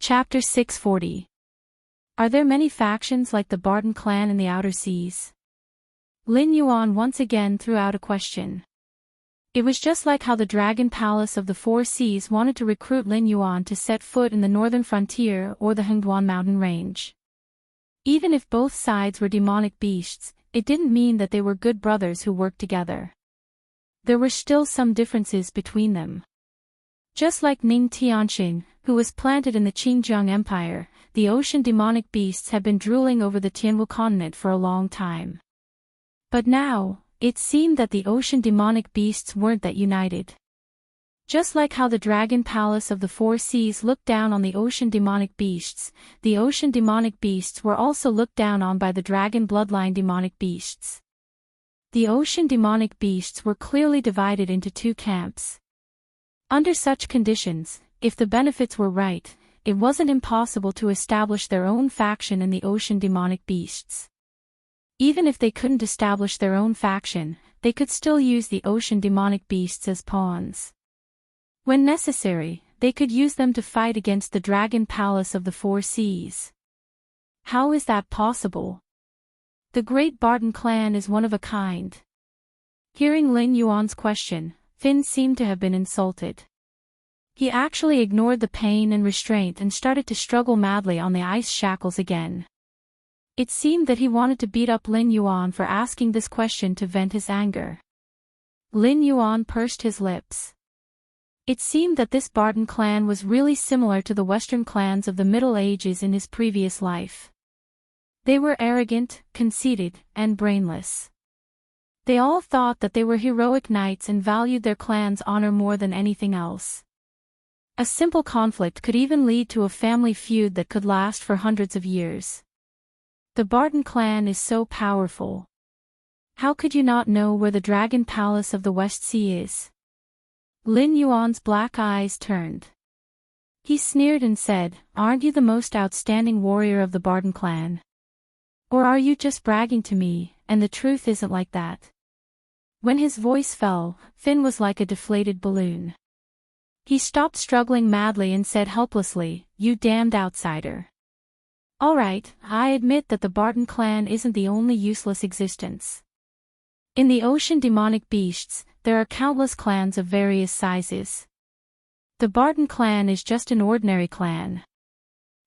Chapter 640. Are there many factions like the Barton clan in the Outer Seas? Lin Yuan once again threw out a question. It was just like how the Dragon Palace of the Four Seas wanted to recruit Lin Yuan to set foot in the northern frontier or the Hengduan mountain range. Even if both sides were demonic beasts, it didn't mean that they were good brothers who worked together. There were still some differences between them. Just like Ning Tianxing, who was planted in the Qingjiang Empire, the ocean demonic beasts had been drooling over the Tianwu continent for a long time. But now, it seemed that the ocean demonic beasts weren't that united. Just like how the Dragon Palace of the Four Seas looked down on the ocean demonic beasts, the ocean demonic beasts were also looked down on by the dragon bloodline demonic beasts. The ocean demonic beasts were clearly divided into two camps. Under such conditions, if the benefits were right, it wasn't impossible to establish their own faction in the ocean demonic beasts. Even if they couldn't establish their own faction, they could still use the ocean demonic beasts as pawns. When necessary, they could use them to fight against the Dragon Palace of the Four Seas. How is that possible? The Great Barton clan is one of a kind. Hearing Lin Yuan's question, Finn seemed to have been insulted. He actually ignored the pain and restraint and started to struggle madly on the ice shackles again. It seemed that he wanted to beat up Lin Yuan for asking this question to vent his anger. Lin Yuan pursed his lips. It seemed that this Barton clan was really similar to the Western clans of the Middle Ages in his previous life. They were arrogant, conceited, and brainless. They all thought that they were heroic knights and valued their clan's honor more than anything else. A simple conflict could even lead to a family feud that could last for hundreds of years. The Barton clan is so powerful. How could you not know where the Dragon Palace of the West Sea is? Lin Yuan's black eyes turned. He sneered and said, "Aren't you the most outstanding warrior of the Barton clan? Or are you just bragging to me, and the truth isn't like that?" When his voice fell, Finn was like a deflated balloon. He stopped struggling madly and said helplessly, "You damned outsider. Alright, I admit that the Barton clan isn't the only useless existence. In the ocean demonic beasts, there are countless clans of various sizes. The Barton clan is just an ordinary clan."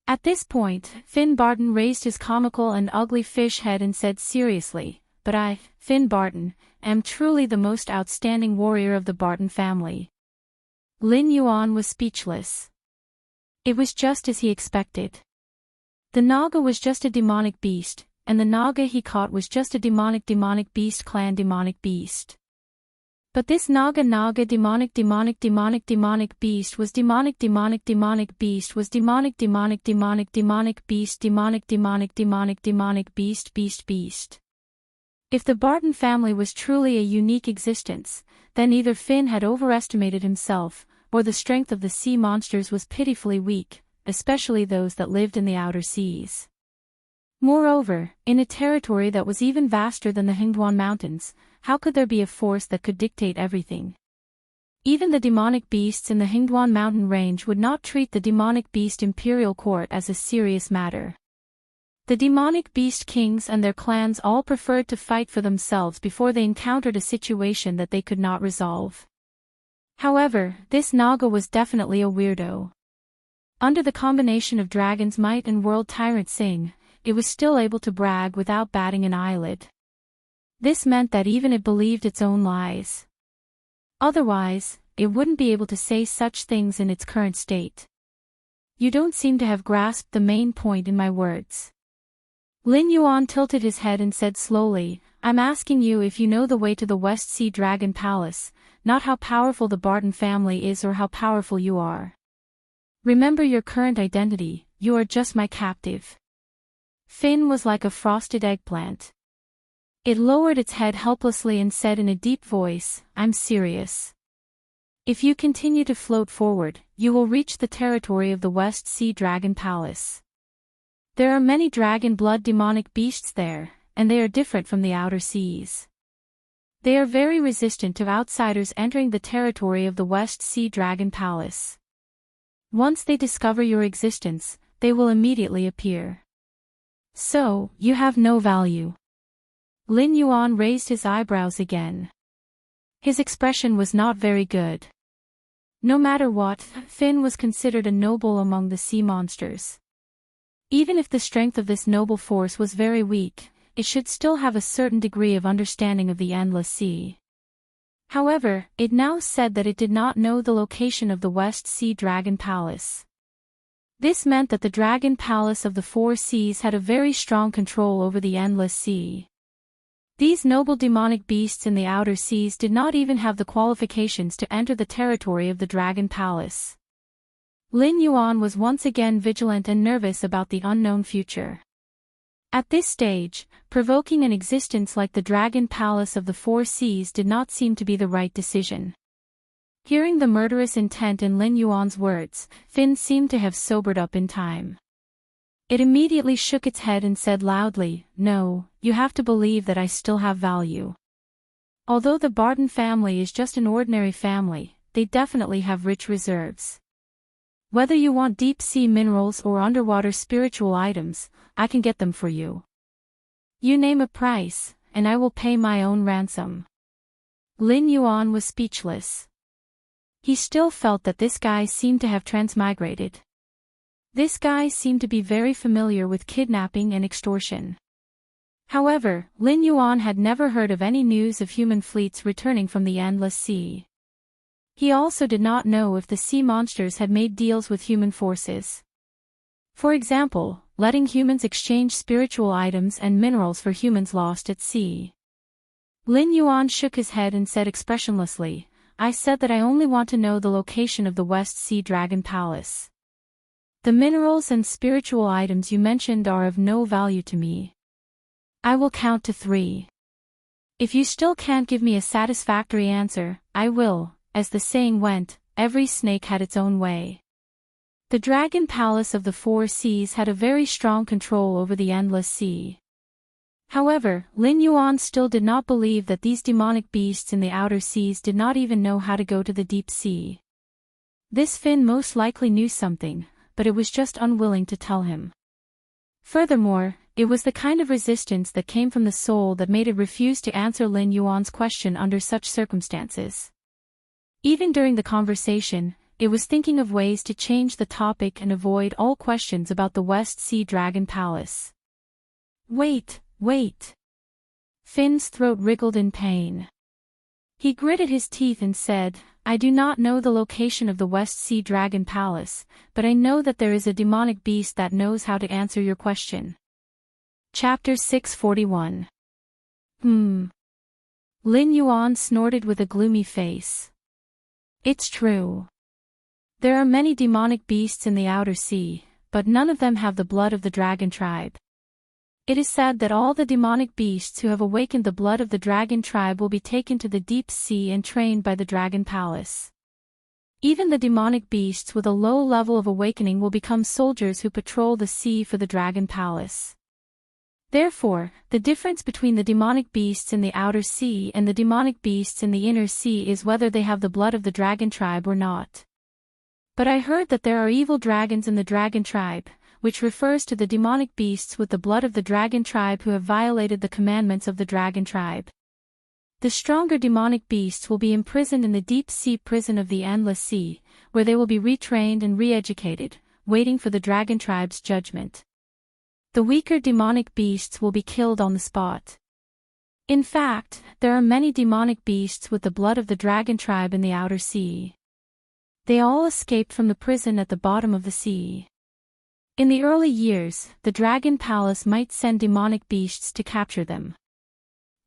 At this point, Finn Barton raised his comical and ugly fish head and said seriously, "But I, Finn Barton, am truly the most outstanding warrior of the Barton family." Lin Yuan was speechless. It was just as he expected. The Naga was just a demonic beast, and the Naga he caught was just a demonic beast clan demonic beast. But this Naga demonic beast was demonic beast was demonic beast. If the Barton family was truly a unique existence, then either Finn had overestimated himself, or the strength of the sea monsters was pitifully weak, especially those that lived in the outer seas. Moreover, in a territory that was even vaster than the Hengduan Mountains, how could there be a force that could dictate everything? Even the demonic beasts in the Hengduan mountain range would not treat the demonic beast imperial court as a serious matter. The demonic beast kings and their clans all preferred to fight for themselves before they encountered a situation that they could not resolve. However, this Naga was definitely a weirdo. Under the combination of Dragon's Might and World Tyrant Sing, it was still able to brag without batting an eyelid. This meant that even it believed its own lies. Otherwise, it wouldn't be able to say such things in its current state. You don't seem to have grasped the main point in my words. Lin Yuan tilted his head and said slowly, "I'm asking you if you know the way to the West Sea Dragon Palace, not how powerful the Barton family is or how powerful you are. Remember your current identity, you are just my captive." Finn was like a frosted eggplant. It lowered its head helplessly and said in a deep voice, "I'm serious. If you continue to float forward, you will reach the territory of the West Sea Dragon Palace. There are many dragon blood demonic beasts there, and they are different from the outer seas. They are very resistant to outsiders entering the territory of the West Sea Dragon Palace. Once they discover your existence, they will immediately appear. So, you have no value. Lin Yuan raised his eyebrows again. His expression was not very good. No matter what, Finn was considered a noble among the sea monsters. Even if the strength of this noble force was very weak, it should still have a certain degree of understanding of the endless sea. However, it now said that it did not know the location of the West Sea Dragon Palace. This meant that the Dragon Palace of the Four Seas had a very strong control over the endless sea. These noble demonic beasts in the outer seas did not even have the qualifications to enter the territory of the Dragon Palace. Lin Yuan was once again vigilant and nervous about the unknown future. At this stage, provoking an existence like the Dragon Palace of the Four Seas did not seem to be the right decision. Hearing the murderous intent in Lin Yuan's words, Finn seemed to have sobered up in time. It immediately shook its head and said loudly, "No, you have to believe that I still have value. Although the Barton family is just an ordinary family, they definitely have rich reserves. Whether you want deep-sea minerals or underwater spiritual items, I can get them for you. You name a price, and I will pay my own ransom." Lin Yuan was speechless. He still felt that this guy seemed to have transmigrated. This guy seemed to be very familiar with kidnapping and extortion. However, Lin Yuan had never heard of any news of human fleets returning from the endless sea. He also did not know if the sea monsters had made deals with human forces. For example, letting humans exchange spiritual items and minerals for humans lost at sea. Lin Yuan shook his head and said expressionlessly, "I said that I only want to know the location of the West Sea Dragon Palace. The minerals and spiritual items you mentioned are of no value to me. I will count to 3. If you still can't give me a satisfactory answer, I will, as the saying went, every snake had its own way." The Dragon Palace of the Four Seas had a very strong control over the endless sea. However, Lin Yuan still did not believe that these demonic beasts in the outer seas did not even know how to go to the deep sea. This Finn most likely knew something, but it was just unwilling to tell him. Furthermore, it was the kind of resistance that came from the soul that made it refuse to answer Lin Yuan's question under such circumstances. Even during the conversation, it was thinking of ways to change the topic and avoid all questions about the West Sea Dragon Palace. Wait. Finn's throat wriggled in pain. He gritted his teeth and said, "I do not know the location of the West Sea Dragon Palace, but I know that there is a demonic beast that knows how to answer your question." Chapter 641. Lin Yuan snorted with a gloomy face. It's true. There are many demonic beasts in the outer sea, but none of them have the blood of the dragon tribe. It is said that all the demonic beasts who have awakened the blood of the dragon tribe will be taken to the deep sea and trained by the Dragon Palace. Even the demonic beasts with a low level of awakening will become soldiers who patrol the sea for the Dragon Palace. Therefore, the difference between the demonic beasts in the outer sea and the demonic beasts in the inner sea is whether they have the blood of the dragon tribe or not. But I heard that there are evil dragons in the dragon tribe, which refers to the demonic beasts with the blood of the dragon tribe who have violated the commandments of the dragon tribe. The stronger demonic beasts will be imprisoned in the deep-sea prison of the endless sea, where they will be retrained and re-educated, waiting for the dragon tribe's judgment. The weaker demonic beasts will be killed on the spot. In fact, there are many demonic beasts with the blood of the dragon tribe in the outer sea. They all escaped from the prison at the bottom of the sea. In the early years, the Dragon Palace might send demonic beasts to capture them.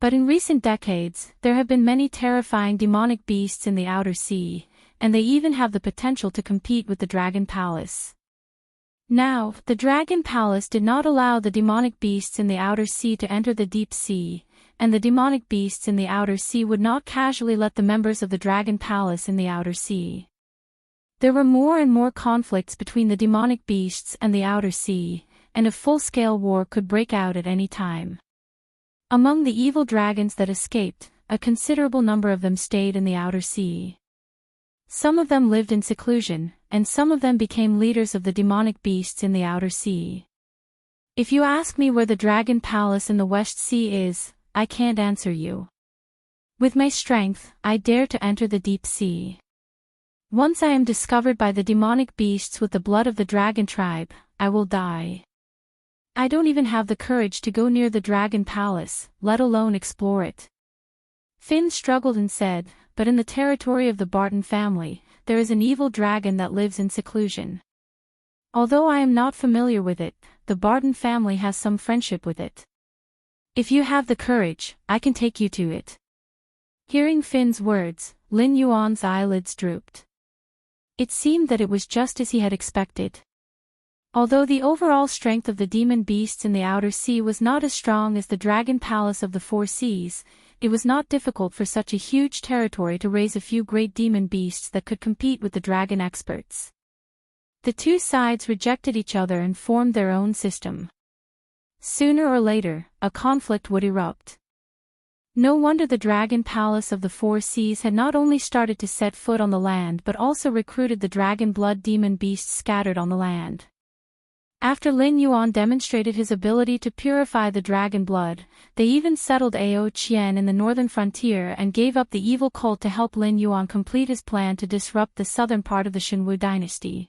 But in recent decades, there have been many terrifying demonic beasts in the outer sea, and they even have the potential to compete with the Dragon Palace. Now, the Dragon Palace did not allow the demonic beasts in the outer sea to enter the deep sea, and the demonic beasts in the outer sea would not casually let the members of the Dragon Palace in the outer sea. There were more and more conflicts between the demonic beasts and the outer sea, and a full-scale war could break out at any time. Among the evil dragons that escaped, a considerable number of them stayed in the outer sea. Some of them lived in seclusion, and some of them became leaders of the demonic beasts in the outer sea. If you ask me where the dragon palace in the West Sea is, I can't answer you. With my strength, I dare to enter the deep sea. Once I am discovered by the demonic beasts with the blood of the dragon tribe, I will die. I don't even have the courage to go near the dragon palace, let alone explore it. Finn struggled and said, but in the territory of the Barton family, there is an evil dragon that lives in seclusion. Although I am not familiar with it, the Barton family has some friendship with it. If you have the courage, I can take you to it. Hearing Finn's words, Lin Yuan's eyelids drooped. It seemed that it was just as he had expected. Although the overall strength of the demon beasts in the outer sea was not as strong as the dragon palace of the four seas, it was not difficult for such a huge territory to raise a few great demon beasts that could compete with the dragon experts. The two sides rejected each other and formed their own system. Sooner or later, a conflict would erupt. No wonder the dragon palace of the four seas had not only started to set foot on the land but also recruited the dragon blood demon beasts scattered on the land. After Lin Yuan demonstrated his ability to purify the dragon blood, they even settled Ao Qian in the northern frontier and gave up the evil cult to help Lin Yuan complete his plan to disrupt the southern part of the Shenwu dynasty.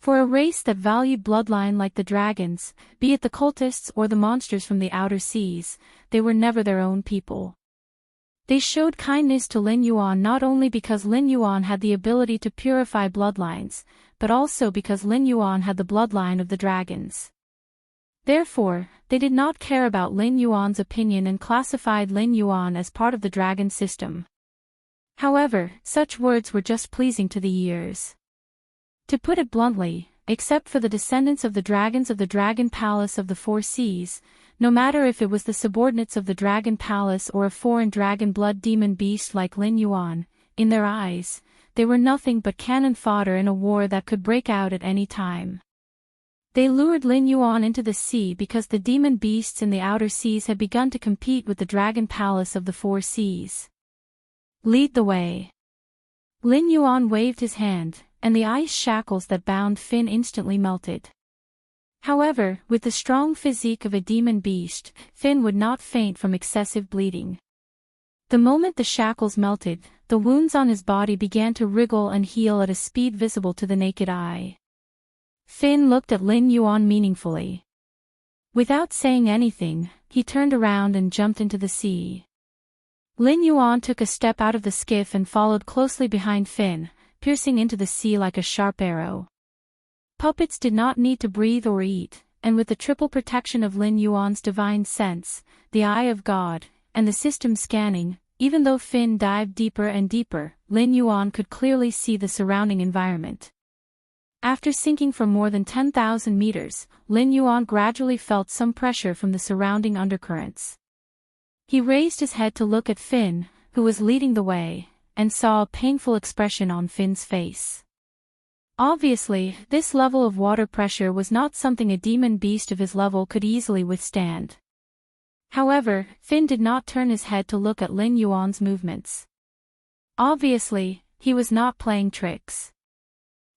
For a race that valued bloodline like the dragons, be it the cultists or the monsters from the outer seas, they were never their own people. They showed kindness to Lin Yuan not only because Lin Yuan had the ability to purify bloodlines, but also because Lin Yuan had the bloodline of the dragons. Therefore, they did not care about Lin Yuan's opinion and classified Lin Yuan as part of the dragon system. However, such words were just pleasing to the ears. To put it bluntly, except for the descendants of the dragons of the dragon palace of the four seas, no matter if it was the subordinates of the dragon palace or a foreign dragon blood demon beast like Lin Yuan, in their eyes, they were nothing but cannon fodder in a war that could break out at any time. They lured Lin Yuan into the sea because the demon beasts in the outer seas had begun to compete with the dragon palace of the four seas. Lead the way. Lin Yuan waved his hand, and the ice shackles that bound Finn instantly melted. However, with the strong physique of a demon beast, Finn would not faint from excessive bleeding. The moment the shackles melted, the wounds on his body began to wriggle and heal at a speed visible to the naked eye. Finn looked at Lin Yuan meaningfully. Without saying anything, he turned around and jumped into the sea. Lin Yuan took a step out of the skiff and followed closely behind Finn, piercing into the sea like a sharp arrow. Puppets did not need to breathe or eat, and with the triple protection of Lin Yuan's divine sense, the eye of God, and the system scanning, even though Finn dived deeper and deeper, Lin Yuan could clearly see the surrounding environment. After sinking for more than 10,000 meters, Lin Yuan gradually felt some pressure from the surrounding undercurrents. He raised his head to look at Finn, who was leading the way, and saw a painful expression on Finn's face. Obviously, this level of water pressure was not something a demon beast of his level could easily withstand. However, Finn did not turn his head to look at Lin Yuan's movements. Obviously, he was not playing tricks.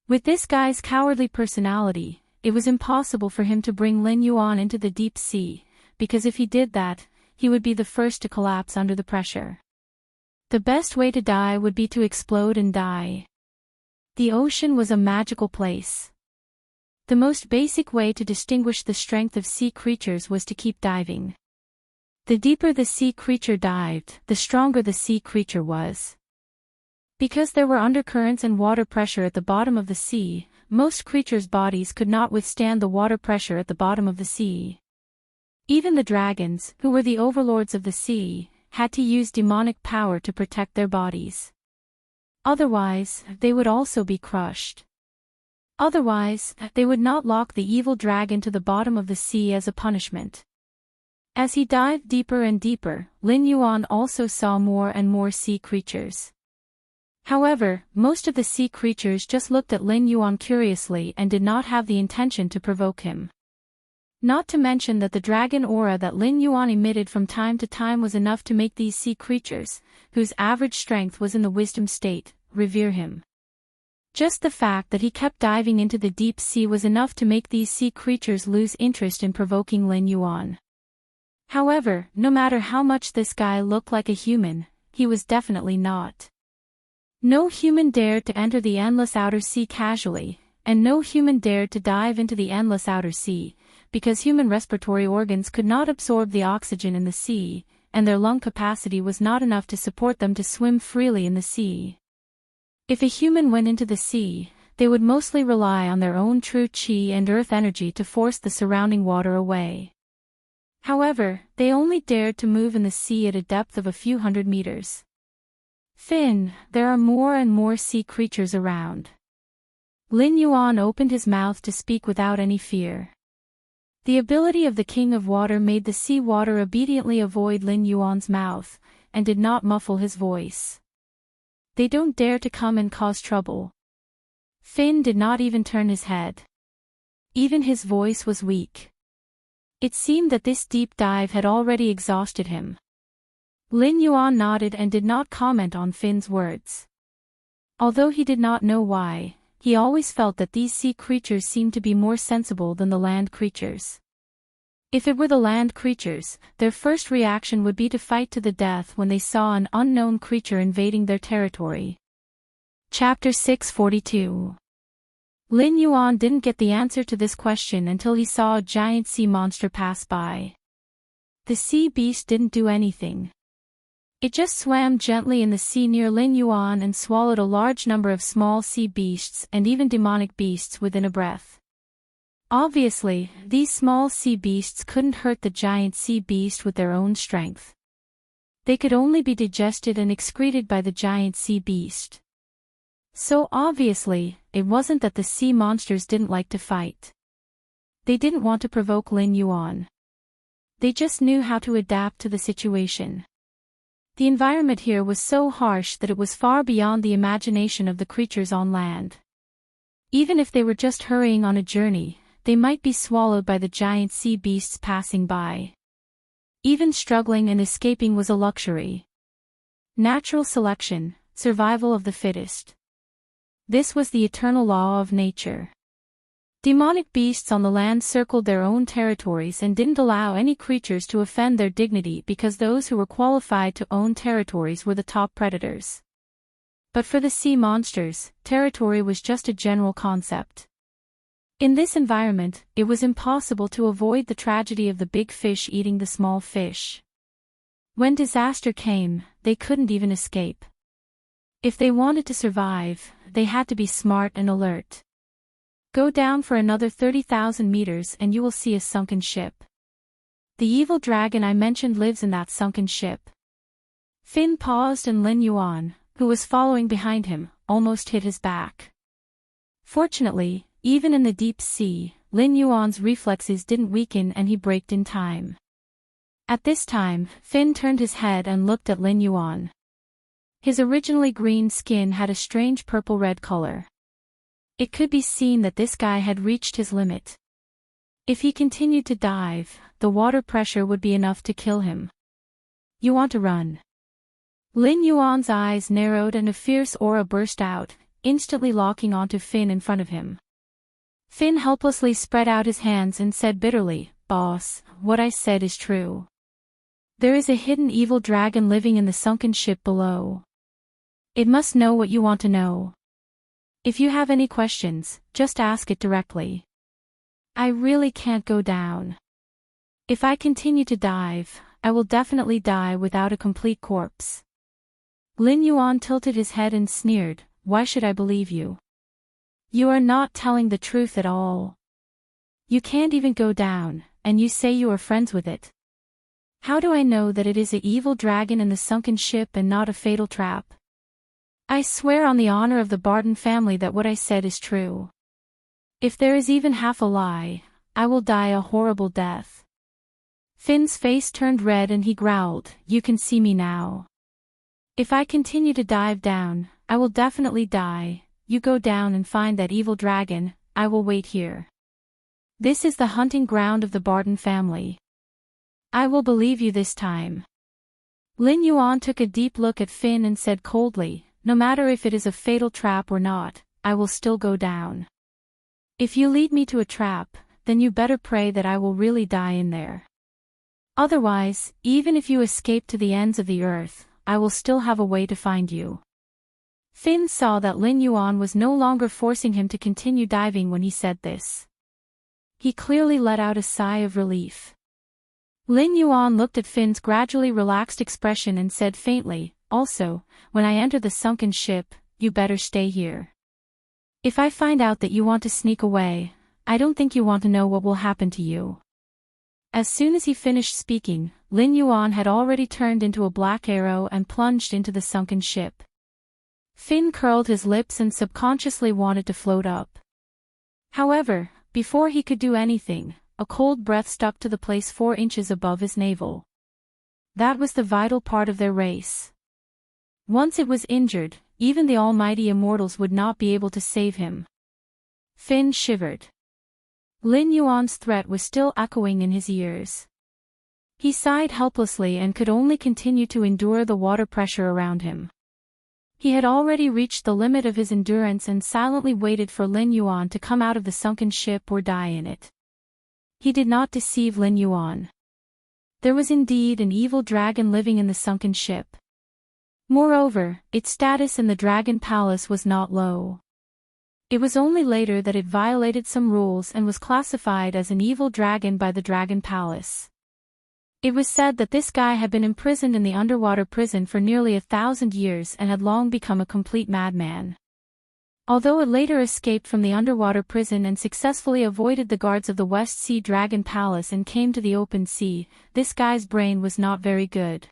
With this guy's cowardly personality, it was impossible for him to bring Lin Yuan into the deep sea, because if he did that, he would be the first to collapse under the pressure. The best way to die would be to explode and die. The ocean was a magical place. The most basic way to distinguish the strength of sea creatures was to keep diving. The deeper the sea creature dived, the stronger the sea creature was. Because there were undercurrents and water pressure at the bottom of the sea, most creatures' bodies could not withstand the water pressure at the bottom of the sea. Even the dragons, who were the overlords of the sea, had to use demonic power to protect their bodies. Otherwise, they would also be crushed. Otherwise, they would not lock the evil dragon to the bottom of the sea as a punishment. As he dived deeper and deeper, Lin Yuan also saw more and more sea creatures. However, most of the sea creatures just looked at Lin Yuan curiously and did not have the intention to provoke him. Not to mention that the dragon aura that Lin Yuan emitted from time to time was enough to make these sea creatures, whose average strength was in the wisdom state, revere him. Just the fact that he kept diving into the deep sea was enough to make these sea creatures lose interest in provoking Lin Yuan. However, no matter how much this guy looked like a human, he was definitely not. No human dared to enter the endless outer sea casually, and no human dared to dive into the endless outer sea, because human respiratory organs could not absorb the oxygen in the sea, and their lung capacity was not enough to support them to swim freely in the sea. If a human went into the sea, they would mostly rely on their own true chi and earth energy to force the surrounding water away. However, they only dared to move in the sea at a depth of a few hundred meters. Finn, there are more and more sea creatures around. Lin Yuan opened his mouth to speak without any fear. The ability of the King of Water made the sea water obediently avoid Lin Yuan's mouth, and did not muffle his voice. They don't dare to come and cause trouble. Finn did not even turn his head. Even his voice was weak. It seemed that this deep dive had already exhausted him. Lin Yuan nodded and did not comment on Finn's words. Although he did not know why, he always felt that these sea creatures seemed to be more sensible than the land creatures. If it were the land creatures, their first reaction would be to fight to the death when they saw an unknown creature invading their territory. Chapter 642. Lin Yuan didn't get the answer to this question until he saw a giant sea monster pass by. The sea beast didn't do anything. It just swam gently in the sea near Lin Yuan and swallowed a large number of small sea beasts and even demonic beasts within a breath. Obviously, these small sea beasts couldn't hurt the giant sea beast with their own strength. They could only be digested and excreted by the giant sea beast. So obviously, it wasn't that the sea monsters didn't like to fight. They didn't want to provoke Lin Yuan. They just knew how to adapt to the situation. The environment here was so harsh that it was far beyond the imagination of the creatures on land. Even if they were just hurrying on a journey, they might be swallowed by the giant sea beasts passing by. Even struggling and escaping was a luxury. Natural selection, survival of the fittest. This was the eternal law of nature. Demonic beasts on the land circled their own territories and didn't allow any creatures to offend their dignity because those who were qualified to own territories were the top predators. But for the sea monsters, territory was just a general concept. In this environment, it was impossible to avoid the tragedy of the big fish eating the small fish. When disaster came, they couldn't even escape. If they wanted to survive, they had to be smart and alert. Go down for another 30,000 meters and you will see a sunken ship. The evil dragon I mentioned lives in that sunken ship. Finn paused and Lin Yuan, who was following behind him, almost hit his back. Fortunately, even in the deep sea, Lin Yuan's reflexes didn't weaken and he braked in time. At this time, Finn turned his head and looked at Lin Yuan. His originally green skin had a strange purple-red color. It could be seen that this guy had reached his limit. If he continued to dive, the water pressure would be enough to kill him. You want to run? Lin Yuan's eyes narrowed and a fierce aura burst out, instantly locking onto Finn in front of him. Finn helplessly spread out his hands and said bitterly, "Boss, what I said is true. There is a hidden evil dragon living in the sunken ship below. It must know what you want to know. If you have any questions, just ask it directly. I really can't go down. If I continue to dive, I will definitely die without a complete corpse." Lin Yuan tilted his head and sneered, "Why should I believe you? You are not telling the truth at all. You can't even go down, and you say you are friends with it. How do I know that it is an evil dragon in the sunken ship and not a fatal trap? I swear on the honor of the Barton family that what I said is true. If there is even half a lie, I will die a horrible death." Finn's face turned red and he growled, "You can see me now. If I continue to dive down, I will definitely die. You go down and find that evil dragon, I will wait here. This is the hunting ground of the Barton family. I will believe you this time." Lin Yuan took a deep look at Finn and said coldly, "No matter if it is a fatal trap or not, I will still go down. If you lead me to a trap, then you better pray that I will really die in there. Otherwise, even if you escape to the ends of the earth, I will still have a way to find you. Finn saw that Lin Yuan was no longer forcing him to continue diving when he said this. He clearly let out a sigh of relief. Lin Yuan looked at Finn's gradually relaxed expression and said faintly, "Also, when I enter the sunken ship, you better stay here. If I find out that you want to sneak away, I don't think you want to know what will happen to you." As soon as he finished speaking, Lin Yuan had already turned into a black arrow and plunged into the sunken ship. Finn curled his lips and subconsciously wanted to float up. However, before he could do anything, a cold breath stuck to the place 4 inches above his navel. That was the vital part of their race. Once it was injured, even the almighty immortals would not be able to save him. Finn shivered. Lin Yuan's threat was still echoing in his ears. He sighed helplessly and could only continue to endure the water pressure around him. He had already reached the limit of his endurance and silently waited for Lin Yuan to come out of the sunken ship or die in it. He did not deceive Lin Yuan. There was indeed an evil dragon living in the sunken ship. Moreover, its status in the Dragon Palace was not low. It was only later that it violated some rules and was classified as an evil dragon by the Dragon Palace. It was said that this guy had been imprisoned in the underwater prison for nearly 1,000 years and had long become a complete madman. Although it later escaped from the underwater prison and successfully avoided the guards of the West Sea Dragon Palace and came to the open sea, this guy's brain was not very good.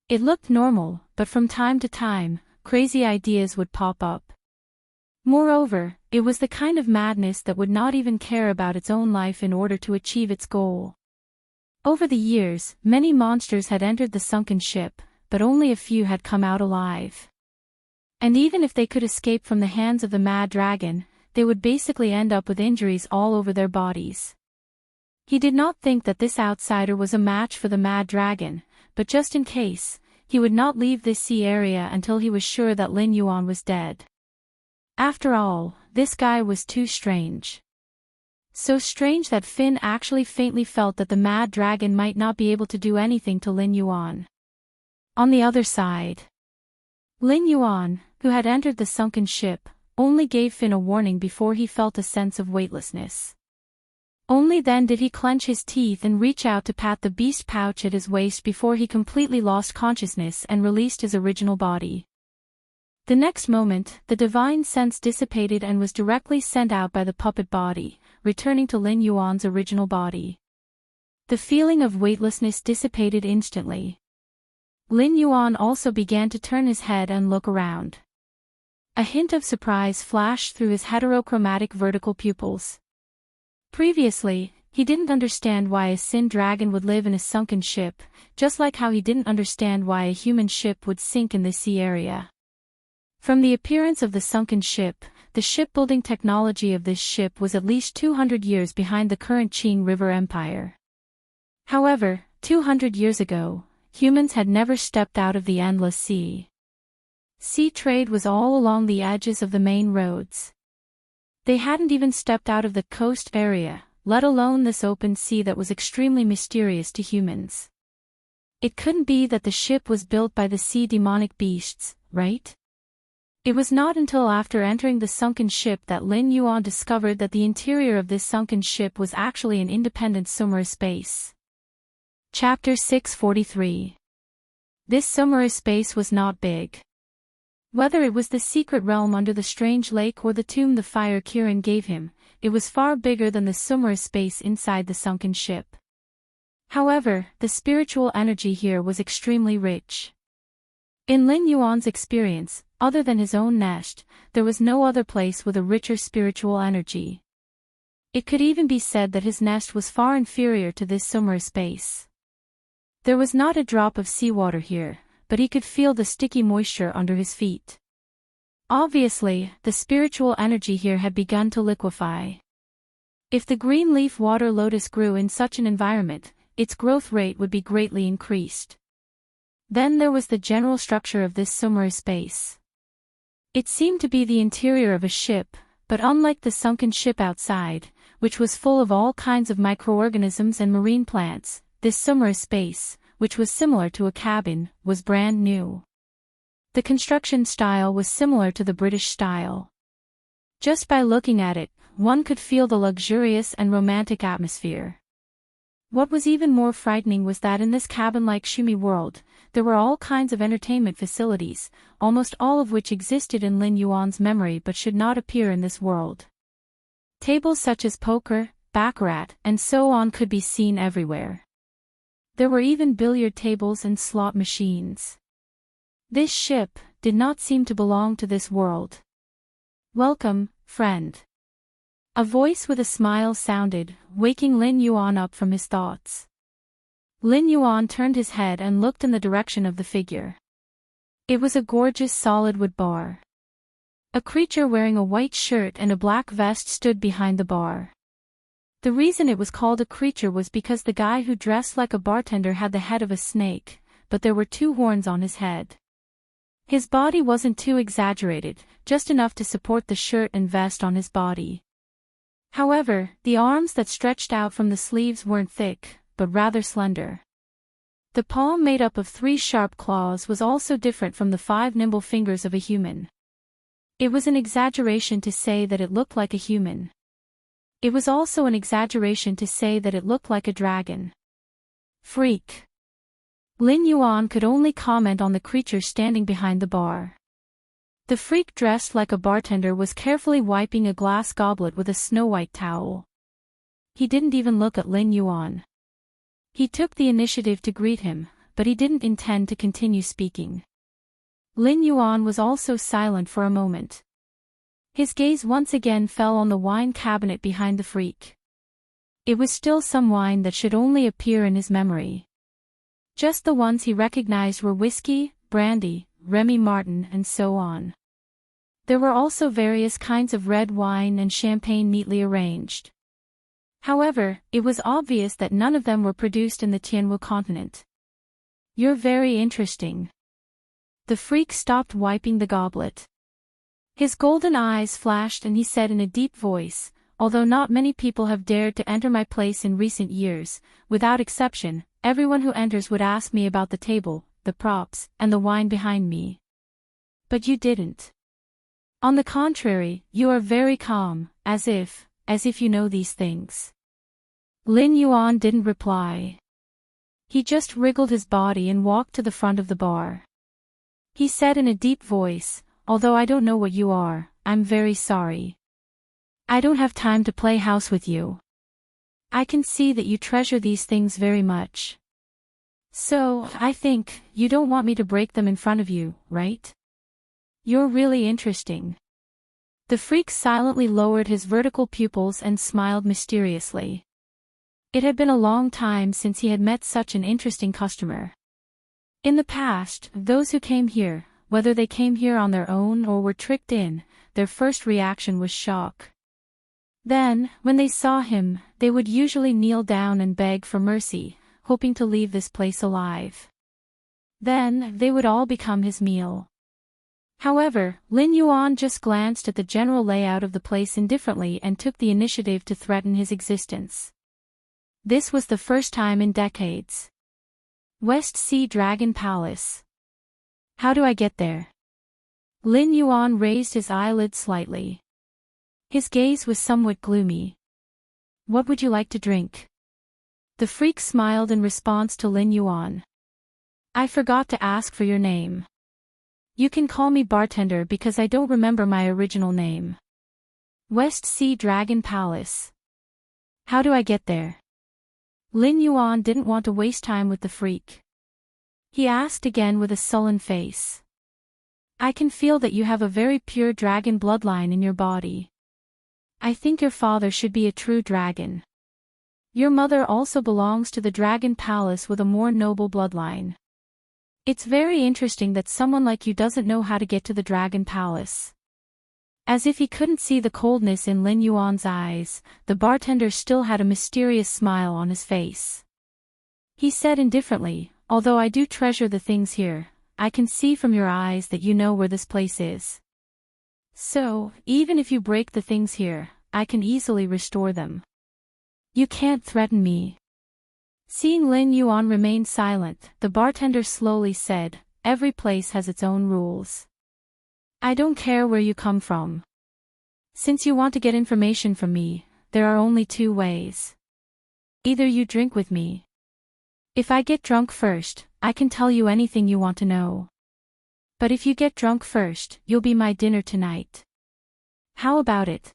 It looked normal, but from time to time, crazy ideas would pop up. Moreover, it was the kind of madness that would not even care about its own life in order to achieve its goal. Over the years, many monsters had entered the sunken ship, but only a few had come out alive. And even if they could escape from the hands of the mad dragon, they would basically end up with injuries all over their bodies. He did not think that this outsider was a match for the mad dragon, but just in case, he would not leave this sea area until he was sure that Lin Yuan was dead. After all, this guy was too strange. So strange that Finn actually faintly felt that the mad dragon might not be able to do anything to Lin Yuan. On the other side, Lin Yuan, who had entered the sunken ship, only gave Finn a warning before he felt a sense of weightlessness. Only then did he clench his teeth and reach out to pat the beast pouch at his waist before he completely lost consciousness and released his original body. The next moment, the divine sense dissipated and was directly sent out by the puppet body, returning to Lin Yuan's original body. The feeling of weightlessness dissipated instantly. Lin Yuan also began to turn his head and look around. A hint of surprise flashed through his heterochromatic vertical pupils. Previously, he didn't understand why a sin dragon would live in a sunken ship, just like how he didn't understand why a human ship would sink in this sea area. From the appearance of the sunken ship, the shipbuilding technology of this ship was at least 200 years behind the current Qing River Empire. However, 200 years ago, humans had never stepped out of the endless sea. Sea trade was all along the edges of the main roads. They hadn't even stepped out of the coast area, let alone this open sea that was extremely mysterious to humans. It couldn't be that the ship was built by the sea demonic beasts, right? It was not until after entering the sunken ship that Lin Yuan discovered that the interior of this sunken ship was actually an independent summer space. Chapter 643. This summer space was not big. Whether it was the secret realm under the strange lake or the tomb the fire Kirin gave him, it was far bigger than the summer space inside the sunken ship. However, the spiritual energy here was extremely rich. In Lin Yuan's experience, other than his own nest, there was no other place with a richer spiritual energy. It could even be said that his nest was far inferior to this summer space. There was not a drop of seawater here, but he could feel the sticky moisture under his feet. Obviously, the spiritual energy here had begun to liquefy. If the green leaf water lotus grew in such an environment, its growth rate would be greatly increased. Then there was the general structure of this summer space. It seemed to be the interior of a ship, but unlike the sunken ship outside, which was full of all kinds of microorganisms and marine plants, this summer space, which was similar to a cabin, was brand new. The construction style was similar to the British style. Just by looking at it, one could feel the luxurious and romantic atmosphere. What was even more frightening was that in this cabin-like shimmy world, there were all kinds of entertainment facilities, almost all of which existed in Lin Yuan's memory but should not appear in this world. Tables such as poker, baccarat, and so on could be seen everywhere. There were even billiard tables and slot machines. This ship did not seem to belong to this world. "Welcome, friend." A voice with a smile sounded, waking Lin Yuan up from his thoughts. Lin Yuan turned his head and looked in the direction of the figure. It was a gorgeous solid wood bar. A creature wearing a white shirt and a black vest stood behind the bar. The reason it was called a creature was because the guy who dressed like a bartender had the head of a snake, but there were 2 horns on his head. His body wasn't too exaggerated, just enough to support the shirt and vest on his body. However, the arms that stretched out from the sleeves weren't thick, but rather slender. The palm made up of 3 sharp claws was also different from the 5 nimble fingers of a human. It was an exaggeration to say that it looked like a human. It was also an exaggeration to say that it looked like a dragon. Freak. Lin Yuan could only comment on the creature standing behind the bar. The freak dressed like a bartender was carefully wiping a glass goblet with a snow-white towel. He didn't even look at Lin Yuan. He took the initiative to greet him, but he didn't intend to continue speaking. Lin Yuan was also silent for a moment. His gaze once again fell on the wine cabinet behind the freak. It was still some wine that should only appear in his memory. Just the ones he recognized were whiskey, brandy, Remy Martin and so on. There were also various kinds of red wine and champagne neatly arranged. However, it was obvious that none of them were produced in the Tianwu continent. "You're very interesting." The freak stopped wiping the goblet. His golden eyes flashed and he said in a deep voice, "Although not many people have dared to enter my place in recent years, without exception, everyone who enters would ask me about the table, the props, and the wine behind me. But you didn't. On the contrary, you are very calm, as if you know these things." Lin Yuan didn't reply. He just wriggled his body and walked to the front of the bar. He said in a deep voice, "Although I don't know what you are, I'm very sorry. I don't have time to play house with you. I can see that you treasure these things very much. So, I think, you don't want me to break them in front of you, right? You're really interesting." The freak silently lowered his vertical pupils and smiled mysteriously. It had been a long time since he had met such an interesting customer. In the past, those who came here, whether they came here on their own or were tricked in, their first reaction was shock. Then, when they saw him, they would usually kneel down and beg for mercy, hoping to leave this place alive. Then, they would all become his meal. However, Lin Yuan just glanced at the general layout of the place indifferently and took the initiative to threaten his existence. This was the first time in decades. West Sea Dragon Palace. How do I get there? Lin Yuan raised his eyelids slightly. His gaze was somewhat gloomy. What would you like to drink? The freak smiled in response to Lin Yuan. I forgot to ask for your name. You can call me bartender because I don't remember my original name. West Sea Dragon Palace. How do I get there? Lin Yuan didn't want to waste time with the freak. He asked again with a sullen face. I can feel that you have a very pure dragon bloodline in your body. I think your father should be a true dragon. Your mother also belongs to the Dragon Palace with a more noble bloodline. It's very interesting that someone like you doesn't know how to get to the Dragon Palace. As if he couldn't see the coldness in Lin Yuan's eyes, the bartender still had a mysterious smile on his face. He said indifferently, although I do treasure the things here, I can see from your eyes that you know where this place is. So, even if you break the things here, I can easily restore them. You can't threaten me. Seeing Lin Yuan remain silent, the bartender slowly said, every place has its own rules. I don't care where you come from. Since you want to get information from me, there are only two ways. Either you drink with me. If I get drunk first, I can tell you anything you want to know. But if you get drunk first, you'll be my dinner tonight. How about it?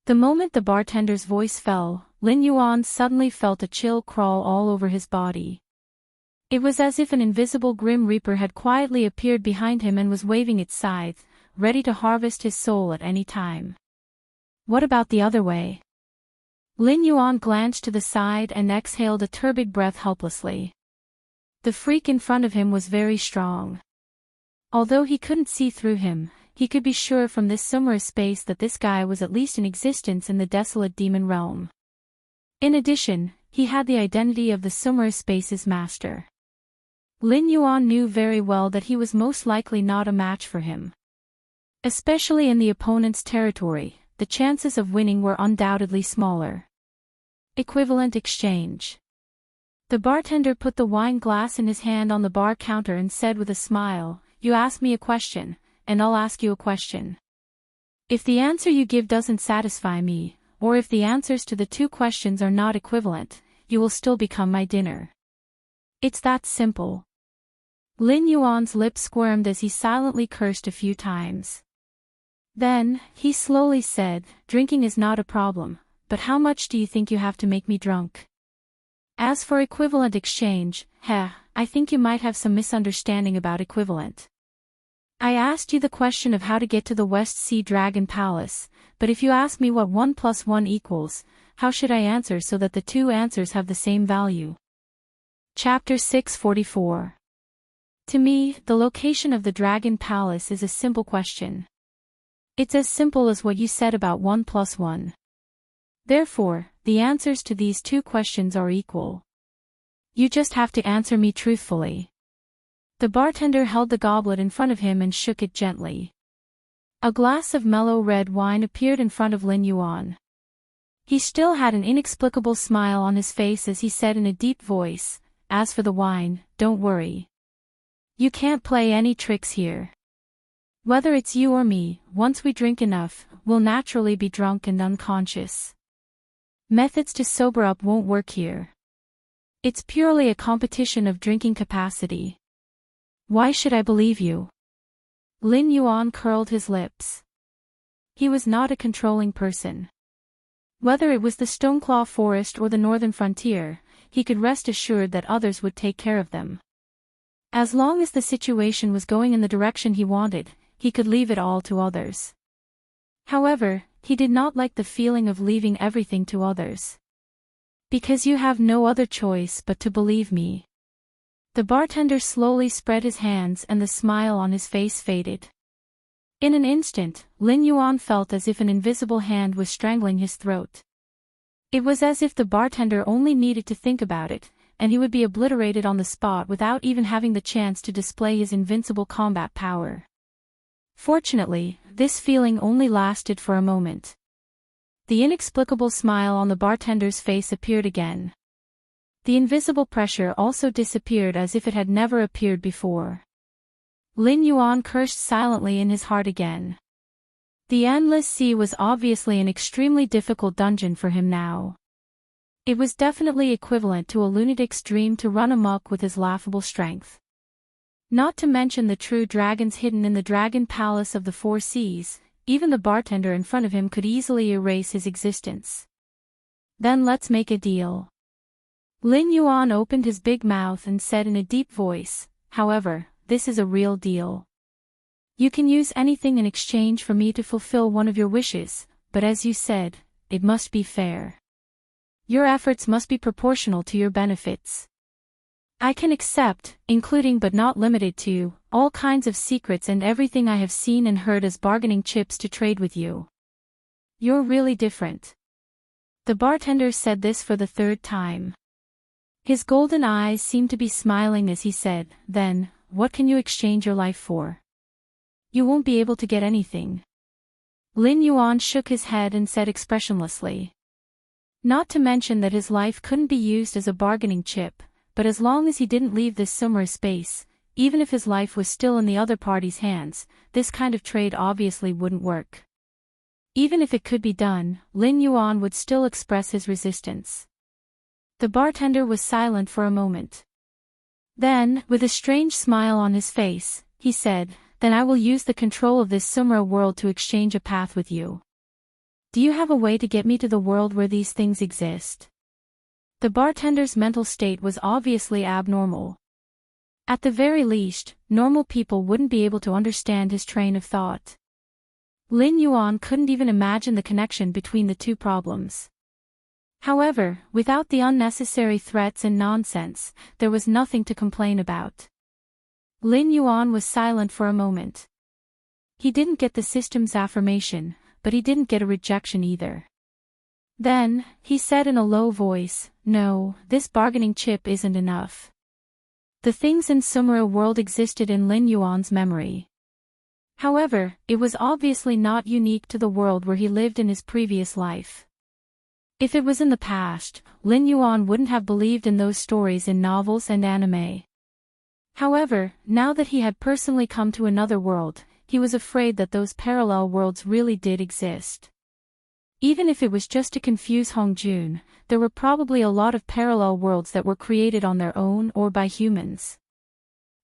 The moment the bartender's voice fell, Lin Yuan suddenly felt a chill crawl all over his body. It was as if an invisible grim reaper had quietly appeared behind him and was waving its scythe, ready to harvest his soul at any time. What about the other way? Lin Yuan glanced to the side and exhaled a turbid breath helplessly. The freak in front of him was very strong. Although he couldn't see through him, he could be sure from this summer space that this guy was at least in existence in the desolate demon realm. In addition, he had the identity of the summer space's master. Lin Yuan knew very well that he was most likely not a match for him. Especially in the opponent's territory, the chances of winning were undoubtedly smaller. Equivalent exchange. The bartender put the wine glass in his hand on the bar counter and said with a smile, you ask me a question, and I'll ask you a question. If the answer you give doesn't satisfy me, or if the answers to the two questions are not equivalent, you will still become my dinner. It's that simple. Lin Yuan's lips squirmed as he silently cursed a few times. Then, he slowly said, drinking is not a problem, but how much do you think you have to make me drunk? As for equivalent exchange, I think you might have some misunderstanding about equivalent. I asked you the question of how to get to the West Sea Dragon Palace, but if you ask me what 1 + 1 equals, how should I answer so that the two answers have the same value? Chapter 644. To me, the location of the Dragon Palace is a simple question. It's as simple as what you said about 1 + 1. Therefore, the answers to these two questions are equal. You just have to answer me truthfully. The bartender held the goblet in front of him and shook it gently. A glass of mellow red wine appeared in front of Lin Yuan. He still had an inexplicable smile on his face as he said in a deep voice, as for the wine, don't worry. You can't play any tricks here. Whether it's you or me, once we drink enough, we'll naturally be drunk and unconscious. Methods to sober up won't work here. It's purely a competition of drinking capacity. Why should I believe you? Lin Yuan curled his lips. He was not a controlling person. Whether it was the Stoneclaw Forest or the northern frontier, he could rest assured that others would take care of them. As long as the situation was going in the direction he wanted, he could leave it all to others. However, he did not like the feeling of leaving everything to others. Because you have no other choice but to believe me. The bartender slowly spread his hands and the smile on his face faded. In an instant, Lin Yuan felt as if an invisible hand was strangling his throat. It was as if the bartender only needed to think about it, and he would be obliterated on the spot without even having the chance to display his invincible combat power. Fortunately, this feeling only lasted for a moment. The inexplicable smile on the bartender's face appeared again. The invisible pressure also disappeared as if it had never appeared before. Lin Yuan cursed silently in his heart again. The endless sea was obviously an extremely difficult dungeon for him now. It was definitely equivalent to a lunatic's dream to run amok with his laughable strength. Not to mention the true dragons hidden in the Dragon Palace of the Four Seas, even the bartender in front of him could easily erase his existence. Then let's make a deal. Lin Yuan opened his big mouth and said in a deep voice, however, this is a real deal. You can use anything in exchange for me to fulfill one of your wishes, but as you said, it must be fair. Your efforts must be proportional to your benefits. I can accept, including but not limited to, all kinds of secrets and everything I have seen and heard as bargaining chips to trade with you. You're really different. The bartender said this for the third time. His golden eyes seemed to be smiling as he said, then, what can you exchange your life for? You won't be able to get anything. Lin Yuan shook his head and said expressionlessly. Not to mention that his life couldn't be used as a bargaining chip, but as long as he didn't leave this summer space, even if his life was still in the other party's hands, this kind of trade obviously wouldn't work. Even if it could be done, Lin Yuan would still express his resistance. The bartender was silent for a moment. Then, with a strange smile on his face, he said, "Then I will use the control of this Sumra world to exchange a path with you. Do you have a way to get me to the world where these things exist?" The bartender's mental state was obviously abnormal. At the very least, normal people wouldn't be able to understand his train of thought. Lin Yuan couldn't even imagine the connection between the two problems. However, without the unnecessary threats and nonsense, there was nothing to complain about. Lin Yuan was silent for a moment. He didn't get the system's affirmation, but he didn't get a rejection either. Then, he said in a low voice, "No, this bargaining chip isn't enough." The things in Sumra world existed in Lin Yuan's memory. However, it was obviously not unique to the world where he lived in his previous life. If it was in the past, Lin Yuan wouldn't have believed in those stories in novels and anime. However, now that he had personally come to another world, he was afraid that those parallel worlds really did exist. Even if it was just to confuse Hongjun, there were probably a lot of parallel worlds that were created on their own or by humans.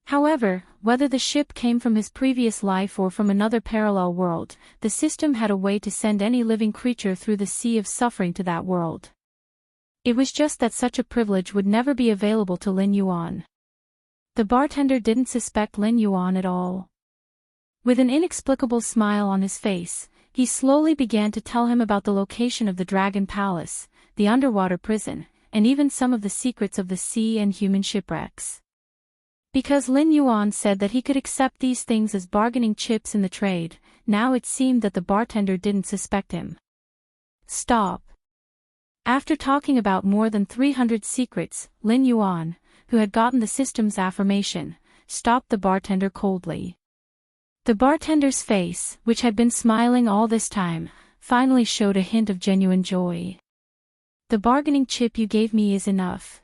However, whether the ship came from his previous life or from another parallel world, the system had a way to send any living creature through the sea of suffering to that world. It was just that such a privilege would never be available to Lin Yuan. The bartender didn't suspect Lin Yuan at all. With an inexplicable smile on his face, he slowly began to tell him about the location of the Dragon Palace, the underwater prison, and even some of the secrets of the sea and human shipwrecks. Because Lin Yuan said that he could accept these things as bargaining chips in the trade, now it seemed that the bartender didn't suspect him. Stop. After talking about more than 300 secrets, Lin Yuan, who had gotten the system's affirmation, stopped the bartender coldly. The bartender's face, which had been smiling all this time, finally showed a hint of genuine joy. "The bargaining chip you gave me is enough.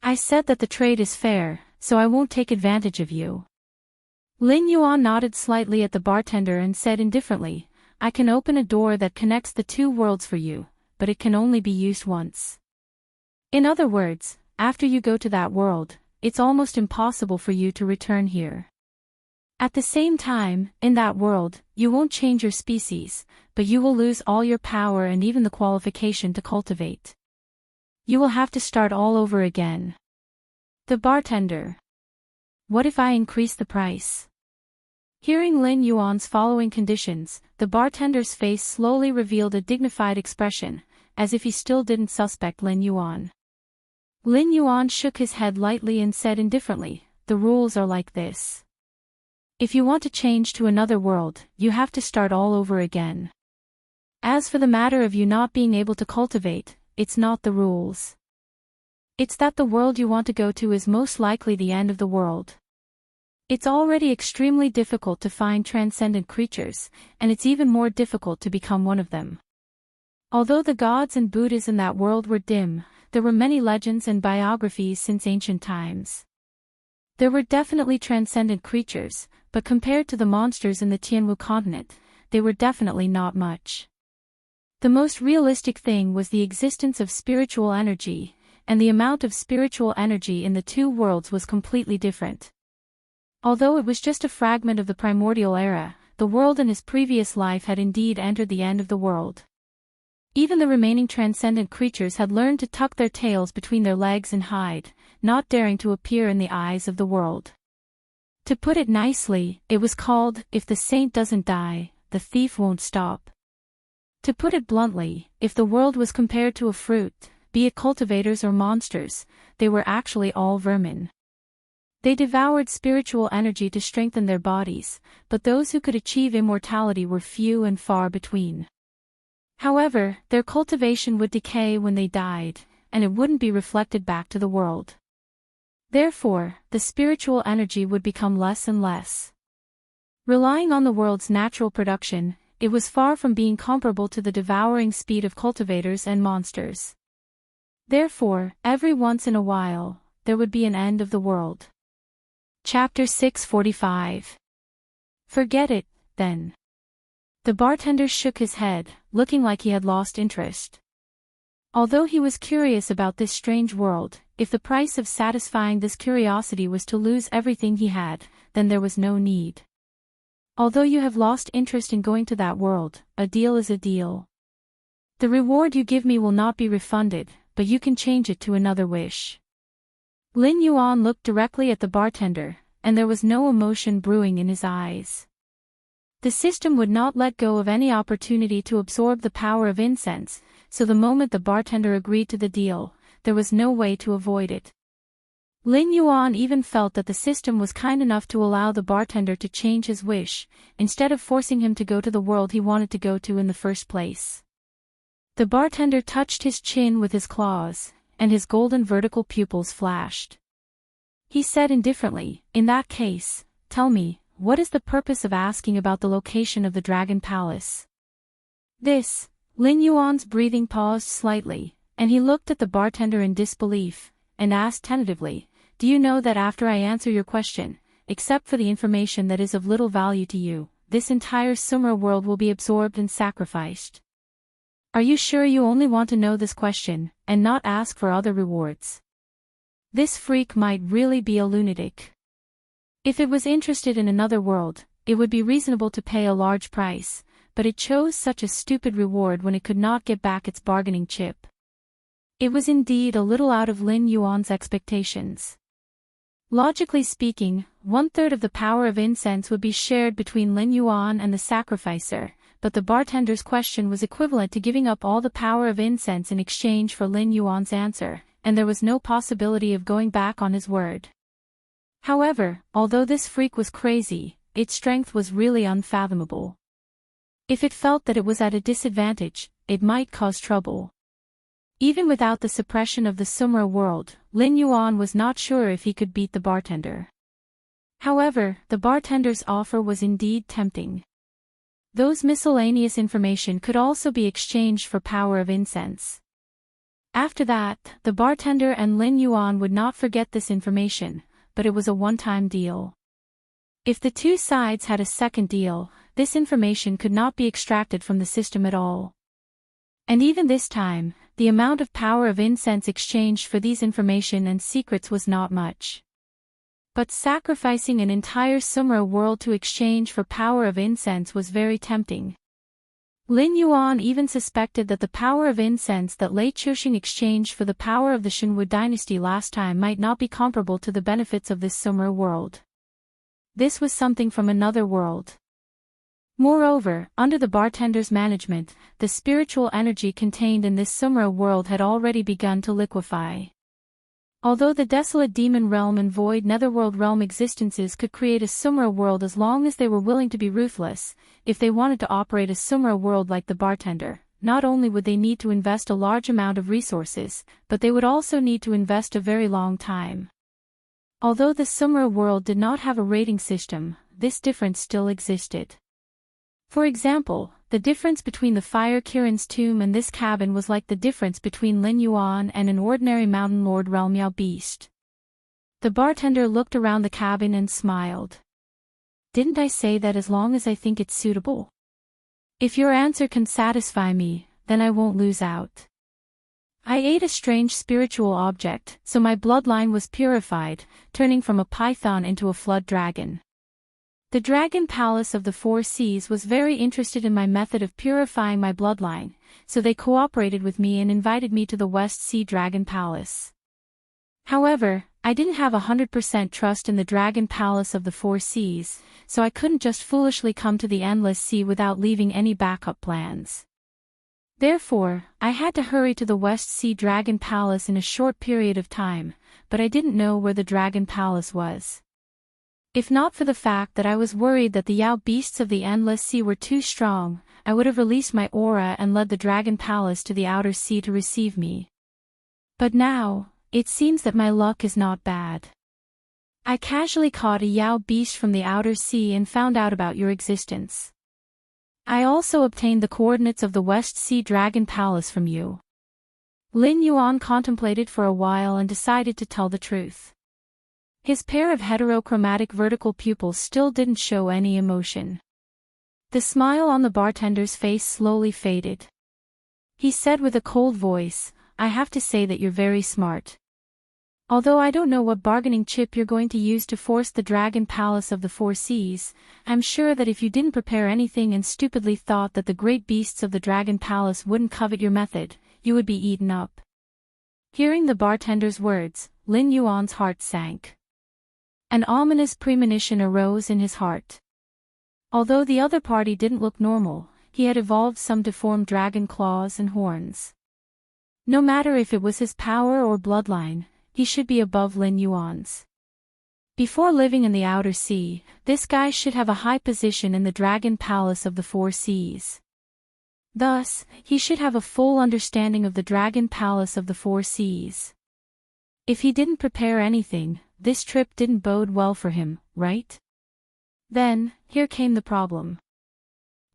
I said that the trade is fair, so I won't take advantage of you." Lin Yuan nodded slightly at the bartender and said indifferently, "I can open a door that connects the two worlds for you, but it can only be used once. In other words, after you go to that world, it's almost impossible for you to return here. At the same time, in that world, you won't change your species, but you will lose all your power and even the qualification to cultivate. You will have to start all over again." The bartender. "What if I increase the price?" Hearing Lin Yuan's following conditions, the bartender's face slowly revealed a dignified expression, as if he still didn't suspect Lin Yuan. Lin Yuan shook his head lightly and said indifferently, "The rules are like this. If you want to change to another world, you have to start all over again. As for the matter of you not being able to cultivate, it's not the rules. It's that the world you want to go to is most likely the end of the world. It's already extremely difficult to find transcendent creatures, and it's even more difficult to become one of them. Although the gods and Buddhas in that world were dim, there were many legends and biographies since ancient times. There were definitely transcendent creatures, but compared to the monsters in the Tianwu continent, they were definitely not much. The most realistic thing was the existence of spiritual energy, and the amount of spiritual energy in the two worlds was completely different. Although it was just a fragment of the primordial era, the world in his previous life had indeed entered the end of the world. Even the remaining transcendent creatures had learned to tuck their tails between their legs and hide, not daring to appear in the eyes of the world. To put it nicely, it was called, "If the saint doesn't die, the thief won't stop." To put it bluntly, if the world was compared to a fruit, be it cultivators or monsters, they were actually all vermin. They devoured spiritual energy to strengthen their bodies, but those who could achieve immortality were few and far between. However, their cultivation would decay when they died, and it wouldn't be reflected back to the world. Therefore, the spiritual energy would become less and less. Relying on the world's natural production, it was far from being comparable to the devouring speed of cultivators and monsters. Therefore, every once in a while, there would be an end of the world. Chapter 645. Forget it, then. The bartender shook his head, looking like he had lost interest. Although he was curious about this strange world, if the price of satisfying this curiosity was to lose everything he had, then there was no need. Although you have lost interest in going to that world, a deal is a deal. The reward you give me will not be refunded, but you can change it to another wish. Lin Yuan looked directly at the bartender, and there was no emotion brewing in his eyes. The system would not let go of any opportunity to absorb the power of incense, so the moment the bartender agreed to the deal, there was no way to avoid it. Lin Yuan even felt that the system was kind enough to allow the bartender to change his wish, instead of forcing him to go to the world he wanted to go to in the first place. The bartender touched his chin with his claws, and his golden vertical pupils flashed. He said indifferently, "In that case, tell me, what is the purpose of asking about the location of the Dragon Palace?" This, Lin Yuan's breathing paused slightly, and he looked at the bartender in disbelief, and asked tentatively, "Do you know that after I answer your question, except for the information that is of little value to you, this entire Sumra world will be absorbed and sacrificed? Are you sure you only want to know this question, and not ask for other rewards?" This freak might really be a lunatic. If it was interested in another world, it would be reasonable to pay a large price, but it chose such a stupid reward when it could not get back its bargaining chip. It was indeed a little out of Lin Yuan's expectations. Logically speaking, 1/3 of the power of incense would be shared between Lin Yuan and the sacrificer, but the bartender's question was equivalent to giving up all the power of incense in exchange for Lin Yuan's answer, and there was no possibility of going back on his word. However, although this freak was crazy, its strength was really unfathomable. If it felt that it was at a disadvantage, it might cause trouble. Even without the suppression of the Sumra world, Lin Yuan was not sure if he could beat the bartender. However, the bartender's offer was indeed tempting. Those miscellaneous information could also be exchanged for power of incense. After that, the bartender and Lin Yuan would not forget this information, but it was a one-time deal. If the two sides had a second deal, this information could not be extracted from the system at all. And even this time, the amount of power of incense exchanged for these information and secrets was not much. But sacrificing an entire Sumra world to exchange for power of incense was very tempting. Lin Yuan even suspected that the power of incense that Lei Chuxing exchanged for the power of the Shenwu dynasty last time might not be comparable to the benefits of this Sumra world. This was something from another world. Moreover, under the bartender's management, the spiritual energy contained in this Sumra world had already begun to liquefy. Although the desolate demon realm and void netherworld realm existences could create a Sumra world as long as they were willing to be ruthless, if they wanted to operate a Sumra world like the bartender, not only would they need to invest a large amount of resources, but they would also need to invest a very long time. Although the Sumra world did not have a rating system, this difference still existed. For example, the difference between the Fire Kirin's tomb and this cabin was like the difference between Lin Yuan and an ordinary mountain lord realm Yao beast. The bartender looked around the cabin and smiled. "Didn't I say that as long as I think it's suitable? If your answer can satisfy me, then I won't lose out. I ate a strange spiritual object, so my bloodline was purified, turning from a python into a flood dragon. The Dragon Palace of the Four Seas was very interested in my method of purifying my bloodline, so they cooperated with me and invited me to the West Sea Dragon Palace. However, I didn't have 100% trust in the Dragon Palace of the Four Seas, so I couldn't just foolishly come to the Endless Sea without leaving any backup plans. Therefore, I had to hurry to the West Sea Dragon Palace in a short period of time, but I didn't know where the Dragon Palace was. If not for the fact that I was worried that the Yao beasts of the Endless Sea were too strong, I would have released my aura and led the Dragon Palace to the outer sea to receive me. But now, it seems that my luck is not bad. I casually caught a Yao beast from the outer sea and found out about your existence. I also obtained the coordinates of the West Sea Dragon Palace from you. Lin Yuan contemplated for a while and decided to tell the truth. His pair of heterochromatic vertical pupils still didn't show any emotion. The smile on the bartender's face slowly faded. He said with a cold voice, I have to say that you're very smart. Although I don't know what bargaining chip you're going to use to force the Dragon Palace of the Four Seas, I'm sure that if you didn't prepare anything and stupidly thought that the great beasts of the Dragon Palace wouldn't covet your method, you would be eaten up. Hearing the bartender's words, Lin Yuan's heart sank. An ominous premonition arose in his heart. Although the other party didn't look normal, he had evolved some deformed dragon claws and horns. No matter if it was his power or bloodline, he should be above Lin Yuan's. Before living in the outer sea, this guy should have a high position in the Dragon Palace of the Four Seas. Thus, he should have a full understanding of the Dragon Palace of the Four Seas. If he didn't prepare anything, this trip didn't bode well for him, right? Then, here came the problem.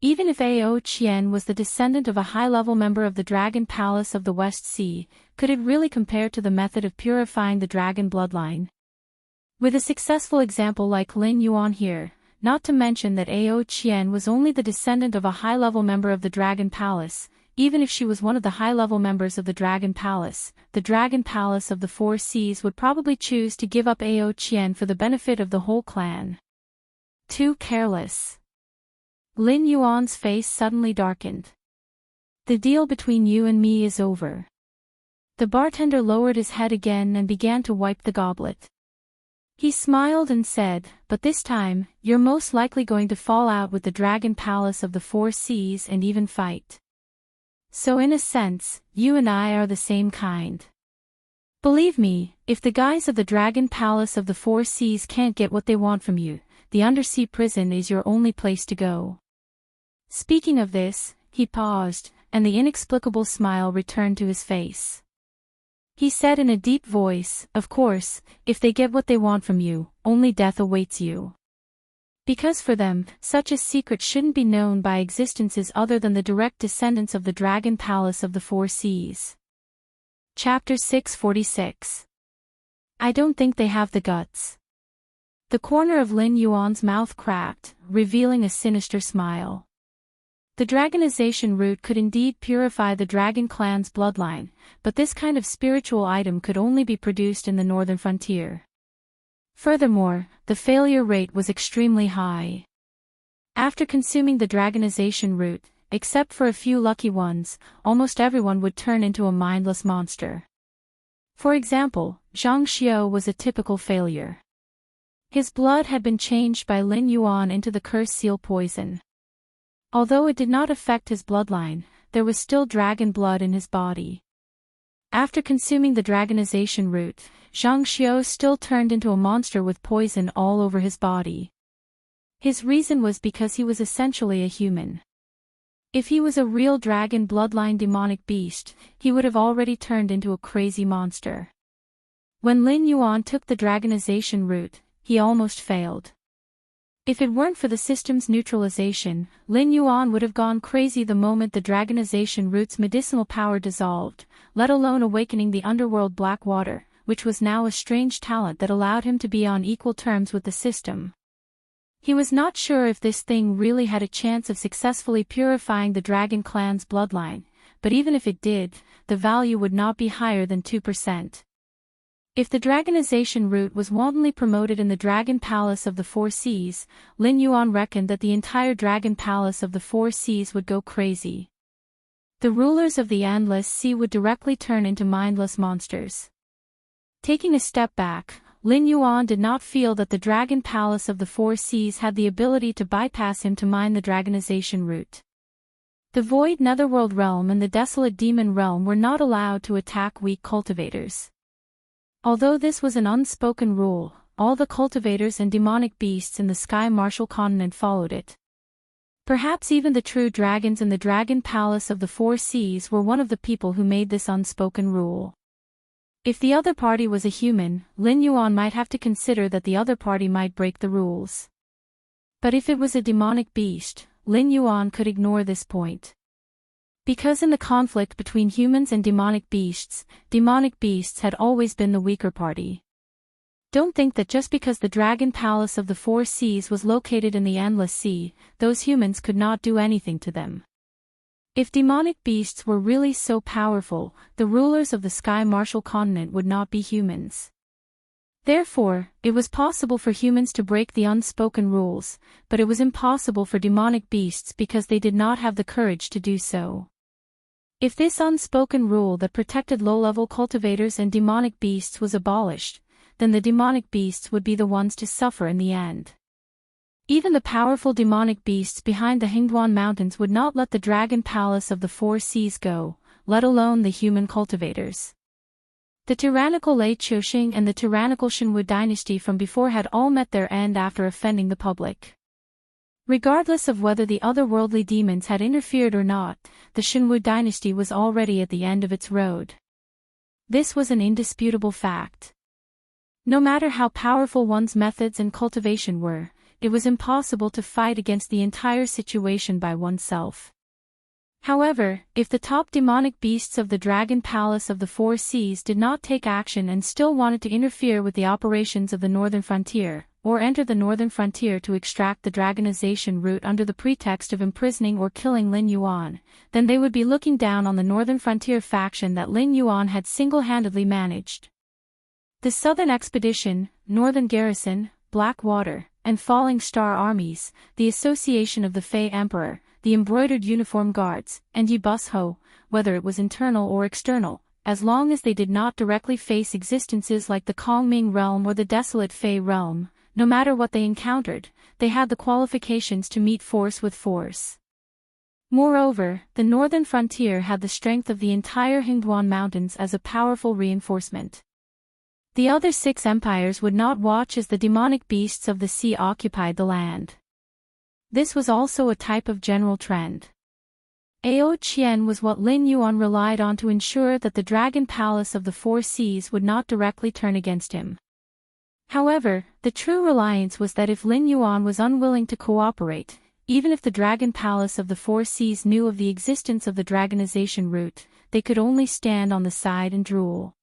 Even if Ao Qian was the descendant of a high-level member of the Dragon Palace of the West Sea, could it really compare to the method of purifying the dragon bloodline? With a successful example like Lin Yuan here, not to mention that Ao Qian was only the descendant of a high-level member of the Dragon Palace, even if she was one of the high-level members of the Dragon Palace, the Dragon Palace of the Four Seas would probably choose to give up Ao Qian for the benefit of the whole clan. Too careless. Lin Yuan's face suddenly darkened. The deal between you and me is over. The bartender lowered his head again and began to wipe the goblet. He smiled and said, but this time, you're most likely going to fall out with the Dragon Palace of the Four Seas and even fight. So in a sense, you and I are the same kind. Believe me, if the guys of the Dragon Palace of the Four Seas can't get what they want from you, the undersea prison is your only place to go. Speaking of this, he paused, and the inexplicable smile returned to his face. He said in a deep voice, of course, if they get what they want from you, only death awaits you. Because for them, such a secret shouldn't be known by existences other than the direct descendants of the Dragon Palace of the Four Seas. Chapter 646. I don't think they have the guts. The corner of Lin Yuan's mouth cracked, revealing a sinister smile. The dragonization root could indeed purify the dragon clan's bloodline, but this kind of spiritual item could only be produced in the northern frontier. Furthermore, the failure rate was extremely high. After consuming the dragonization root, except for a few lucky ones, almost everyone would turn into a mindless monster. For example, Zhang Xiao was a typical failure. His blood had been changed by Lin Yuan into the curse seal poison. Although it did not affect his bloodline, there was still dragon blood in his body. After consuming the dragonization root, Zhang Xiao still turned into a monster with poison all over his body. His reason was because he was essentially a human. If he was a real dragon bloodline demonic beast, he would have already turned into a crazy monster. When Lin Yuan took the dragonization root, he almost failed. If it weren't for the system's neutralization, Lin Yuan would have gone crazy the moment the dragonization root's medicinal power dissolved, let alone awakening the underworld black water, which was now a strange talent that allowed him to be on equal terms with the system. He was not sure if this thing really had a chance of successfully purifying the dragon clan's bloodline, but even if it did, the value would not be higher than 2%. If the dragonization root was wantonly promoted in the Dragon Palace of the Four Seas, Lin Yuan reckoned that the entire Dragon Palace of the Four Seas would go crazy. The rulers of the Endless Sea would directly turn into mindless monsters. Taking a step back, Lin Yuan did not feel that the Dragon Palace of the Four Seas had the ability to bypass him to mine the dragonization root. The Void Netherworld Realm and the Desolate Demon Realm were not allowed to attack weak cultivators. Although this was an unspoken rule, all the cultivators and demonic beasts in the Sky Martial Continent followed it. Perhaps even the true dragons in the Dragon Palace of the Four Seas were one of the people who made this unspoken rule. If the other party was a human, Lin Yuan might have to consider that the other party might break the rules. But if it was a demonic beast, Lin Yuan could ignore this point. Because in the conflict between humans and demonic beasts had always been the weaker party. Don't think that just because the Dragon Palace of the Four Seas was located in the Endless Sea, those humans could not do anything to them. If demonic beasts were really so powerful, the rulers of the Sky Martial Continent would not be humans. Therefore, it was possible for humans to break the unspoken rules, but it was impossible for demonic beasts because they did not have the courage to do so. If this unspoken rule that protected low-level cultivators and demonic beasts was abolished, then the demonic beasts would be the ones to suffer in the end. Even the powerful demonic beasts behind the Hingduan Mountains would not let the Dragon Palace of the Four Seas go, let alone the human cultivators. The tyrannical Lei Qiuxing and the tyrannical Shenwu dynasty from before had all met their end after offending the public. Regardless of whether the otherworldly demons had interfered or not, the Shenwu dynasty was already at the end of its road. This was an indisputable fact. No matter how powerful one's methods and cultivation were, it was impossible to fight against the entire situation by oneself. However, if the top demonic beasts of the Dragon Palace of the Four Seas did not take action and still wanted to interfere with the operations of the Northern Frontier, or enter the Northern Frontier to extract the dragonization route under the pretext of imprisoning or killing Lin Yuan, then they would be looking down on the Northern Frontier faction that Lin Yuan had single-handedly managed. The Southern Expedition, Northern Garrison, Blackwater, and Falling Star Armies, the Association of the Fey Emperor, the Embroidered Uniform Guards, and Yi Bus Ho, whether it was internal or external, as long as they did not directly face existences like the Kongming Realm or the desolate Fey Realm, no matter what they encountered, they had the qualifications to meet force with force. Moreover, the Northern Frontier had the strength of the entire Hingduan Mountains as a powerful reinforcement. The other 6 empires would not watch as the demonic beasts of the sea occupied the land. This was also a type of general trend. Ao Qian was what Lin Yuan relied on to ensure that the Dragon Palace of the Four Seas would not directly turn against him. However, the true reliance was that if Lin Yuan was unwilling to cooperate, even if the Dragon Palace of the Four Seas knew of the existence of the dragonization route, they could only stand on the side and drool.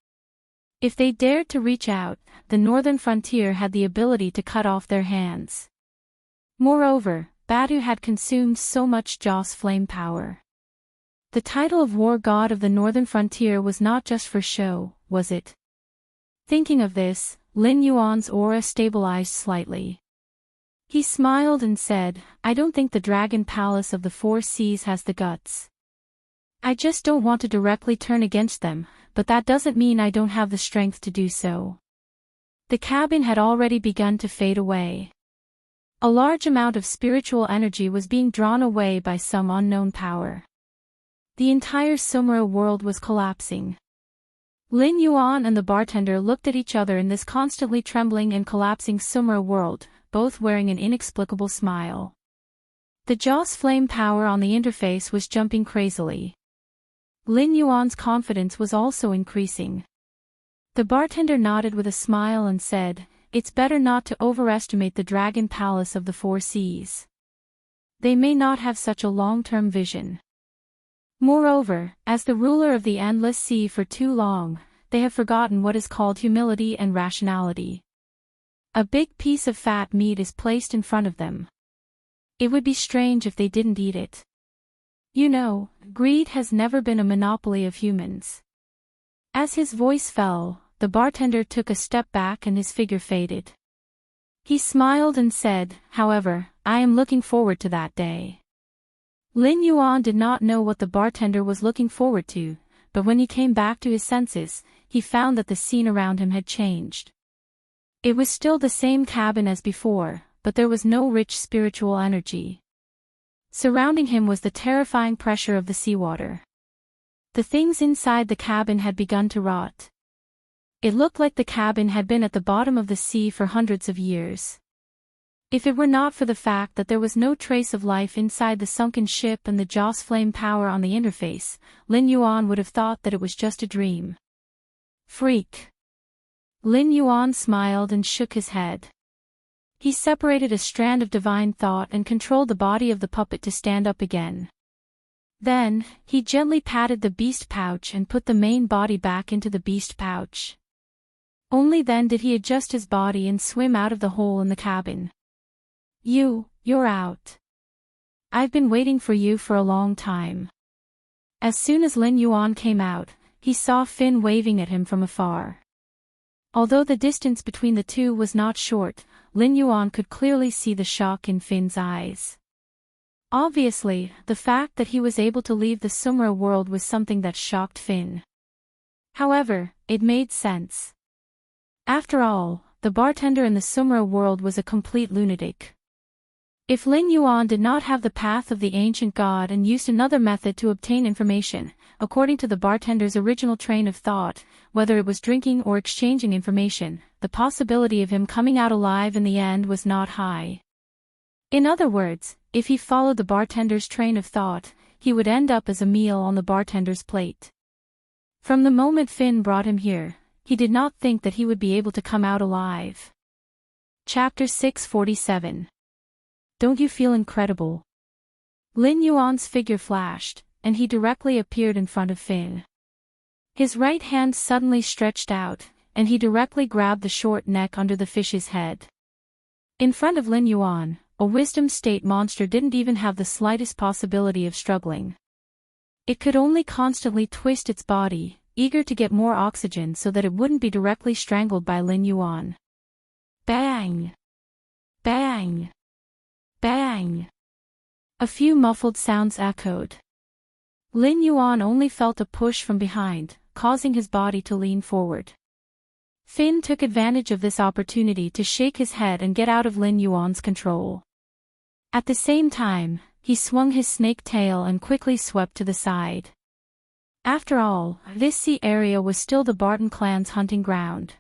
If they dared to reach out, the Northern Frontier had the ability to cut off their hands. Moreover, Badu had consumed so much Joss flame power. The title of War God of the Northern Frontier was not just for show, was it? Thinking of this, Lin Yuan's aura stabilized slightly. He smiled and said, "I don't think the Dragon Palace of the Four Seas has the guts. I just don't want to directly turn against them, but that doesn't mean I don't have the strength to do so." The cabin had already begun to fade away. A large amount of spiritual energy was being drawn away by some unknown power. The entire Sumera world was collapsing. Lin Yuan and the bartender looked at each other in this constantly trembling and collapsing Sumera world, both wearing an inexplicable smile. The Joss flame power on the interface was jumping crazily. Lin Yuan's confidence was also increasing. The bartender nodded with a smile and said, "It's better not to overestimate the Dragon Palace of the Four Seas. They may not have such a long-term vision. Moreover, as the ruler of the Endless Sea for too long, they have forgotten what is called humility and rationality. A big piece of fat meat is placed in front of them. It would be strange if they didn't eat it. You know, greed has never been a monopoly of humans." As his voice fell, the bartender took a step back and his figure faded. He smiled and said, "However, I am looking forward to that day." Lin Yuan did not know what the bartender was looking forward to, but when he came back to his senses, he found that the scene around him had changed. It was still the same cabin as before, but there was no rich spiritual energy. Surrounding him was the terrifying pressure of the seawater. The things inside the cabin had begun to rot. It looked like the cabin had been at the bottom of the sea for hundreds of years. If it were not for the fact that there was no trace of life inside the sunken ship and the Joss flame power on the interface, Lin Yuan would have thought that it was just a dream. "Freak." Lin Yuan smiled and shook his head. He separated a strand of divine thought and controlled the body of the puppet to stand up again. Then, he gently patted the beast pouch and put the main body back into the beast pouch. Only then did he adjust his body and swim out of the hole in the cabin. You're out. I've been waiting for you for a long time. As soon as Lin Yuan came out, he saw Finn waving at him from afar. Although the distance between the two was not short, Lin Yuan could clearly see the shock in Finn's eyes. Obviously, the fact that he was able to leave the Sumra world was something that shocked Finn. However, it made sense. After all, the bartender in the Sumra world was a complete lunatic. If Lin Yuan did not have the path of the ancient god and used another method to obtain information, according to the bartender's original train of thought, whether it was drinking or exchanging information, the possibility of him coming out alive in the end was not high. In other words, if he followed the bartender's train of thought, he would end up as a meal on the bartender's plate. From the moment Finn brought him here, he did not think that he would be able to come out alive. Chapter 647. Don't you feel incredible? Lin Yuan's figure flashed, and he directly appeared in front of Finn. His right hand suddenly stretched out, and he directly grabbed the short neck under the fish's head. In front of Lin Yuan, a wisdom state monster didn't even have the slightest possibility of struggling. It could only constantly twist its body, eager to get more oxygen so that it wouldn't be directly strangled by Lin Yuan. Bang! Bang! Bang! A few muffled sounds echoed. Lin Yuan only felt a push from behind, causing his body to lean forward. Finn took advantage of this opportunity to shake his head and get out of Lin Yuan's control. At the same time, he swung his snake tail and quickly swept to the side. After all, this sea area was still the Barton clan's hunting ground.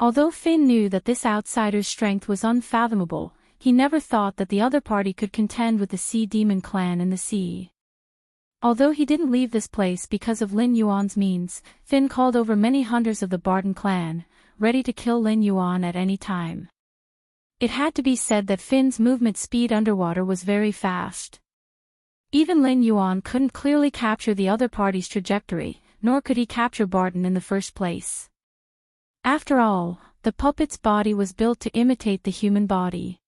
Although Finn knew that this outsider's strength was unfathomable, he never thought that the other party could contend with the Sea Demon clan in the sea. Although he didn't leave this place because of Lin Yuan's means, Finn called over many hunters of the Barton clan, ready to kill Lin Yuan at any time. It had to be said that Finn's movement speed underwater was very fast. Even Lin Yuan couldn't clearly capture the other party's trajectory, nor could he capture Barton in the first place. After all, the puppet's body was built to imitate the human body.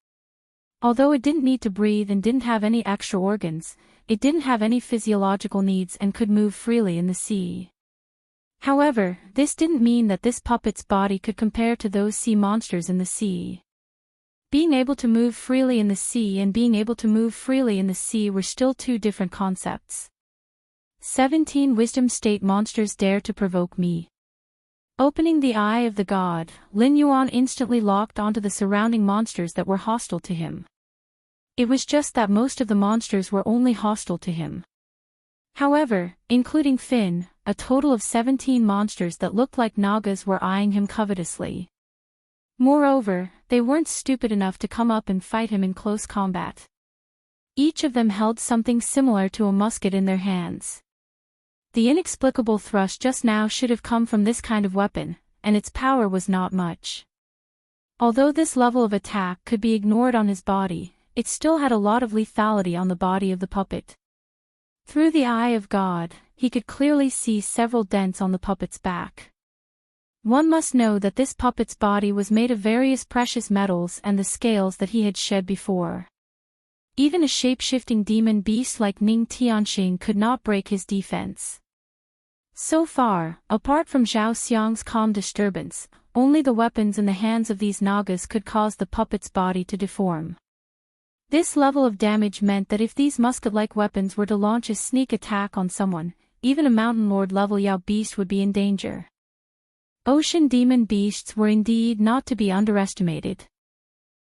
Although it didn't need to breathe and didn't have any extra organs, it didn't have any physiological needs and could move freely in the sea. However, this didn't mean that this puppet's body could compare to those sea monsters in the sea. Being able to move freely in the sea and being able to move freely in the sea were still two different concepts. 17 Wisdom State monsters dare to provoke me. Opening the eye of the god, Lin Yuan instantly locked onto the surrounding monsters that were hostile to him. It was just that most of the monsters were only hostile to him. However, including Finn, a total of 17 monsters that looked like Nagas were eyeing him covetously. Moreover, they weren't stupid enough to come up and fight him in close combat. Each of them held something similar to a musket in their hands. The inexplicable thrust just now should have come from this kind of weapon, and its power was not much. Although this level of attack could be ignored on his body, it still had a lot of lethality on the body of the puppet. Through the eye of God, he could clearly see several dents on the puppet's back. One must know that this puppet's body was made of various precious metals and the scales that he had shed before. Even a shape-shifting demon beast like Ning Tianxing could not break his defense. So far, apart from Zhao Xiang's calm disturbance, only the weapons in the hands of these Nagas could cause the puppet's body to deform. This level of damage meant that if these musket-like weapons were to launch a sneak attack on someone, even a mountain lord level Yao beast would be in danger. Ocean demon beasts were indeed not to be underestimated.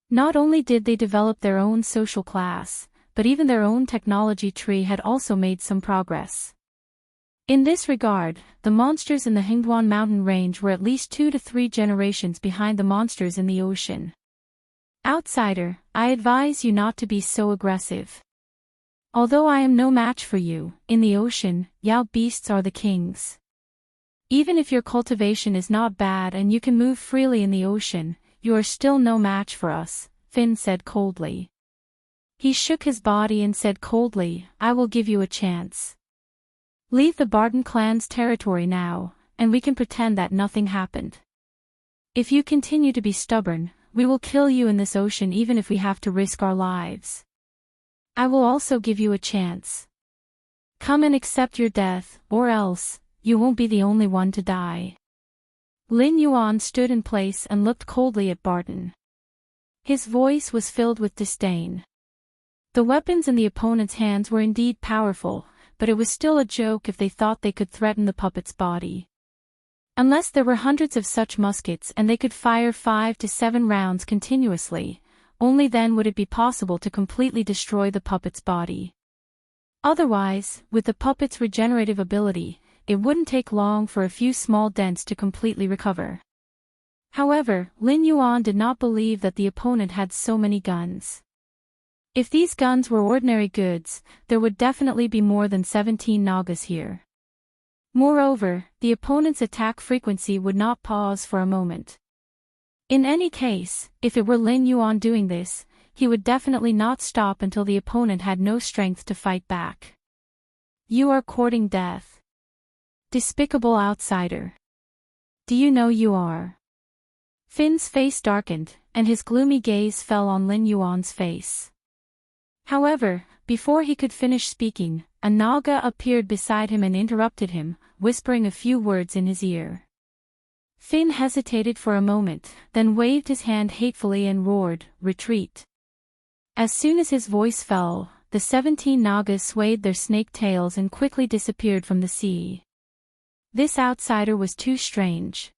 Not only did they develop their own social class, but even their own technology tree had also made some progress. In this regard, the monsters in the Hingduan mountain range were at least 2 to 3 generations behind the monsters in the ocean. Outsider, I advise you not to be so aggressive. Although I am no match for you, in the ocean, Yao beasts are the kings. Even if your cultivation is not bad and you can move freely in the ocean, "You are still no match for us," Finn said coldly. He shook his body and said coldly, "I will give you a chance. Leave the Barton clan's territory now, and we can pretend that nothing happened. If you continue to be stubborn, we will kill you in this ocean even if we have to risk our lives. I will also give you a chance. Come and accept your death, or else, you won't be the only one to die." Lin Yuan stood in place and looked coldly at Barton. His voice was filled with disdain. The weapons in the opponent's hands were indeed powerful, but it was still a joke if they thought they could threaten the puppet's body. Unless there were hundreds of such muskets and they could fire 5 to 7 rounds continuously, only then would it be possible to completely destroy the puppet's body. Otherwise, with the puppet's regenerative ability, it wouldn't take long for a few small dents to completely recover. However, Lin Yuan did not believe that the opponent had so many guns. If these guns were ordinary goods, there would definitely be more than 17 Nagas here. Moreover, the opponent's attack frequency would not pause for a moment. In any case, if it were Lin Yuan doing this, he would definitely not stop until the opponent had no strength to fight back. "You are courting death. Despicable outsider. Do you know you are?" Finn's face darkened, and his gloomy gaze fell on Lin Yuan's face. However, before he could finish speaking, a Naga appeared beside him and interrupted him, whispering a few words in his ear. Finn hesitated for a moment, then waved his hand hatefully and roared, "Retreat." As soon as his voice fell, the 17 Nagas swayed their snake tails and quickly disappeared from the sea. This outsider was too strange.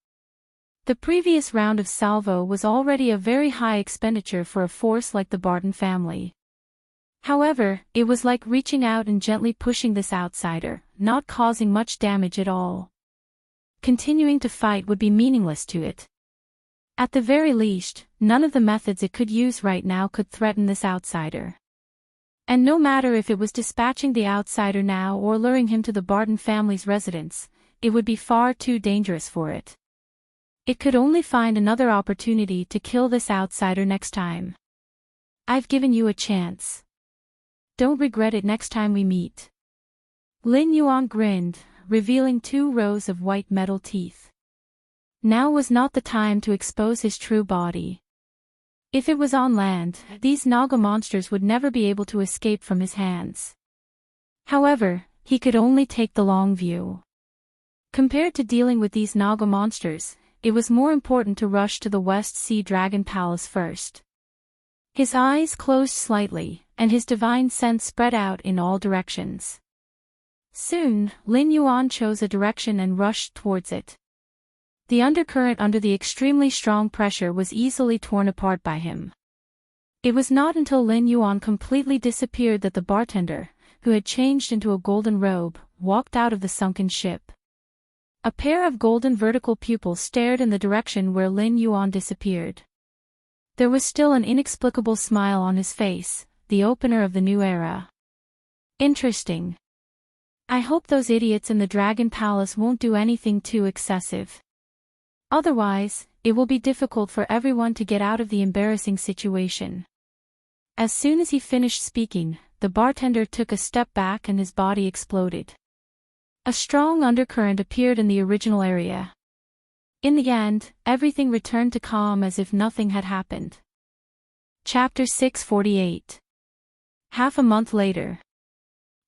The previous round of salvo was already a very high expenditure for a force like the Barton family. However, it was like reaching out and gently pushing this outsider, not causing much damage at all. Continuing to fight would be meaningless to it. At the very least, none of the methods it could use right now could threaten this outsider. And no matter if it was dispatching the outsider now or luring him to the Barton family's residence, it would be far too dangerous for it. It could only find another opportunity to kill this outsider next time. "I've given you a chance. Don't regret it next time we meet." Lin Yuan grinned, revealing 2 rows of white metal teeth. Now was not the time to expose his true body. If it was on land, these Naga monsters would never be able to escape from his hands. However, he could only take the long view. Compared to dealing with these Naga monsters, it was more important to rush to the West Sea Dragon Palace first. His eyes closed slightly, and his divine sense spread out in all directions. Soon, Lin Yuan chose a direction and rushed towards it. The undercurrent under the extremely strong pressure was easily torn apart by him. It was not until Lin Yuan completely disappeared that the bartender, who had changed into a golden robe, walked out of the sunken ship. A pair of golden vertical pupils stared in the direction where Lin Yuan disappeared. There was still an inexplicable smile on his face, the opener of the new era. "Interesting. I hope those idiots in the Dragon Palace won't do anything too excessive. Otherwise, it will be difficult for everyone to get out of the embarrassing situation." As soon as he finished speaking, the bartender took a step back and his body exploded. A strong undercurrent appeared in the original area. In the end, everything returned to calm as if nothing had happened. Chapter 648. Half a month later.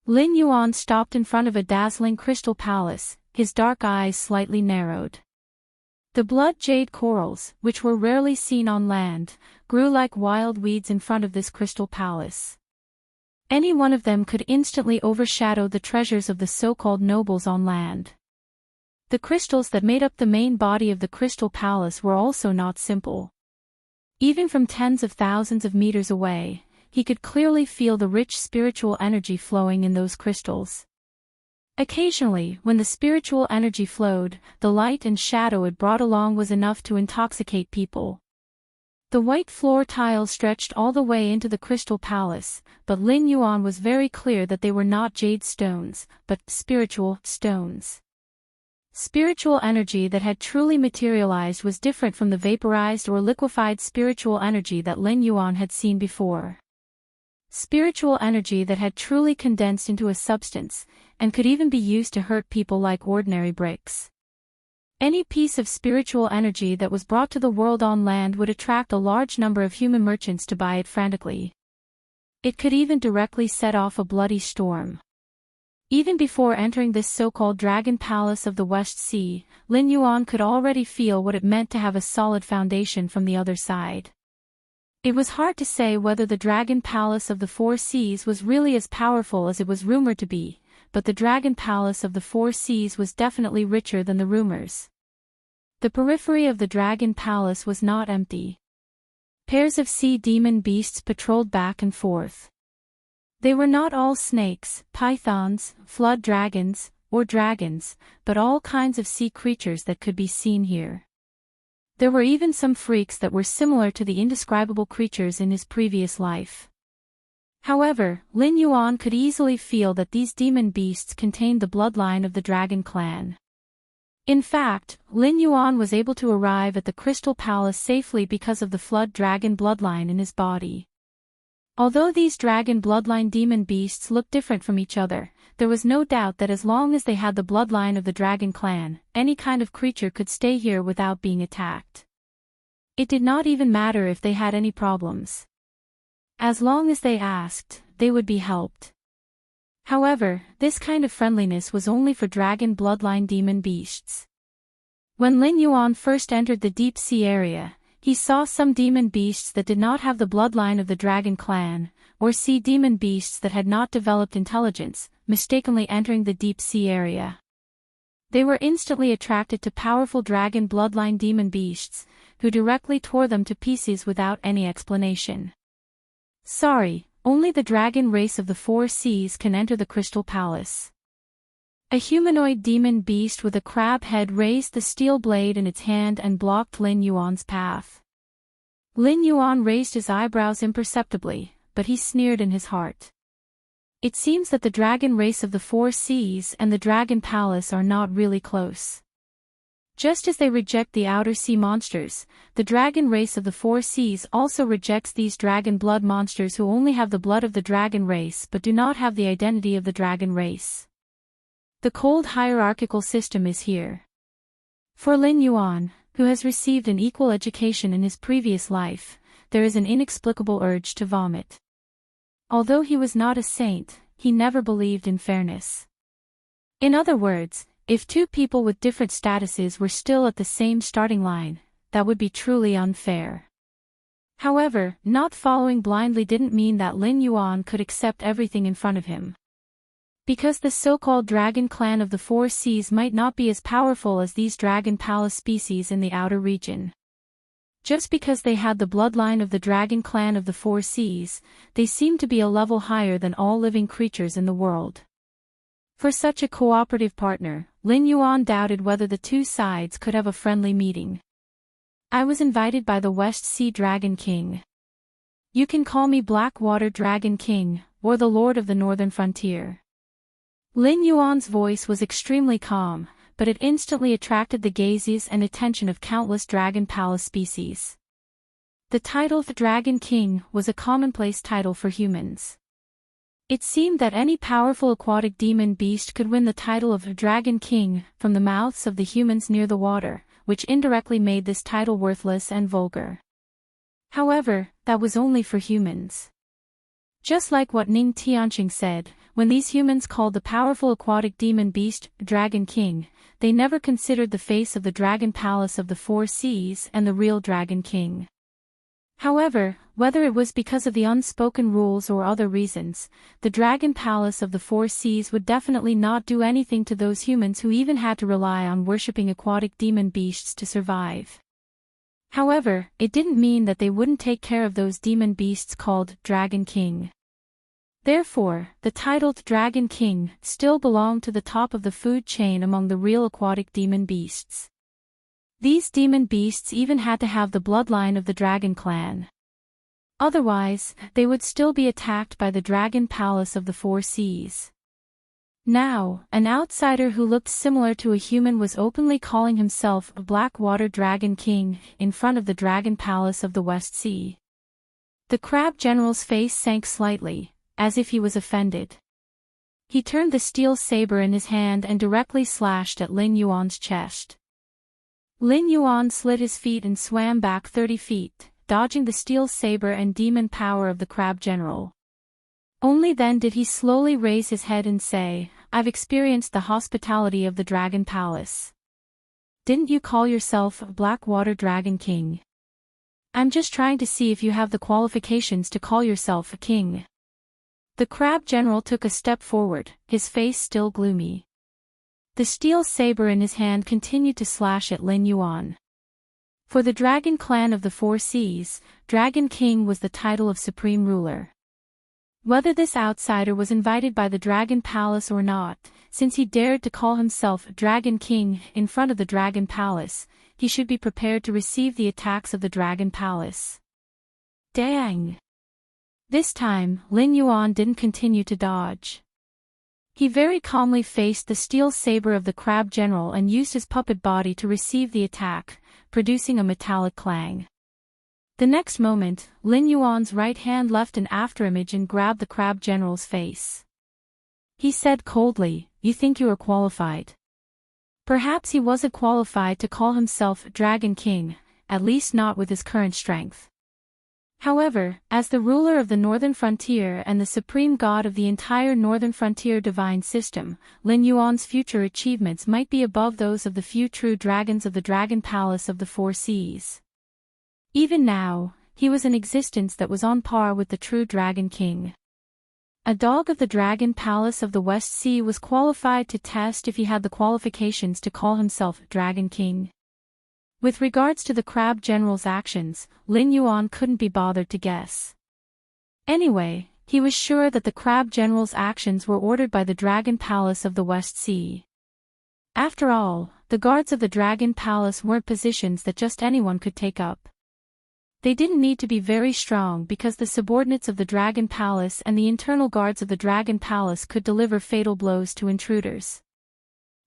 Lin Yuan stopped in front of a dazzling crystal palace, his dark eyes slightly narrowed. The blood jade corals, which were rarely seen on land, grew like wild weeds in front of this crystal palace. Any one of them could instantly overshadow the treasures of the so-called nobles on land. The crystals that made up the main body of the crystal palace were also not simple. Even from tens of thousands of meters away, he could clearly feel the rich spiritual energy flowing in those crystals. Occasionally, when the spiritual energy flowed, the light and shadow it brought along was enough to intoxicate people. The white floor tiles stretched all the way into the crystal palace, but Lin Yuan was very clear that they were not jade stones, but spiritual stones. Spiritual energy that had truly materialized was different from the vaporized or liquefied spiritual energy that Lin Yuan had seen before. Spiritual energy that had truly condensed into a substance, and could even be used to hurt people like ordinary bricks. Any piece of spiritual energy that was brought to the world on land would attract a large number of human merchants to buy it frantically. It could even directly set off a bloody storm. Even before entering this so-called Dragon Palace of the West Sea, Lin Yuan could already feel what it meant to have a solid foundation from the other side. It was hard to say whether the Dragon Palace of the Four Seas was really as powerful as it was rumored to be, but the Dragon Palace of the Four Seas was definitely richer than the rumors. The periphery of the Dragon Palace was not empty. Pairs of sea demon beasts patrolled back and forth. They were not all snakes, pythons, flood dragons, or dragons, but all kinds of sea creatures that could be seen here. There were even some freaks that were similar to the indescribable creatures in his previous life. However, Lin Yuan could easily feel that these demon beasts contained the bloodline of the dragon clan. In fact, Lin Yuan was able to arrive at the Crystal Palace safely because of the flood dragon bloodline in his body. Although these dragon bloodline demon beasts looked different from each other, there was no doubt that as long as they had the bloodline of the dragon clan, any kind of creature could stay here without being attacked. It did not even matter if they had any problems. As long as they asked, they would be helped. However, this kind of friendliness was only for dragon bloodline demon beasts. When Lin Yuan first entered the deep sea area, he saw some demon beasts that did not have the bloodline of the dragon clan, or sea demon beasts that had not developed intelligence, mistakenly entering the deep sea area. They were instantly attracted to powerful dragon bloodline demon beasts, who directly tore them to pieces without any explanation. Sorry, only the dragon race of the Four Seas can enter the Crystal Palace. A humanoid demon beast with a crab head raised the steel blade in its hand and blocked Lin Yuan's path. Lin Yuan raised his eyebrows imperceptibly, but he sneered in his heart. It seems that the dragon race of the Four Seas and the Dragon Palace are not really close. Just as they reject the outer sea monsters, the dragon race of the Four Seas also rejects these dragon blood monsters who only have the blood of the dragon race but do not have the identity of the dragon race. The cold hierarchical system is here. For Lin Yuan, who has received an equal education in his previous life, there is an inexplicable urge to vomit. Although he was not a saint, he never believed in fairness. In other words, if two people with different statuses were still at the same starting line, that would be truly unfair. However, not following blindly didn't mean that Lin Yuan could accept everything in front of him. Because the so-called dragon clan of the Four Seas might not be as powerful as these dragon palace species in the outer region. Just because they had the bloodline of the dragon clan of the Four Seas, they seemed to be a level higher than all living creatures in the world. For such a cooperative partner, Lin Yuan doubted whether the two sides could have a friendly meeting. I was invited by the West Sea Dragon King. You can call me Blackwater Dragon King, or the Lord of the Northern Frontier. Lin Yuan's voice was extremely calm, but it instantly attracted the gazes and attention of countless dragon palace species. The title of Dragon King was a commonplace title for humans. It seemed that any powerful aquatic demon beast could win the title of Dragon King from the mouths of the humans near the water, which indirectly made this title worthless and vulgar. However, that was only for humans. Just like what Ning Tianqing said, when these humans called the powerful aquatic demon beast Dragon King, they never considered the face of the Dragon Palace of the Four Seas and the real Dragon King. However, whether it was because of the unspoken rules or other reasons, the Dragon Palace of the Four Seas would definitely not do anything to those humans who even had to rely on worshipping aquatic demon beasts to survive. However, it didn't mean that they wouldn't take care of those demon beasts called Dragon King. Therefore, the titled Dragon King still belonged to the top of the food chain among the real aquatic demon beasts. These demon beasts even had to have the bloodline of the dragon clan. Otherwise, they would still be attacked by the Dragon Palace of the Four Seas. Now, an outsider who looked similar to a human was openly calling himself a Blackwater Dragon King in front of the Dragon Palace of the West Sea. The Crab General's face sank slightly, as if he was offended. He turned the steel saber in his hand and directly slashed at Lin Yuan's chest. Lin Yuan slid his feet and swam back 30 feet, dodging the steel saber and demon power of the Crab General. Only then did he slowly raise his head and say, "I've experienced the hospitality of the Dragon Palace. Didn't you call yourself a Blackwater Dragon King? I'm just trying to see if you have the qualifications to call yourself a king." The Crab General took a step forward, his face still gloomy. The steel saber in his hand continued to slash at Lin Yuan. For the Dragon Clan of the Four Seas, Dragon King was the title of supreme ruler. Whether this outsider was invited by the Dragon Palace or not, since he dared to call himself Dragon King in front of the Dragon Palace, he should be prepared to receive the attacks of the Dragon Palace. Dang! This time, Lin Yuan didn't continue to dodge. He very calmly faced the steel saber of the Crab General and used his puppet body to receive the attack, producing a metallic clang. The next moment, Lin Yuan's right hand left an afterimage and grabbed the Crab General's face. He said coldly, "You think you are qualified?" Perhaps he wasn't qualified to call himself Dragon King, at least not with his current strength. However, as the ruler of the Northern Frontier and the supreme god of the entire Northern Frontier divine system, Lin Yuan's future achievements might be above those of the few true dragons of the Dragon Palace of the Four Seas. Even now, he was an existence that was on par with the true Dragon King. A dog of the Dragon Palace of the West Sea was qualified to test if he had the qualifications to call himself Dragon King. With regards to the Crab General's actions, Lin Yuan couldn't be bothered to guess. Anyway, he was sure that the Crab General's actions were ordered by the Dragon Palace of the West Sea. After all, the guards of the Dragon Palace weren't positions that just anyone could take up. They didn't need to be very strong because the subordinates of the Dragon Palace and the internal guards of the Dragon Palace could deliver fatal blows to intruders.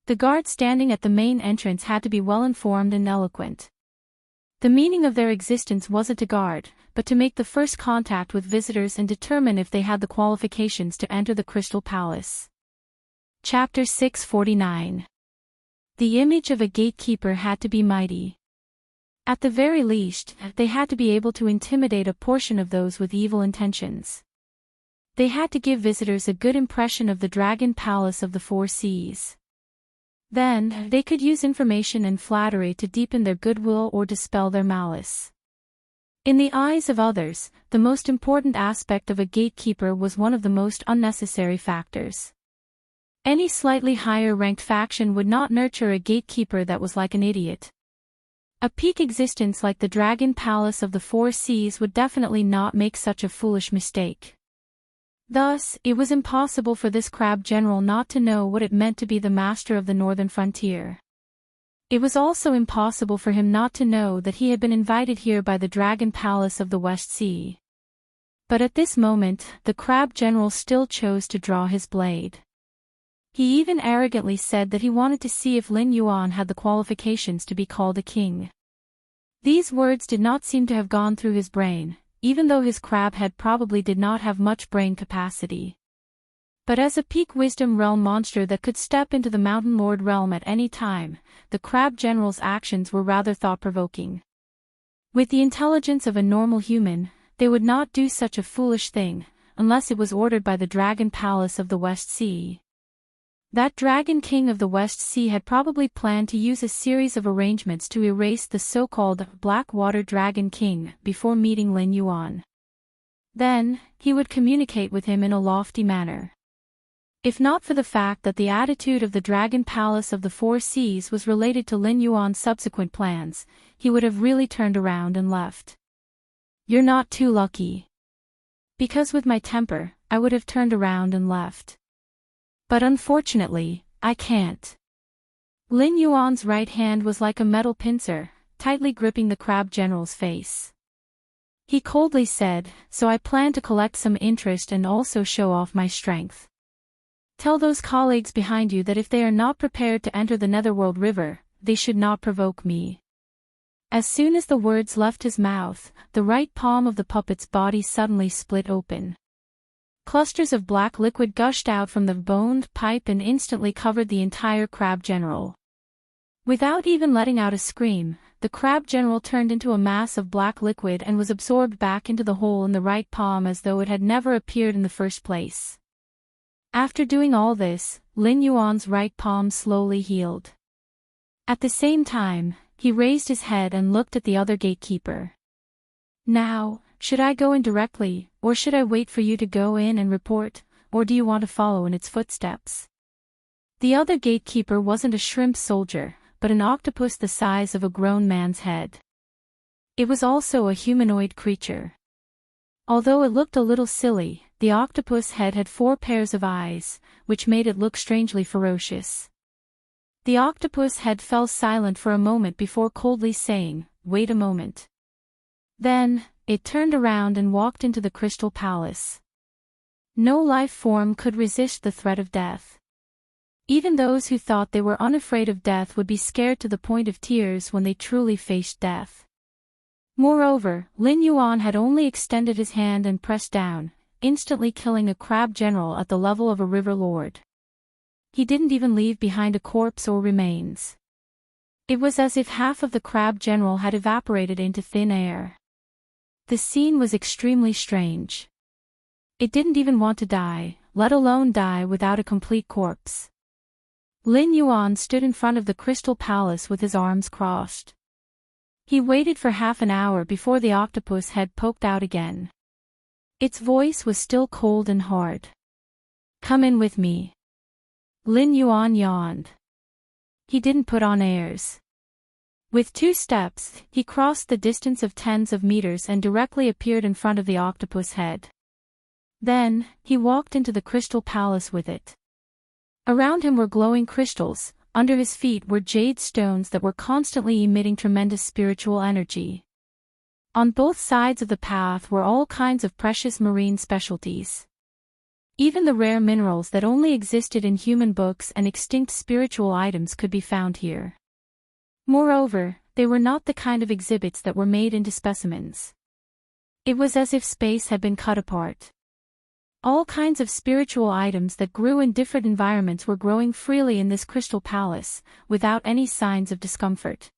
The guard standing at the main entrance had to be well-informed and eloquent. The meaning of their existence wasn't to guard, but to make the first contact with visitors and determine if they had the qualifications to enter the Crystal Palace. Chapter 649. The image of a gatekeeper had to be mighty. At the very least, they had to be able to intimidate a portion of those with evil intentions. They had to give visitors a good impression of the Dragon Palace of the Four Seas. Then, they could use information and flattery to deepen their goodwill or dispel their malice. In the eyes of others, the most important aspect of a gatekeeper was one of the most unnecessary factors. Any slightly higher-ranked faction would not nurture a gatekeeper that was like an idiot. A peak existence like the Dragon Palace of the Four Seas would definitely not make such a foolish mistake. Thus, it was impossible for this Crab General not to know what it meant to be the master of the Northern Frontier. It was also impossible for him not to know that he had been invited here by the Dragon Palace of the West Sea. But at this moment, the Crab General still chose to draw his blade. He even arrogantly said that he wanted to see if Lin Yuan had the qualifications to be called a king. These words did not seem to have gone through his brain, even though his crab head probably did not have much brain capacity. But as a peak wisdom realm monster that could step into the Mountain Lord realm at any time, the Crab General's actions were rather thought-provoking. With the intelligence of a normal human, they would not do such a foolish thing, unless it was ordered by the Dragon Palace of the West Sea. That Dragon King of the West Sea had probably planned to use a series of arrangements to erase the so-called Blackwater Dragon King before meeting Lin Yuan. Then, he would communicate with him in a lofty manner. If not for the fact that the attitude of the Dragon Palace of the Four Seas was related to Lin Yuan's subsequent plans, he would have really turned around and left. "You're not too lucky." Because with my temper, I would have turned around and left. But unfortunately, I can't. Lin Yuan's right hand was like a metal pincer, tightly gripping the Crab General's face. He coldly said, "So I plan to collect some interest and also show off my strength." Tell those colleagues behind you that if they are not prepared to enter the Netherworld River, they should not provoke me." As soon as the words left his mouth, the right palm of the puppet's body suddenly split open. Clusters of black liquid gushed out from the boned pipe and instantly covered the entire crab general. Without even letting out a scream, the crab general turned into a mass of black liquid and was absorbed back into the hole in the right palm as though it had never appeared in the first place. After doing all this, Lin Yuan's right palm slowly healed. At the same time, he raised his head and looked at the other gatekeeper. "Now, should I go in directly, or should I wait for you to go in and report, or do you want to follow in its footsteps?" The other gatekeeper wasn't a shrimp soldier, but an octopus the size of a grown man's head. It was also a humanoid creature. Although it looked a little silly, the octopus head had 4 pairs of eyes, which made it look strangely ferocious. The octopus head fell silent for a moment before coldly saying, "Wait a moment." Then, it turned around and walked into the Crystal Palace. No life form could resist the threat of death. Even those who thought they were unafraid of death would be scared to the point of tears when they truly faced death. Moreover, Lin Yuan had only extended his hand and pressed down, instantly killing a crab general at the level of a river lord. He didn't even leave behind a corpse or remains. It was as if half of the crab general had evaporated into thin air. The scene was extremely strange. It didn't even want to die, let alone die without a complete corpse. Lin Yuan stood in front of the Crystal Palace with his arms crossed. He waited for half an hour before the octopus head poked out again. Its voice was still cold and hard. "Come in with me." Lin Yuan yawned. He didn't put on airs. With 2 steps, he crossed the distance of tens of meters and directly appeared in front of the octopus head. Then, he walked into the Crystal Palace with it. Around him were glowing crystals, under his feet were jade stones that were constantly emitting tremendous spiritual energy. On both sides of the path were all kinds of precious marine specialties. Even the rare minerals that only existed in human books and extinct spiritual items could be found here. Moreover, they were not the kind of exhibits that were made into specimens. It was as if space had been cut apart. All kinds of spiritual items that grew in different environments were growing freely in this Crystal Palace, without any signs of discomfort.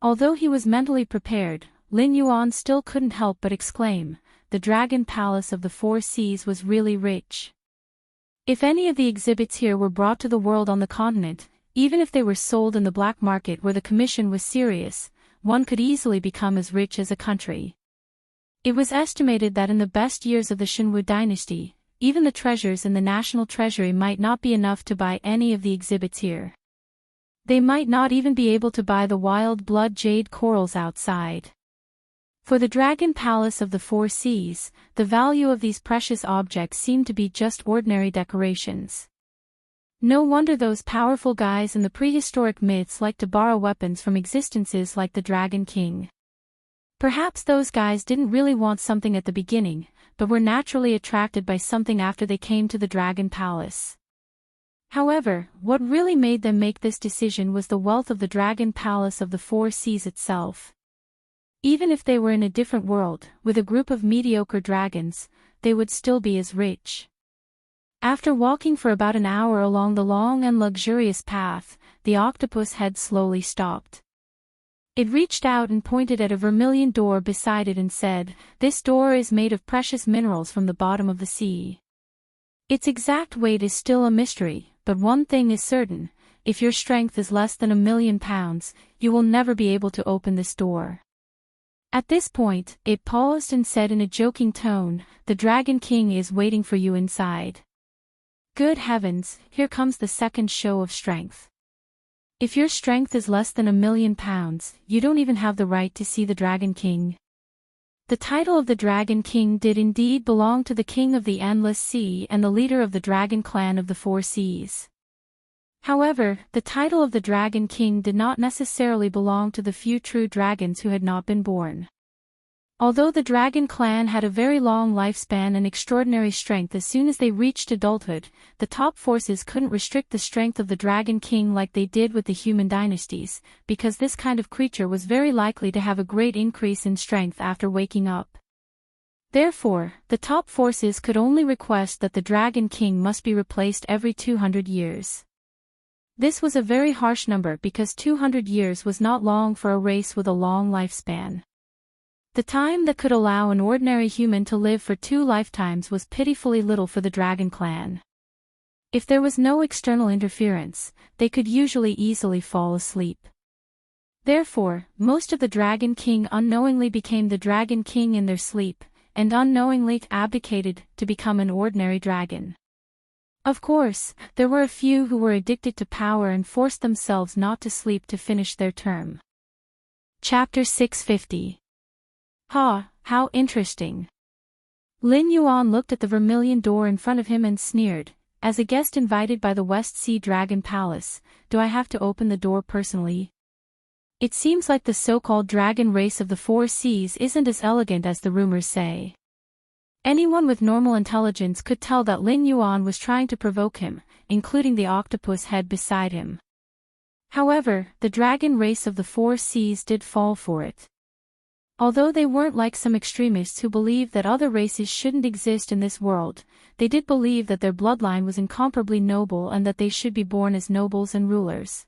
Although he was mentally prepared, Lin Yuan still couldn't help but exclaim, "The Dragon Palace of the 4 Seas was really rich." If any of the exhibits here were brought to the world on the continent, even if they were sold in the black market where the commission was serious, one could easily become as rich as a country. It was estimated that in the best years of the Shenwu dynasty, even the treasures in the national treasury might not be enough to buy any of the exhibits here. They might not even be able to buy the wild blood jade corals outside. For the Dragon Palace of the 4 Seas, the value of these precious objects seemed to be just ordinary decorations. No wonder those powerful guys in the prehistoric myths liked to borrow weapons from existences like the Dragon King. Perhaps those guys didn't really want something at the beginning, but were naturally attracted by something after they came to the Dragon Palace. However, what really made them make this decision was the wealth of the Dragon Palace of the 4 Seas itself. Even if they were in a different world, with a group of mediocre dragons, they would still be as rich. After walking for about an hour along the long and luxurious path, the octopus head slowly stopped. It reached out and pointed at a vermilion door beside it and said, "This door is made of precious minerals from the bottom of the sea. Its exact weight is still a mystery, but one thing is certain, if your strength is less than £1,000,000, you will never be able to open this door." At this point, it paused and said in a joking tone, "The Dragon King is waiting for you inside." Good heavens, here comes the second show of strength. If your strength is less than £1,000,000, you don't even have the right to see the Dragon King. The title of the Dragon King did indeed belong to the King of the Endless Sea and the leader of the Dragon Clan of the 4 Seas. However, the title of the Dragon King did not necessarily belong to the few true dragons who had not been born. Although the dragon clan had a very long lifespan and extraordinary strength as soon as they reached adulthood, the top forces couldn't restrict the strength of the dragon king like they did with the human dynasties, because this kind of creature was very likely to have a great increase in strength after waking up. Therefore, the top forces could only request that the dragon king must be replaced every 200 years. This was a very harsh number because 200 years was not long for a race with a long lifespan. The time that could allow an ordinary human to live for 2 lifetimes was pitifully little for the dragon clan. If there was no external interference, they could usually easily fall asleep. Therefore, most of the dragon king unknowingly became the dragon king in their sleep, and unknowingly abdicated to become an ordinary dragon. Of course, there were a few who were addicted to power and forced themselves not to sleep to finish their term. Chapter 650. How interesting. Lin Yuan looked at the vermilion door in front of him and sneered, as a guest invited by the West Sea Dragon Palace, do I have to open the door personally? It seems like the so-called dragon race of the 4 seas isn't as elegant as the rumors say. Anyone with normal intelligence could tell that Lin Yuan was trying to provoke him, including the octopus head beside him. However, the dragon race of the 4 seas did fall for it. Although they weren't like some extremists who believed that other races shouldn't exist in this world, they did believe that their bloodline was incomparably noble and that they should be born as nobles and rulers.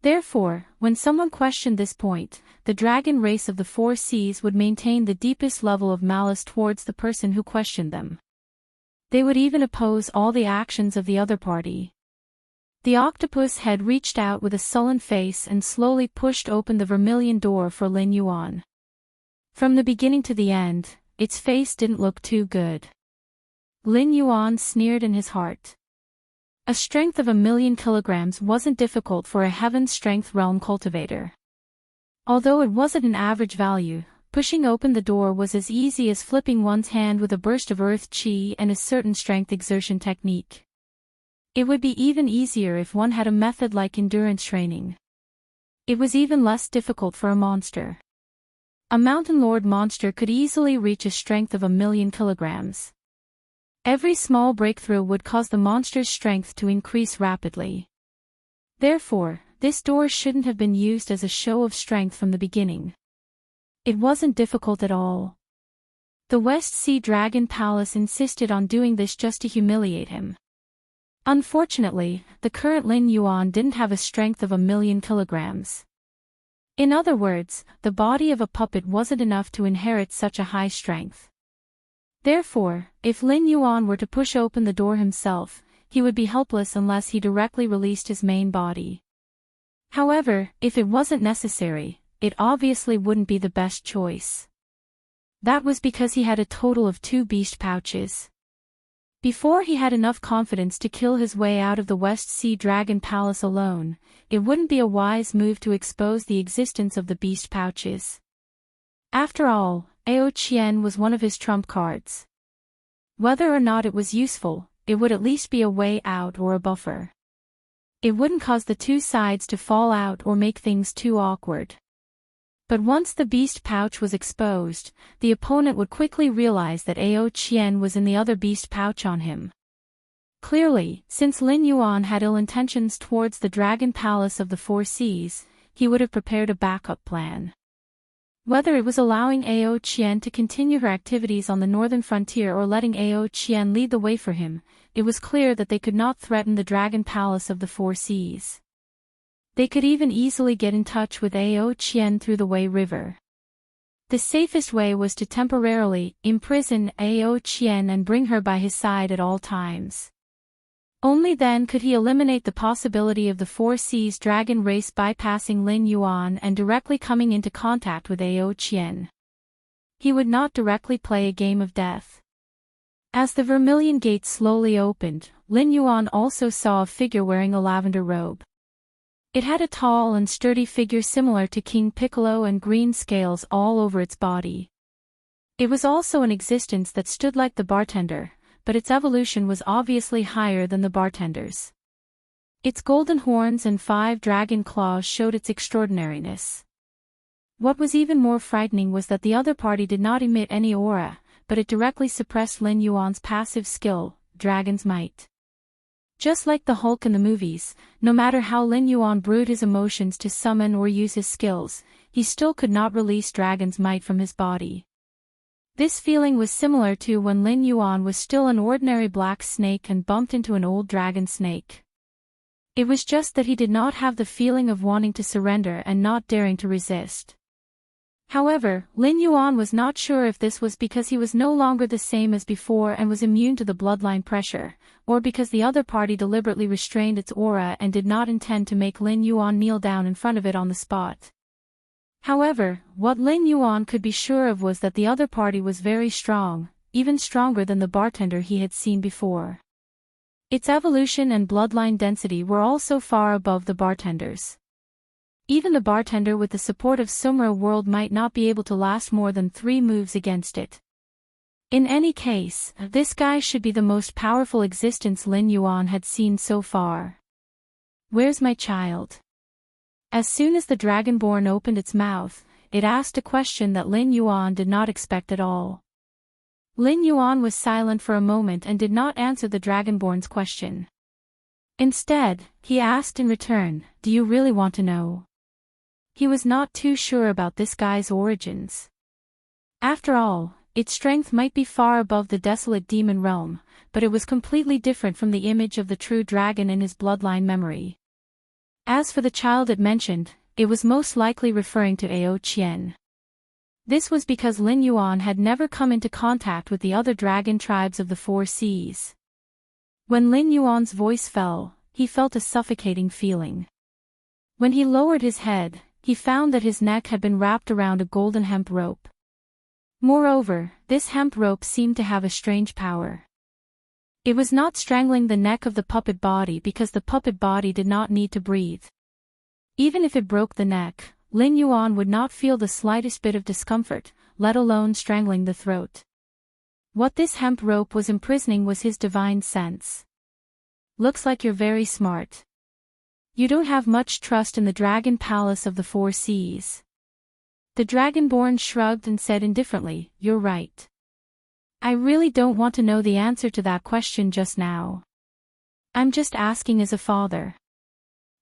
Therefore, when someone questioned this point, the dragon race of the 4 seas would maintain the deepest level of malice towards the person who questioned them. They would even oppose all the actions of the other party. The octopus head reached out with a sullen face and slowly pushed open the vermilion door for Lin Yuan. From the beginning to the end, its face didn't look too good. Lin Yuan sneered in his heart. A strength of 1,000,000 kilograms wasn't difficult for a heaven-strength realm cultivator. Although it wasn't an average value, pushing open the door was as easy as flipping one's hand with a burst of earth chi and a certain strength exertion technique. It would be even easier if one had a method like endurance training. It was even less difficult for a monster. A mountain lord monster could easily reach a strength of 1,000,000 kilograms. Every small breakthrough would cause the monster's strength to increase rapidly. Therefore, this door shouldn't have been used as a show of strength from the beginning. It wasn't difficult at all. The West Sea Dragon Palace insisted on doing this just to humiliate him. Unfortunately, the current Lin Yuan didn't have a strength of 1,000,000 kilograms. In other words, the body of a puppet wasn't enough to inherit such a high strength. Therefore, if Lin Yuan were to push open the door himself, he would be helpless unless he directly released his main body. However, if it wasn't necessary, it obviously wouldn't be the best choice. That was because he had a total of 2 beast pouches. Before he had enough confidence to kill his way out of the West Sea Dragon Palace alone, it wouldn't be a wise move to expose the existence of the beast pouches. After all, Ao Qian was one of his trump cards. Whether or not it was useful, it would at least be a way out or a buffer. It wouldn't cause the 2 sides to fall out or make things too awkward. But once the beast pouch was exposed, the opponent would quickly realize that Ao Qian was in the other beast pouch on him. Clearly, since Lin Yuan had ill intentions towards the Dragon Palace of the 4 seas, he would have prepared a backup plan. Whether it was allowing Ao Qian to continue her activities on the northern frontier or letting Ao Qian lead the way for him, it was clear that they could not threaten the Dragon Palace of the 4 seas. They could even easily get in touch with Ao Qian through the Wei River. The safest way was to temporarily imprison Ao Qian and bring her by his side at all times. Only then could he eliminate the possibility of the 4 seas dragon race bypassing Lin Yuan and directly coming into contact with Ao Qian. He would not directly play a game of death. As the vermilion gate slowly opened, Lin Yuan also saw a figure wearing a lavender robe. It had a tall and sturdy figure similar to King Piccolo and green scales all over its body. It was also an existence that stood like the bartender, but its evolution was obviously higher than the bartender's. Its golden horns and 5 dragon claws showed its extraordinariness. What was even more frightening was that the other party did not emit any aura, but it directly suppressed Lin Yuan's passive skill, Dragon's Might. Just like the Hulk in the movies, no matter how Lin Yuan brewed his emotions to summon or use his skills, he still could not release Dragon's Might from his body. This feeling was similar to when Lin Yuan was still an ordinary black snake and bumped into an old dragon snake. It was just that he did not have the feeling of wanting to surrender and not daring to resist. However, Lin Yuan was not sure if this was because he was no longer the same as before and was immune to the bloodline pressure, or because the other party deliberately restrained its aura and did not intend to make Lin Yuan kneel down in front of it on the spot. However, what Lin Yuan could be sure of was that the other party was very strong, even stronger than the bartender he had seen before. Its evolution and bloodline density were also far above the bartender's. Even the bartender with the support of Sumra World might not be able to last more than 3 moves against it. In any case, this guy should be the most powerful existence Lin Yuan had seen so far. Where's my child? As soon as the Dragonborn opened its mouth, it asked a question that Lin Yuan did not expect at all. Lin Yuan was silent for a moment and did not answer the Dragonborn's question. Instead, he asked in return, "Do you really want to know?" He was not too sure about this guy's origins. After all, its strength might be far above the desolate demon realm, but it was completely different from the image of the true dragon in his bloodline memory. As for the child it mentioned, it was most likely referring to Ao Qian. This was because Lin Yuan had never come into contact with the other dragon tribes of the 4 seas. When Lin Yuan's voice fell, he felt a suffocating feeling. When he lowered his head, he found that his neck had been wrapped around a golden hemp rope. Moreover, this hemp rope seemed to have a strange power. It was not strangling the neck of the puppet body because the puppet body did not need to breathe. Even if it broke the neck, Lin Yuan would not feel the slightest bit of discomfort, let alone strangling the throat. What this hemp rope was imprisoning was his divine sense. Looks like you're very smart. You don't have much trust in the dragon palace of the 4 seas. The Dragonborn shrugged and said indifferently, "You're right. I really don't want to know the answer to that question just now. I'm just asking as a father.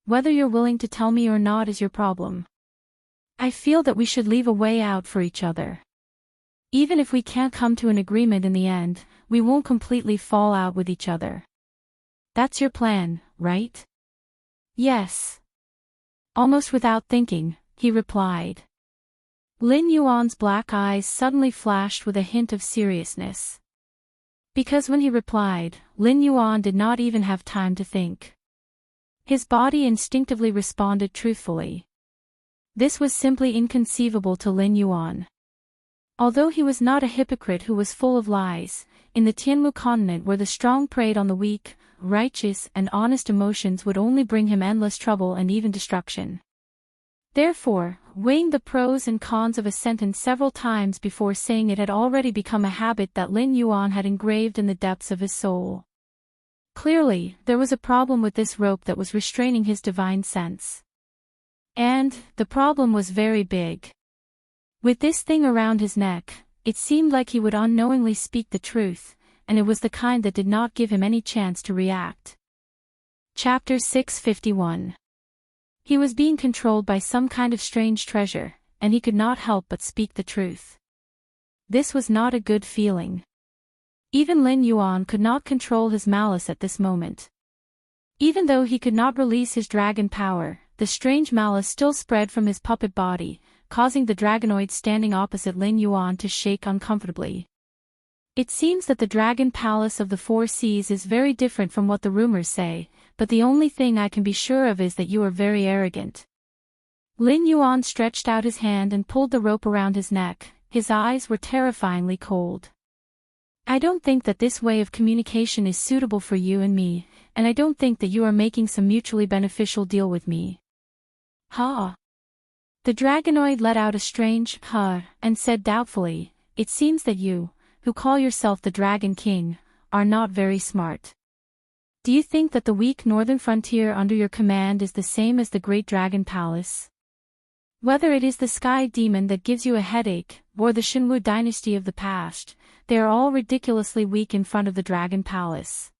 Whether you're willing to tell me or not is your problem. I feel that we should leave a way out for each other. Even if we can't come to an agreement in the end, we won't completely fall out with each other. That's your plan, right?" "Yes." Almost without thinking, he replied. Lin Yuan's black eyes suddenly flashed with a hint of seriousness. Because when he replied, Lin Yuan did not even have time to think. His body instinctively responded truthfully. This was simply inconceivable to Lin Yuan. Although he was not a hypocrite who was full of lies, in the Tianmu continent where the strong preyed on the weak, righteous and honest emotions would only bring him endless trouble and even destruction. Therefore, weighing the pros and cons of a sentence several times before saying it had already become a habit that Lin Yuan had engraved in the depths of his soul. Clearly, there was a problem with this rope that was restraining his divine sense. And, the problem was very big. With this thing around his neck, it seemed like he would unknowingly speak the truth, and it was the kind that did not give him any chance to react. Chapter 651. He was being controlled by some kind of strange treasure, and he could not help but speak the truth. This was not a good feeling. Even Lin Yuan could not control his malice at this moment. Even though he could not release his dragon power, the strange malice still spread from his puppet body, causing the dragonoid standing opposite Lin Yuan to shake uncomfortably. It seems that the dragon palace of the 4 seas is very different from what the rumors say, but the only thing I can be sure of is that you are very arrogant. Lin Yuan stretched out his hand and pulled the rope around his neck. His eyes were terrifyingly cold. I don't think that this way of communication is suitable for you and me, and I don't think that you are making some mutually beneficial deal with me. Ha! The dragonoid let out a strange "huh" and said doubtfully, "It seems that you, who call yourself the Dragon King, are not very smart. Do you think that the weak northern frontier under your command is the same as the Great Dragon Palace?" Whether it is the sky demon that gives you a headache, or the Shinwu dynasty of the past, they are all ridiculously weak in front of the Dragon Palace.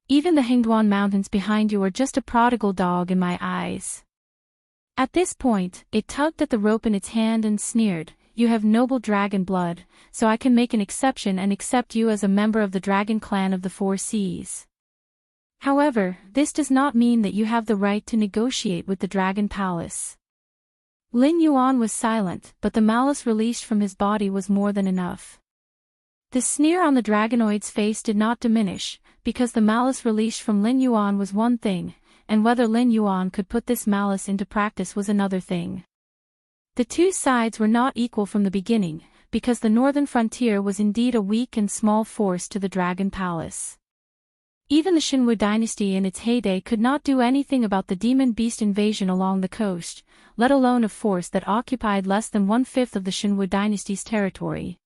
Even the Hingduan mountains behind you are just a prodigal dog in my eyes. At this point, it tugged at the rope in its hand and sneered, "You have noble dragon blood, so I can make an exception and accept you as a member of the dragon clan of the Four Seas. However, this does not mean that you have the right to negotiate with the Dragon Palace." Lin Yuan was silent, but the malice released from his body was more than enough. The sneer on the dragonoid's face did not diminish, because the malice released from Lin Yuan was one thing, and whether Lin Yuan could put this malice into practice was another thing. The two sides were not equal from the beginning, because the northern frontier was indeed a weak and small force to the Dragon Palace. Even the Shinwu dynasty in its heyday could not do anything about the demon beast invasion along the coast, let alone a force that occupied less than 1/5 of the Shinwu dynasty's territory.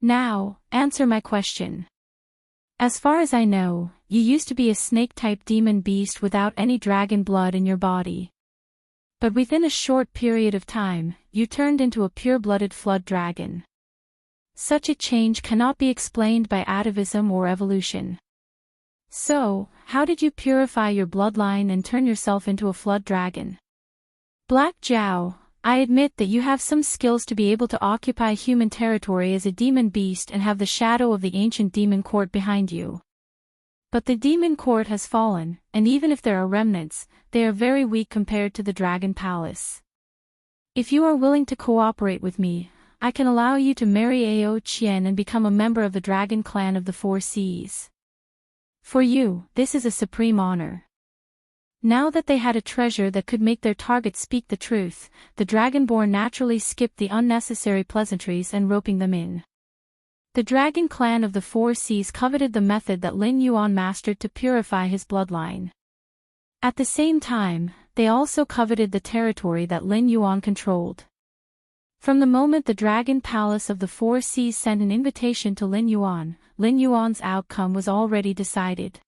Now, answer my question. As far as I know, you used to be a snake-type demon beast without any dragon blood in your body. But within a short period of time, you turned into a pure-blooded flood dragon. Such a change cannot be explained by atavism or evolution. So, how did you purify your bloodline and turn yourself into a flood dragon? Black Zhao, I admit that you have some skills to be able to occupy human territory as a demon beast and have the shadow of the ancient demon court behind you. But the demon court has fallen, and even if there are remnants, they are very weak compared to the Dragon Palace. If you are willing to cooperate with me, I can allow you to marry Ao Qian and become a member of the Dragon Clan of the Four Seas. For you, this is a supreme honor. Now that they had a treasure that could make their target speak the truth, the Dragonborn naturally skipped the unnecessary pleasantries and roping them in. The Dragon Clan of the Four Seas coveted the method that Lin Yuan mastered to purify his bloodline. At the same time, they also coveted the territory that Lin Yuan controlled. From the moment the Dragon Palace of the Four Seas sent an invitation to Lin Yuan's outcome was already decided.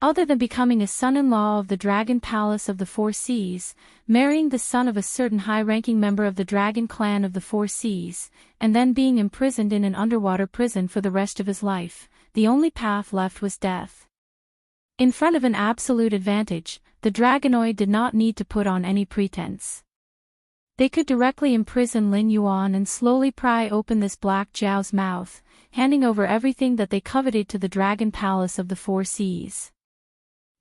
Other than becoming a son-in-law of the Dragon Palace of the Four Seas, marrying the son of a certain high-ranking member of the Dragon Clan of the Four Seas, and then being imprisoned in an underwater prison for the rest of his life, the only path left was death. In front of an absolute advantage, the Dragonoid did not need to put on any pretense. They could directly imprison Lin Yuan and slowly pry open this Black Zhao's mouth, handing over everything that they coveted to the Dragon Palace of the Four Seas.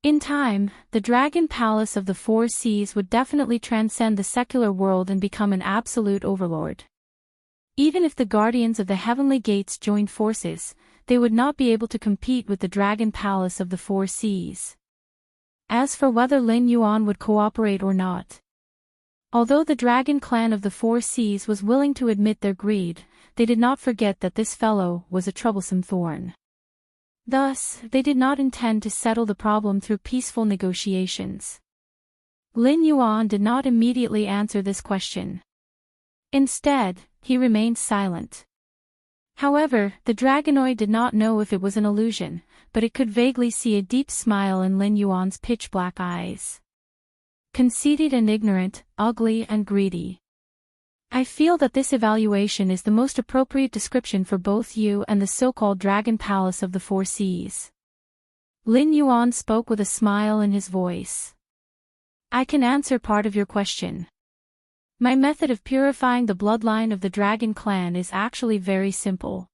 In time, the Dragon Palace of the Four Seas would definitely transcend the secular world and become an absolute overlord. Even if the Guardians of the Heavenly Gates joined forces, they would not be able to compete with the Dragon Palace of the Four Seas. As for whether Lin Yuan would cooperate or not, although the Dragon Clan of the Four Seas was willing to admit their greed, they did not forget that this fellow was a troublesome thorn. Thus, they did not intend to settle the problem through peaceful negotiations. Lin Yuan did not immediately answer this question. Instead, he remained silent. However, the Dragonoid did not know if it was an illusion, but it could vaguely see a deep smile in Lin Yuan's pitch-black eyes. Conceited and ignorant, ugly and greedy. I feel that this evaluation is the most appropriate description for both you and the so-called Dragon Palace of the Four Seas. Lin Yuan spoke with a smile in his voice. I can answer part of your question. My method of purifying the bloodline of the Dragon Clan is actually very simple.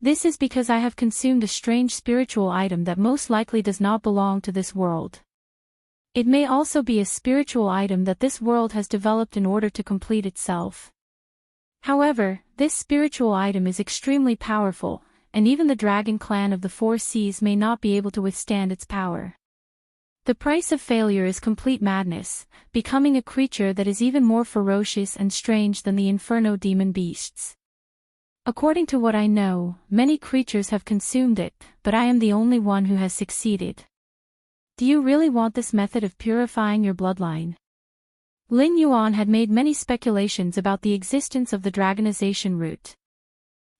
This is because I have consumed a strange spiritual item that most likely does not belong to this world. It may also be a spiritual item that this world has developed in order to complete itself. However, this spiritual item is extremely powerful, and even the Dragon Clan of the Four Seas may not be able to withstand its power. The price of failure is complete madness, becoming a creature that is even more ferocious and strange than the Inferno demon beasts. According to what I know, many creatures have consumed it, but I am the only one who has succeeded. Do you really want this method of purifying your bloodline? Lin Yuan had made many speculations about the existence of the dragonization root.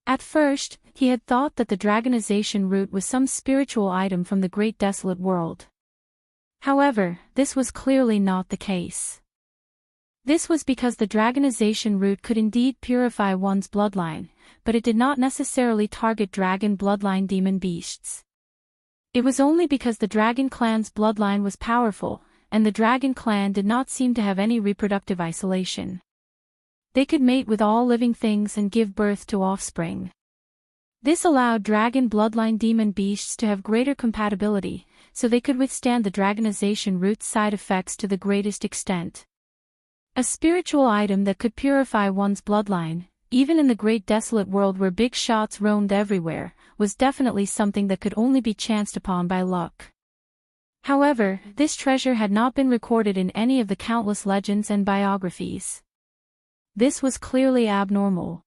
At first, he had thought that the dragonization root was some spiritual item from the great desolate world. However, this was clearly not the case. This was because the dragonization root could indeed purify one's bloodline, but it did not necessarily target dragon bloodline demon beasts. It was only because the dragon clan's bloodline was powerful, and the dragon clan did not seem to have any reproductive isolation. They could mate with all living things and give birth to offspring. This allowed dragon bloodline demon beasts to have greater compatibility, so they could withstand the dragonization root's side effects to the greatest extent. A spiritual item that could purify one's bloodline, even in the great desolate world where big shots roamed everywhere, was definitely something that could only be chanced upon by luck. However, this treasure had not been recorded in any of the countless legends and biographies. This was clearly abnormal.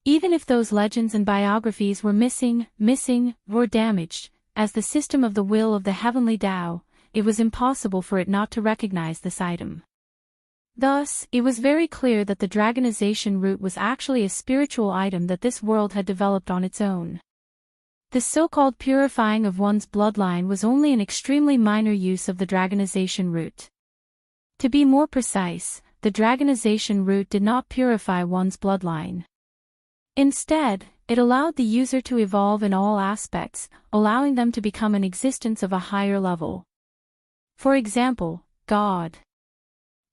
Even if those legends and biographies were missing, or damaged, as the system of the will of the heavenly Tao, it was impossible for it not to recognize this item. Thus, it was very clear that the dragonization root was actually a spiritual item that this world had developed on its own. The so-called purifying of one's bloodline was only an extremely minor use of the dragonization root. To be more precise, the dragonization root did not purify one's bloodline. Instead, it allowed the user to evolve in all aspects, allowing them to become an existence of a higher level. For example, God.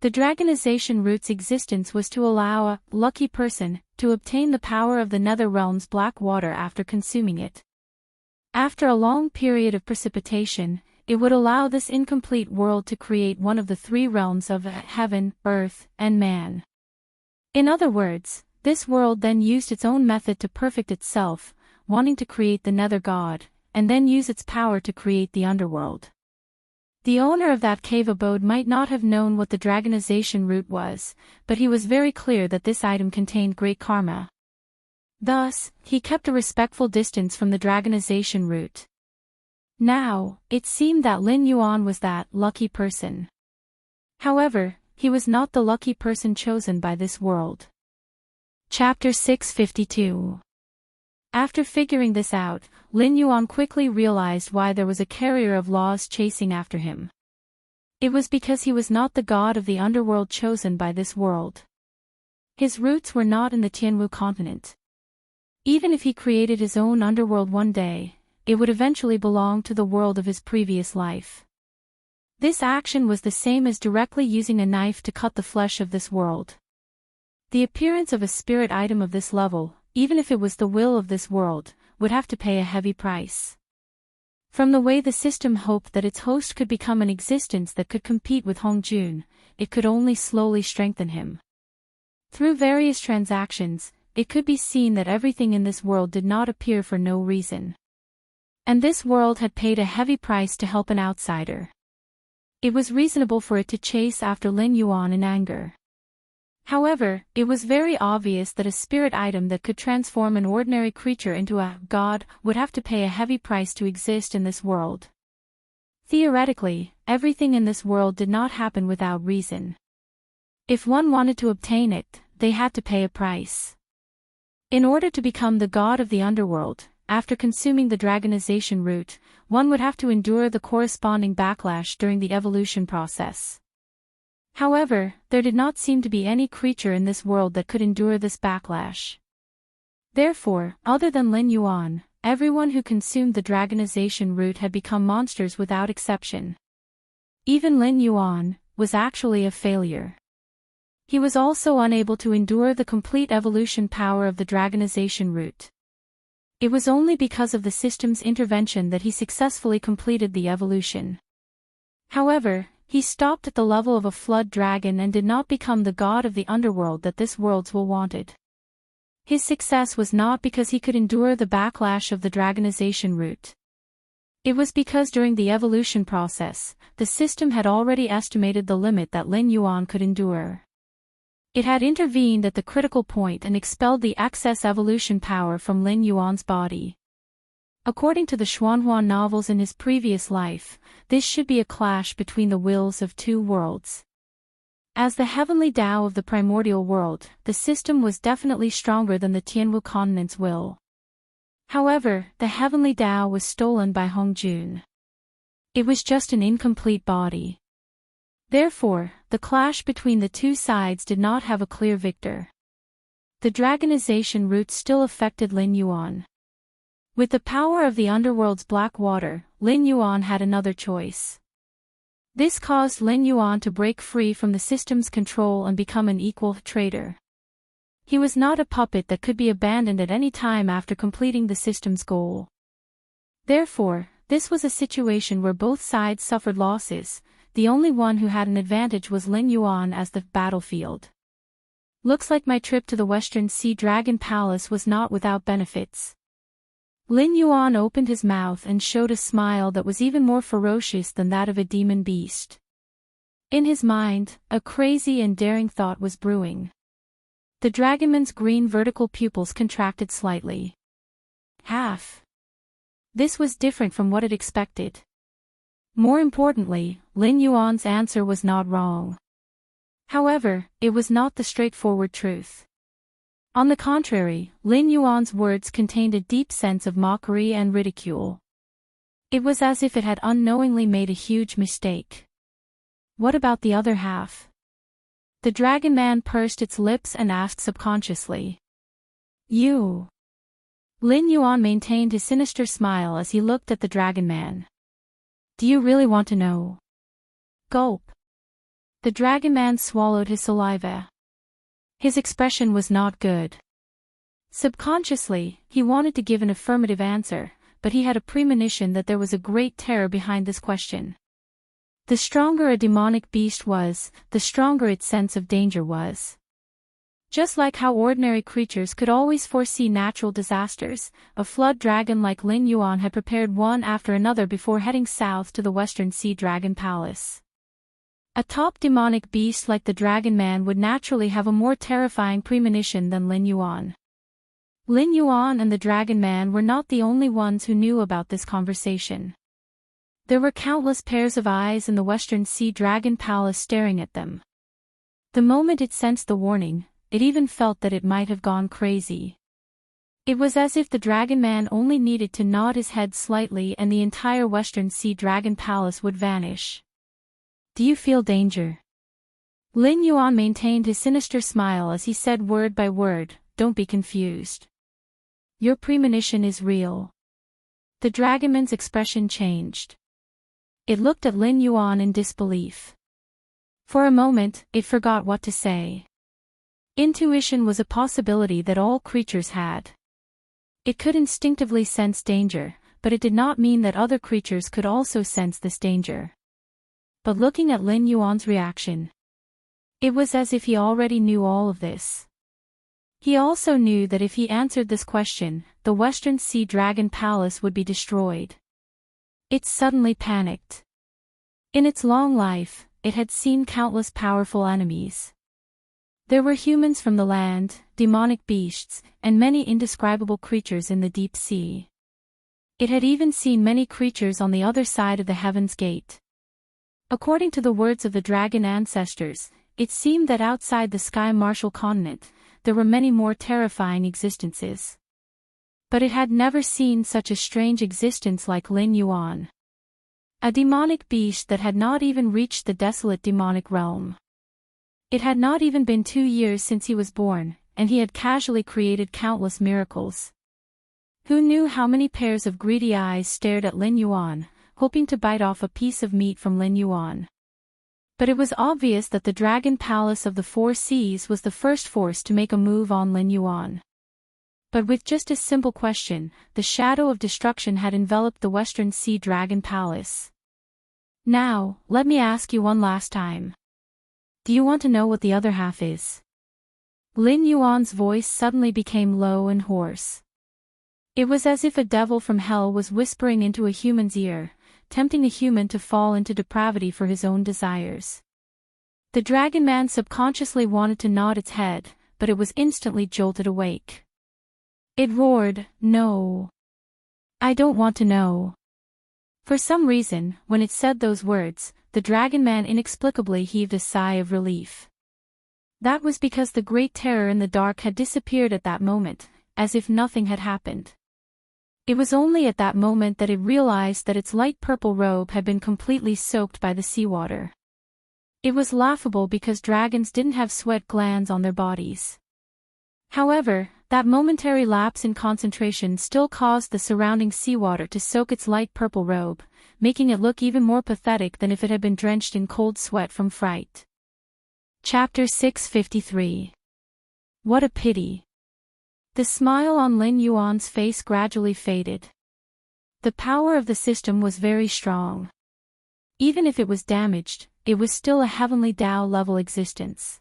The dragonization root's existence was to allow a lucky person to obtain the power of the nether realm's black water after consuming it. After a long period of precipitation, it would allow this incomplete world to create one of the three realms of heaven, earth, and man. In other words, this world then used its own method to perfect itself, wanting to create the nether god, and then use its power to create the underworld. The owner of that cave abode might not have known what the dragonization root was, but he was very clear that this item contained great karma. Thus, he kept a respectful distance from the dragonization root. Now, it seemed that Lin Yuan was that lucky person. However, he was not the lucky person chosen by this world. Chapter 652. After figuring this out, Lin Yuan quickly realized why there was a carrier of laws chasing after him. It was because he was not the god of the underworld chosen by this world. His roots were not in the Tianwu continent. Even if he created his own underworld one day, it would eventually belong to the world of his previous life. This action was the same as directly using a knife to cut the flesh of this world. The appearance of a spirit item of this level, even if it was the will of this world, would have to pay a heavy price. From the way the system hoped that its host could become an existence that could compete with Hongjun, it could only slowly strengthen him. Through various transactions, it could be seen that everything in this world did not appear for no reason. And this world had paid a heavy price to help an outsider. It was reasonable for it to chase after Lin Yuan in anger. However, it was very obvious that a spirit item that could transform an ordinary creature into a god would have to pay a heavy price to exist in this world. Theoretically, everything in this world did not happen without reason. If one wanted to obtain it, they had to pay a price. In order to become the god of the underworld, after consuming the dragonization root, one would have to endure the corresponding backlash during the evolution process. However, there did not seem to be any creature in this world that could endure this backlash. Therefore, other than Lin Yuan, everyone who consumed the dragonization root had become monsters without exception. Even Lin Yuan was actually a failure. He was also unable to endure the complete evolution power of the dragonization root. It was only because of the system's intervention that he successfully completed the evolution. However, he stopped at the level of a flood dragon and did not become the god of the underworld that this world's will wanted. His success was not because he could endure the backlash of the dragonization root. It was because during the evolution process, the system had already estimated the limit that Lin Yuan could endure. It had intervened at the critical point and expelled the excess evolution power from Lin Yuan's body. According to the Xuanhuan novels in his previous life, this should be a clash between the wills of two worlds. As the heavenly Tao of the primordial world, the system was definitely stronger than the Tianwu continent's will. However, the heavenly Tao was stolen by Hongjun. It was just an incomplete body. Therefore, the clash between the two sides did not have a clear victor. The dragonization route still affected Lin Yuan. With the power of the underworld's black water, Lin Yuan had another choice. This caused Lin Yuan to break free from the system's control and become an equal trader. He was not a puppet that could be abandoned at any time after completing the system's goal. Therefore, this was a situation where both sides suffered losses. The only one who had an advantage was Lin Yuan as the battlefield. Looks like my trip to the Western Sea Dragon Palace was not without benefits. Lin Yuan opened his mouth and showed a smile that was even more ferocious than that of a demon beast. In his mind, a crazy and daring thought was brewing. The dragonman's green vertical pupils contracted slightly. Half. This was different from what it expected. More importantly, Lin Yuan's answer was not wrong. However, it was not the straightforward truth. On the contrary, Lin Yuan's words contained a deep sense of mockery and ridicule. It was as if it had unknowingly made a huge mistake. What about the other half? The dragon man pursed its lips and asked subconsciously. You. Lin Yuan maintained his sinister smile as he looked at the dragon man. Do you really want to know? Gulp. The dragon man swallowed his saliva. His expression was not good. Subconsciously, he wanted to give an affirmative answer, but he had a premonition that there was a great terror behind this question. The stronger a demonic beast was, the stronger its sense of danger was. Just like how ordinary creatures could always foresee natural disasters, a flood dragon like Lin Yuan had prepared one after another before heading south to the Western Sea Dragon Palace. A top demonic beast like the Dragon Man would naturally have a more terrifying premonition than Lin Yuan. Lin Yuan and the Dragon Man were not the only ones who knew about this conversation. There were countless pairs of eyes in the Western Sea Dragon Palace staring at them. The moment it sensed the warning, it even felt that it might have gone crazy. It was as if the Dragon Man only needed to nod his head slightly and the entire Western Sea Dragon Palace would vanish. Do you feel danger? Lin Yuan maintained his sinister smile as he said word by word, don't be confused. Your premonition is real. The dragonman's expression changed. It looked at Lin Yuan in disbelief. For a moment, it forgot what to say. Intuition was a possibility that all creatures had. It could instinctively sense danger, but it did not mean that other creatures could also sense this danger. But looking at Lin Yuan's reaction, it was as if he already knew all of this. He also knew that if he answered this question, the Western Sea Dragon Palace would be destroyed. It suddenly panicked. In its long life, it had seen countless powerful enemies. There were humans from the land, demonic beasts, and many indescribable creatures in the deep sea. It had even seen many creatures on the other side of the Heaven's Gate. According to the words of the dragon ancestors, it seemed that outside the Sky Martial continent, there were many more terrifying existences. But it had never seen such a strange existence like Lin Yuan. A demonic beast that had not even reached the desolate demonic realm. It had not even been 2 years since he was born, and he had casually created countless miracles. Who knew how many pairs of greedy eyes stared at Lin Yuan, hoping to bite off a piece of meat from Lin Yuan. But it was obvious that the Dragon Palace of the Four Seas was the first force to make a move on Lin Yuan. But with just a simple question, the shadow of destruction had enveloped the Western Sea Dragon Palace. Now, let me ask you one last time. Do you want to know what the other half is? Lin Yuan's voice suddenly became low and hoarse. It was as if a devil from hell was whispering into a human's ear, tempting a human to fall into depravity for his own desires. The dragon man subconsciously wanted to nod its head, but it was instantly jolted awake. It roared, "No. I don't want to know." For some reason, when it said those words, the dragon man inexplicably heaved a sigh of relief. That was because the great terror in the dark had disappeared at that moment, as if nothing had happened. It was only at that moment that it realized that its light purple robe had been completely soaked by the seawater. It was laughable because dragons didn't have sweat glands on their bodies. However, that momentary lapse in concentration still caused the surrounding seawater to soak its light purple robe, making it look even more pathetic than if it had been drenched in cold sweat from fright. Chapter 653. What a pity. The smile on Lin Yuan's face gradually faded. The power of the system was very strong. Even if it was damaged, it was still a heavenly Tao-level existence.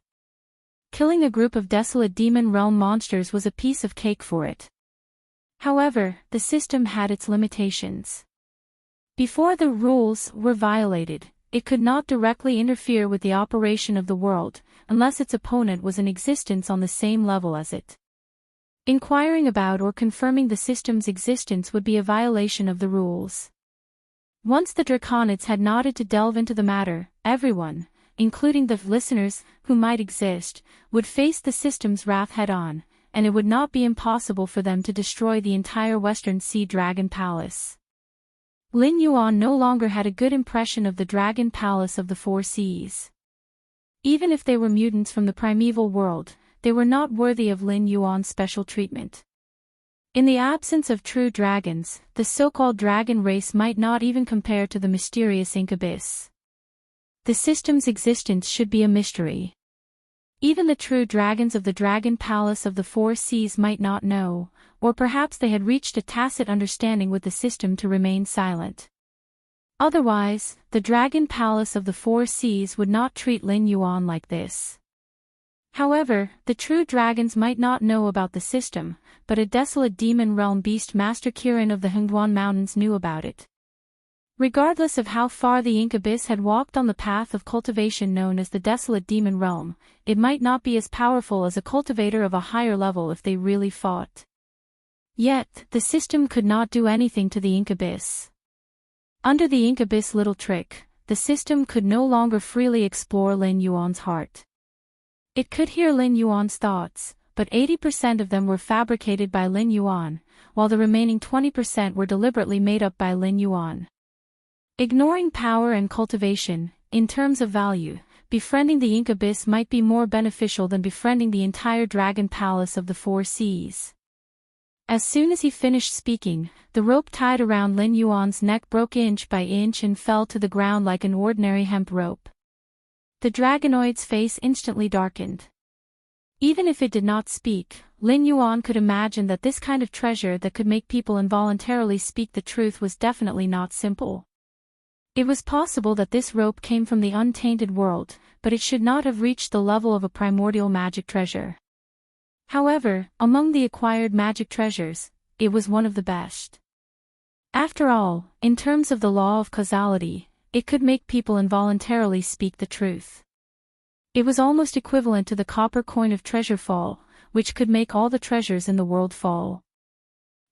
Killing a group of desolate demon realm monsters was a piece of cake for it. However, the system had its limitations. Before the rules were violated, it could not directly interfere with the operation of the world, unless its opponent was in existence on the same level as it. Inquiring about or confirming the system's existence would be a violation of the rules. Once the Draconids had nodded to delve into the matter, everyone, including the listeners who might exist, would face the system's wrath head-on, and it would not be impossible for them to destroy the entire Western Sea Dragon Palace. Lin Yuan no longer had a good impression of the Dragon Palace of the Four Seas. Even if they were mutants from the primeval world, they were not worthy of Lin Yuan's special treatment. In the absence of true dragons, the so-called dragon race might not even compare to the mysterious incubus. The system's existence should be a mystery. Even the true dragons of the Dragon Palace of the Four Seas might not know, or perhaps they had reached a tacit understanding with the system to remain silent. Otherwise, the Dragon Palace of the Four Seas would not treat Lin Yuan like this. However, the true dragons might not know about the system, but a desolate demon realm beast Master Kirin of the Hengduan Mountains knew about it. Regardless of how far the incubus had walked on the path of cultivation known as the desolate demon realm, it might not be as powerful as a cultivator of a higher level if they really fought. Yet, the system could not do anything to the incubus. Under the incubus' little trick, the system could no longer freely explore Lin Yuan's heart. It could hear Lin Yuan's thoughts, but 80% of them were fabricated by Lin Yuan, while the remaining 20% were deliberately made up by Lin Yuan. Ignoring power and cultivation, in terms of value, befriending the incubus might be more beneficial than befriending the entire Dragon Palace of the Four Seas. As soon as he finished speaking, the rope tied around Lin Yuan's neck broke inch by inch and fell to the ground like an ordinary hemp rope. The dragonoid's face instantly darkened. Even if it did not speak, Lin Yuan could imagine that this kind of treasure that could make people involuntarily speak the truth was definitely not simple. It was possible that this rope came from the untainted world, but it should not have reached the level of a primordial magic treasure. However, among the acquired magic treasures, it was one of the best. After all, in terms of the law of causality, it could make people involuntarily speak the truth. It was almost equivalent to the copper coin of treasure fall, which could make all the treasures in the world fall.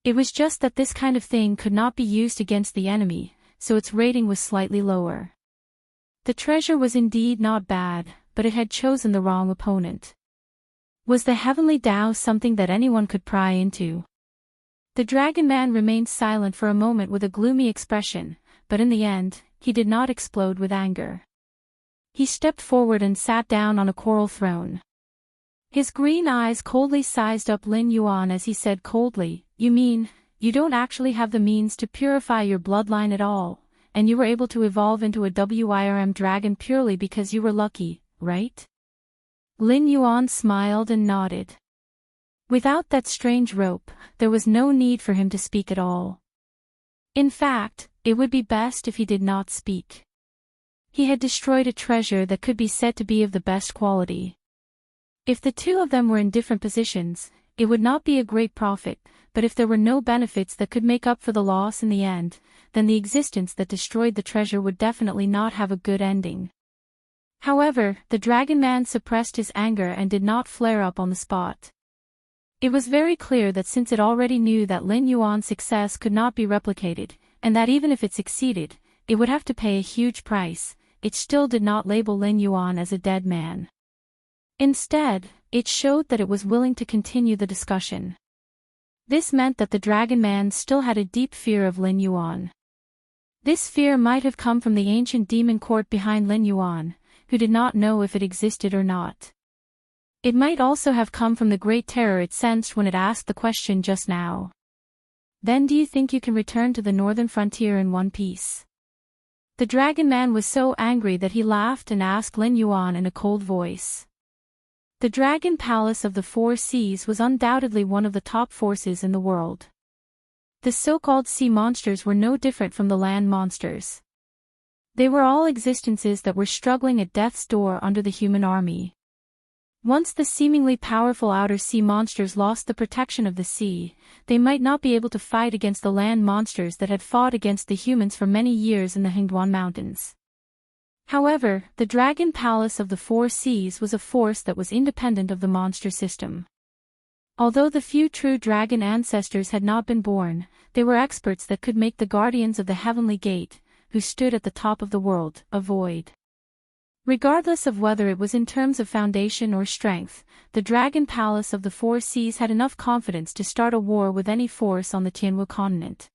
It was just that this kind of thing could not be used against the enemy, so its rating was slightly lower. The treasure was indeed not bad, but it had chosen the wrong opponent. Was the heavenly Tao something that anyone could pry into? The Dragon Man remained silent for a moment with a gloomy expression, but in the end, he did not explode with anger. He stepped forward and sat down on a coral throne. His green eyes coldly sized up Lin Yuan as he said coldly, "You mean, you don't actually have the means to purify your bloodline at all, and you were able to evolve into a WIRM dragon purely because you were lucky, right?" Lin Yuan smiled and nodded. Without that strange rope, there was no need for him to speak at all. In fact, it would be best if he did not speak. He had destroyed a treasure that could be said to be of the best quality. If the two of them were in different positions, it would not be a great profit, but if there were no benefits that could make up for the loss in the end, then the existence that destroyed the treasure would definitely not have a good ending. However, the Dragon Man suppressed his anger and did not flare up on the spot. It was very clear that since it already knew that Lin Yuan's success could not be replicated, and that even if it succeeded, it would have to pay a huge price, it still did not label Lin Yuan as a dead man. Instead, it showed that it was willing to continue the discussion. This meant that the Dragon Man still had a deep fear of Lin Yuan. This fear might have come from the ancient demon court behind Lin Yuan, who did not know if it existed or not. It might also have come from the great terror it sensed when it asked the question just now. Then do you think you can return to the northern frontier in one piece? The dragon man was so angry that he laughed and asked Lin Yuan in a cold voice. The dragon palace of the four seas was undoubtedly one of the top forces in the world. The so-called sea monsters were no different from the land monsters. They were all existences that were struggling at death's door under the human army. Once the seemingly powerful outer sea monsters lost the protection of the sea, they might not be able to fight against the land monsters that had fought against the humans for many years in the Hingduan Mountains. However, the dragon palace of the four seas was a force that was independent of the monster system. Although the few true dragon ancestors had not been born, they were experts that could make the guardians of the heavenly gate, who stood at the top of the world, avoid. Regardless of whether it was in terms of foundation or strength, the dragon palace of the four seas had enough confidence to start a war with any force on the Tianwu continent.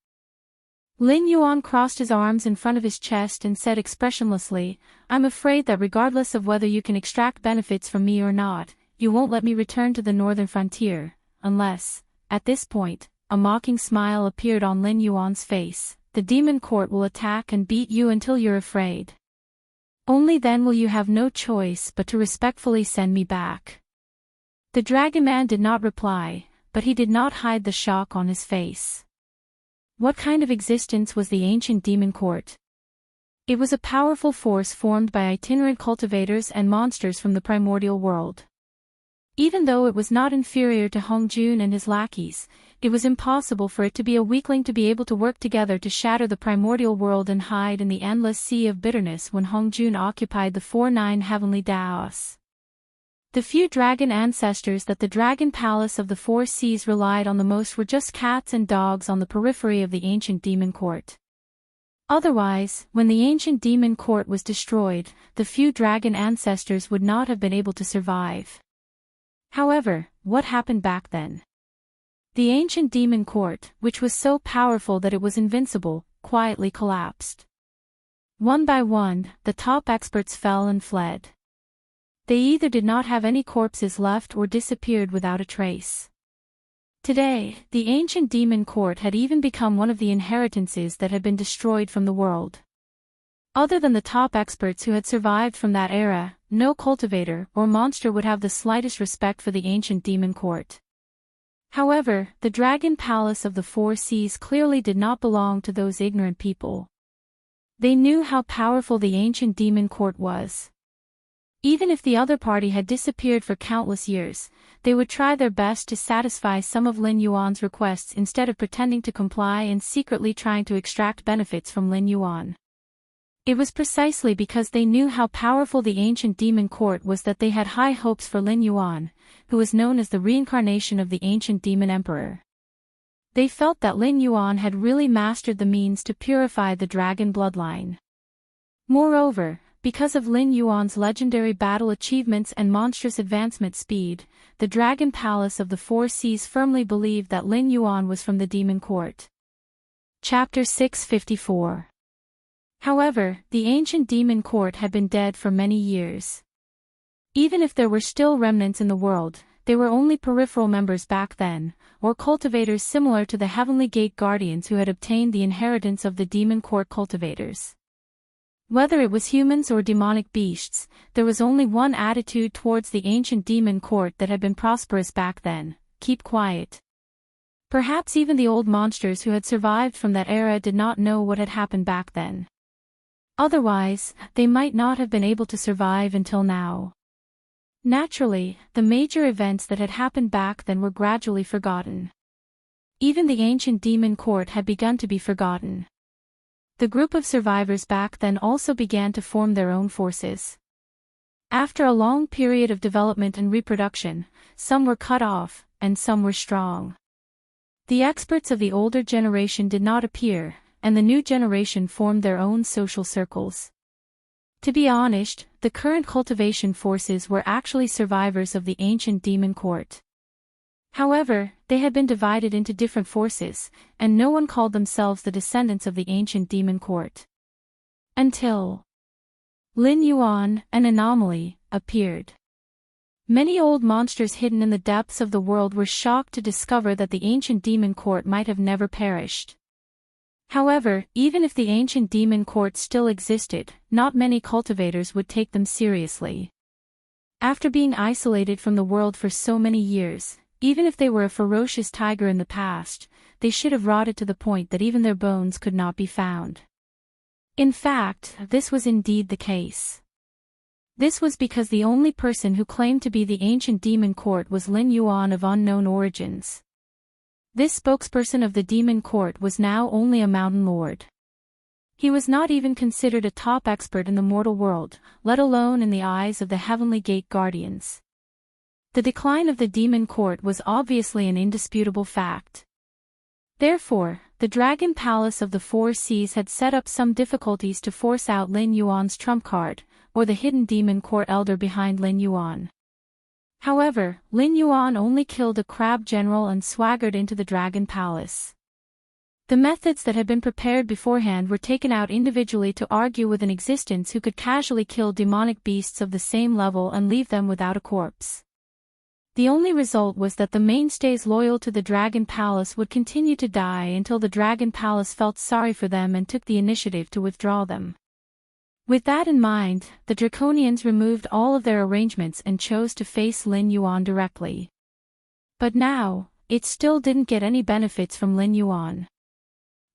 Lin Yuan crossed his arms in front of his chest and said expressionlessly, "I'm afraid that regardless of whether you can extract benefits from me or not, you won't let me return to the northern frontier, unless," at this point, a mocking smile appeared on Lin Yuan's face, "the demon court will attack and beat you until you're afraid. Only then will you have no choice but to respectfully send me back." The dragon man did not reply, but he did not hide the shock on his face. What kind of existence was the ancient demon court? It was a powerful force formed by itinerant cultivators and monsters from the primordial world. Even though it was not inferior to Hong Jun and his lackeys, it was impossible for it to be a weakling to be able to work together to shatter the primordial world and hide in the endless sea of bitterness when Hong Jun occupied the 4-9 heavenly Daos. The few dragon ancestors that the dragon palace of the four seas relied on the most were just cats and dogs on the periphery of the ancient demon court. Otherwise, when the ancient demon court was destroyed, the few dragon ancestors would not have been able to survive. However, what happened back then? The ancient demon court, which was so powerful that it was invincible, quietly collapsed. One by one, the top experts fell and fled. They either did not have any corpses left or disappeared without a trace. Today, the ancient demon court had even become one of the inheritances that had been destroyed from the world. Other than the top experts who had survived from that era, no cultivator or monster would have the slightest respect for the ancient demon court. However, the dragon palace of the four seas clearly did not belong to those ignorant people. They knew how powerful the ancient demon court was. Even if the other party had disappeared for countless years, they would try their best to satisfy some of Lin Yuan's requests instead of pretending to comply and secretly trying to extract benefits from Lin Yuan. It was precisely because they knew how powerful the ancient demon court was that they had high hopes for Lin Yuan, who was known as the reincarnation of the ancient demon emperor. They felt that Lin Yuan had really mastered the means to purify the dragon bloodline. Moreover, because of Lin Yuan's legendary battle achievements and monstrous advancement speed, the dragon palace of the four seas firmly believed that Lin Yuan was from the demon court. Chapter 654. However, the ancient demon court had been dead for many years. Even if there were still remnants in the world, they were only peripheral members back then, or cultivators similar to the Heavenly Gate Guardians who had obtained the inheritance of the demon court cultivators. Whether it was humans or demonic beasts, there was only one attitude towards the ancient demon court that had been prosperous back then: keep quiet. Perhaps even the old monsters who had survived from that era did not know what had happened back then. Otherwise, they might not have been able to survive until now. Naturally, the major events that had happened back then were gradually forgotten. Even the ancient demon court had begun to be forgotten. The group of survivors back then also began to form their own forces. After a long period of development and reproduction, some were cut off, and some were strong. The experts of the older generation did not appear, and the new generation formed their own social circles. To be honest, the current cultivation forces were actually survivors of the ancient demon court. However, they had been divided into different forces, and no one called themselves the descendants of the ancient demon court. Until Lin Yuan, an anomaly, appeared. Many old monsters hidden in the depths of the world were shocked to discover that the ancient demon court might have never perished. However, even if the ancient demon court still existed, not many cultivators would take them seriously. After being isolated from the world for so many years, even if they were a ferocious tiger in the past, they should have rotted to the point that even their bones could not be found. In fact, this was indeed the case. This was because the only person who claimed to be the ancient demon court was Lin Yuan of unknown origins. This spokesperson of the demon court was now only a mountain lord. He was not even considered a top expert in the mortal world, let alone in the eyes of the Heavenly Gate Guardians. The decline of the demon court was obviously an indisputable fact. Therefore, the Dragon Palace of the Four Seas had set up some difficulties to force out Lin Yuan's trump card, or the hidden demon court elder behind Lin Yuan. However, Lin Yuan only killed a crab general and swaggered into the Dragon Palace. The methods that had been prepared beforehand were taken out individually to argue with an existence who could casually kill demonic beasts of the same level and leave them without a corpse. The only result was that the mainstays loyal to the Dragon Palace would continue to die until the Dragon Palace felt sorry for them and took the initiative to withdraw them. With that in mind, the Draconians removed all of their arrangements and chose to face Lin Yuan directly. But now, it still didn't get any benefits from Lin Yuan.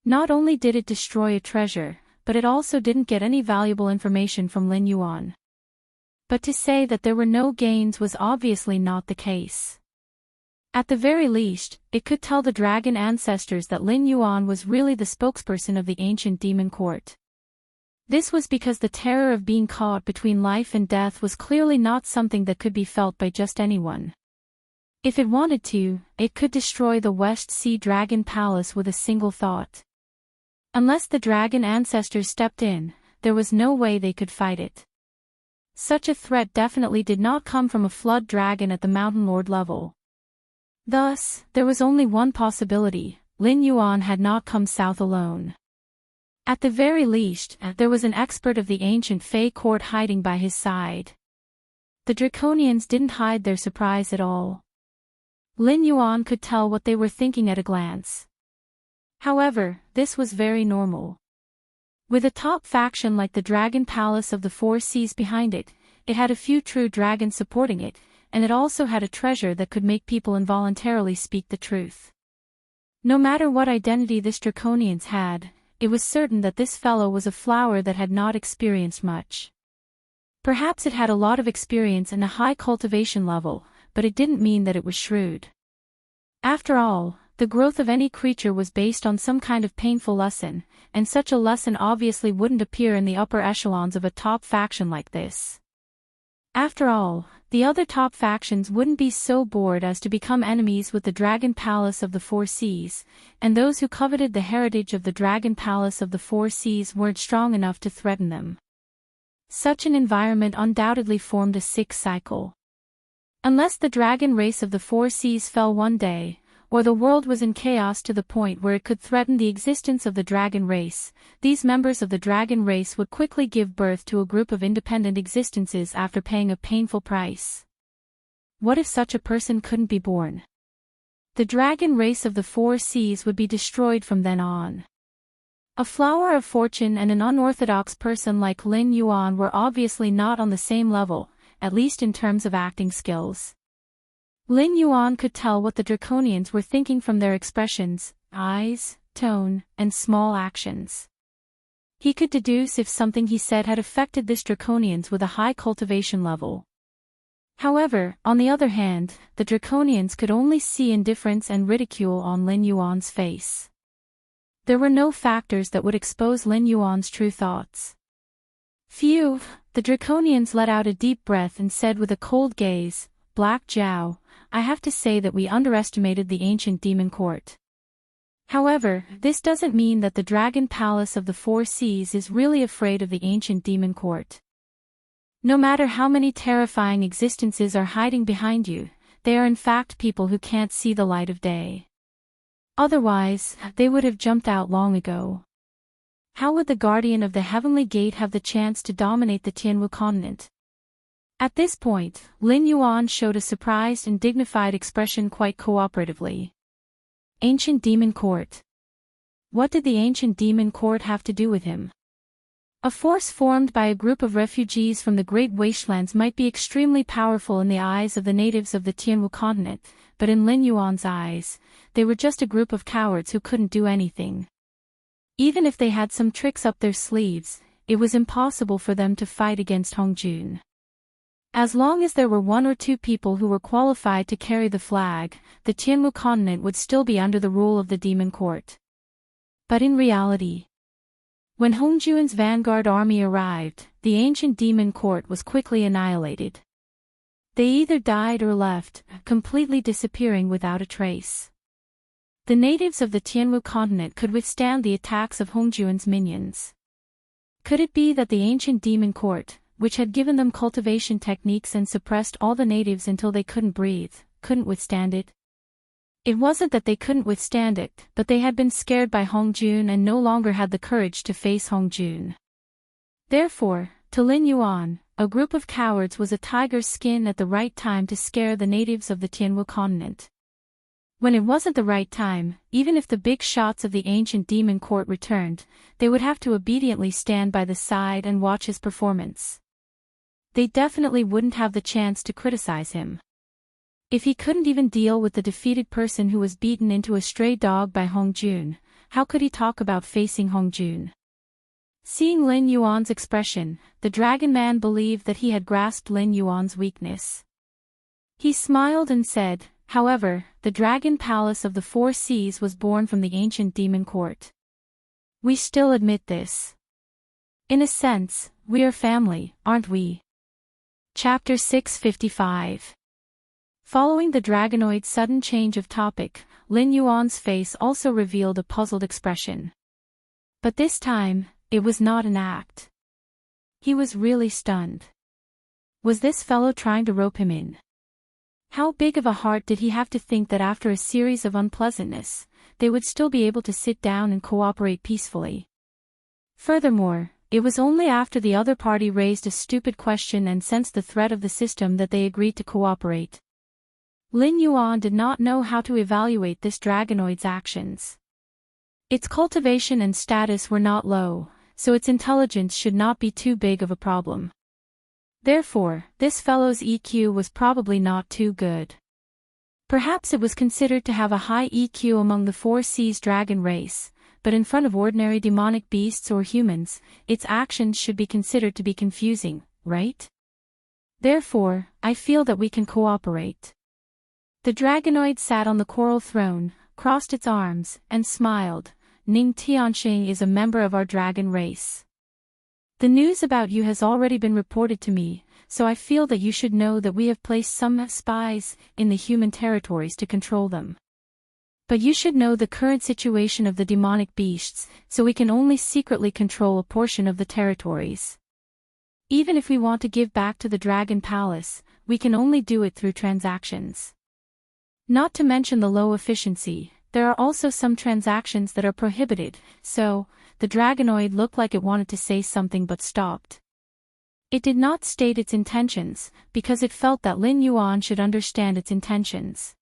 Not only did it destroy a treasure, but it also didn't get any valuable information from Lin Yuan. But to say that there were no gains was obviously not the case. At the very least, it could tell the dragon ancestors that Lin Yuan was really the spokesperson of the ancient demon court. This was because the terror of being caught between life and death was clearly not something that could be felt by just anyone. If it wanted to, it could destroy the West Sea Dragon Palace with a single thought. Unless the dragon ancestors stepped in, there was no way they could fight it. Such a threat definitely did not come from a flood dragon at the Mountain Lord level. Thus, there was only one possibility: Lin Yuan had not come south alone. At the very least, there was an expert of the ancient Fey court hiding by his side. The Draconians didn't hide their surprise at all. Lin Yuan could tell what they were thinking at a glance. However, this was very normal. With a top faction like the Dragon Palace of the Four Seas behind it, it had a few true dragons supporting it, and it also had a treasure that could make people involuntarily speak the truth. No matter what identity this Draconians had, it was certain that this fellow was a flower that had not experienced much. Perhaps it had a lot of experience and a high cultivation level, but it didn't mean that it was shrewd. After all, the growth of any creature was based on some kind of painful lesson, and such a lesson obviously wouldn't appear in the upper echelons of a top faction like this. After all, the other top factions wouldn't be so bored as to become enemies with the Dragon Palace of the Four Seas, and those who coveted the heritage of the Dragon Palace of the Four Seas weren't strong enough to threaten them. Such an environment undoubtedly formed a sick cycle. Unless the dragon race of the Four Seas fell one day, or the world was in chaos to the point where it could threaten the existence of the dragon race, these members of the dragon race would quickly give birth to a group of independent existences after paying a painful price. What if such a person couldn't be born? The dragon race of the Four Seas would be destroyed from then on. A flower of fortune and an unorthodox person like Lin Yuan were obviously not on the same level, at least in terms of acting skills. Lin Yuan could tell what the Draconians were thinking from their expressions, eyes, tone, and small actions. He could deduce if something he said had affected this Draconians with a high cultivation level. However, on the other hand, the Draconians could only see indifference and ridicule on Lin Yuan's face. There were no factors that would expose Lin Yuan's true thoughts. Phew, the Draconians let out a deep breath and said with a cold gaze, "Black Jiao, I have to say that we underestimated the ancient demon court. However, this doesn't mean that the Dragon Palace of the Four Seas is really afraid of the ancient demon court. No matter how many terrifying existences are hiding behind you, they are in fact people who can't see the light of day. Otherwise, they would have jumped out long ago." How would the guardian of the heavenly gate have the chance to dominate the Tianwu continent? At this point, Lin Yuan showed a surprised and dignified expression quite cooperatively. Ancient Demon Court. What did the ancient demon court have to do with him? A force formed by a group of refugees from the Great Wastelands might be extremely powerful in the eyes of the natives of the Tianwu continent, but in Lin Yuan's eyes, they were just a group of cowards who couldn't do anything. Even if they had some tricks up their sleeves, it was impossible for them to fight against Hongjun. As long as there were one or two people who were qualified to carry the flag, the Tianwu continent would still be under the rule of the demon court. But in reality, when Hongjun's vanguard army arrived, the ancient demon court was quickly annihilated. They either died or left, completely disappearing without a trace. The natives of the Tianwu continent could withstand the attacks of Hongjun's minions. Could it be that the ancient demon court, which had given them cultivation techniques and suppressed all the natives until they couldn't breathe, couldn't withstand it? It wasn't that they couldn't withstand it, but they had been scared by Hongjun and no longer had the courage to face Hongjun. Therefore, to Lin Yuan, a group of cowards was a tiger's skin at the right time to scare the natives of the Tianwu continent. When it wasn't the right time, even if the big shots of the ancient demon court returned, they would have to obediently stand by the side and watch his performance. They definitely wouldn't have the chance to criticize him. If he couldn't even deal with the defeated person who was beaten into a stray dog by Hongjun, how could he talk about facing Hongjun? Seeing Lin Yuan's expression, the dragon man believed that he had grasped Lin Yuan's weakness. He smiled and said, however, the dragon palace of the four seas was born from the ancient demon court. We still admit this. In a sense, we are family, aren't we? Chapter 655. Following the dragonoid's sudden change of topic, Lin Yuan's face also revealed a puzzled expression. But this time, it was not an act. He was really stunned. Was this fellow trying to rope him in? How big of a heart did he have to think that after a series of unpleasantness, they would still be able to sit down and cooperate peacefully? Furthermore, it was only after the other party raised a stupid question and sensed the threat of the system that they agreed to cooperate. Lin Yuan did not know how to evaluate this dragonoid's actions. Its cultivation and status were not low, so its intelligence should not be too big of a problem. Therefore, this fellow's EQ was probably not too good. Perhaps it was considered to have a high EQ among the four seas dragon race, but in front of ordinary demonic beasts or humans, its actions should be considered to be confusing, right? Therefore, I feel that we can cooperate. The dragonoid sat on the coral throne, crossed its arms, and smiled. Ning Tianxing is a member of our dragon race. The news about you has already been reported to me, so I feel that you should know that we have placed some spies in the human territories to control them. But you should know the current situation of the demonic beasts, so we can only secretly control a portion of the territories. Even if we want to give back to the Dragon Palace, we can only do it through transactions. Not to mention the low efficiency, there are also some transactions that are prohibited, so, the dragonoid looked like it wanted to say something but stopped. It did not state its intentions, because it felt that Lin Yuan should understand its intentions.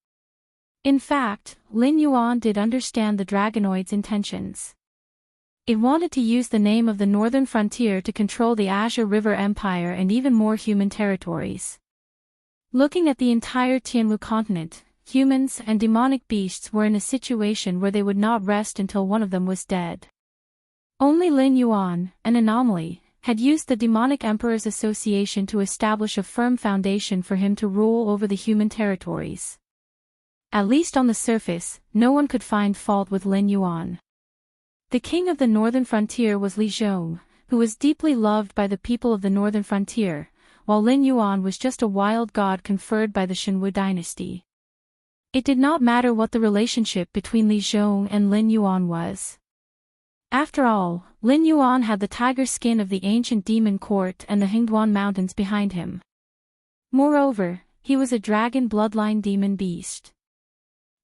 In fact, Lin Yuan did understand the dragonoid's intentions. It wanted to use the name of the northern frontier to control the Azure River Empire and even more human territories. Looking at the entire Tianwu continent, humans and demonic beasts were in a situation where they would not rest until one of them was dead. Only Lin Yuan, an anomaly, had used the Demonic Emperor's Association to establish a firm foundation for him to rule over the human territories. At least on the surface, no one could find fault with Lin Yuan. The king of the northern frontier was Li Zhong, who was deeply loved by the people of the northern frontier, while Lin Yuan was just a wild god conferred by the Shenwu dynasty. It did not matter what the relationship between Li Zhong and Lin Yuan was. After all, Lin Yuan had the tiger skin of the ancient demon court and the Hingduan mountains behind him. Moreover, he was a dragon bloodline demon beast.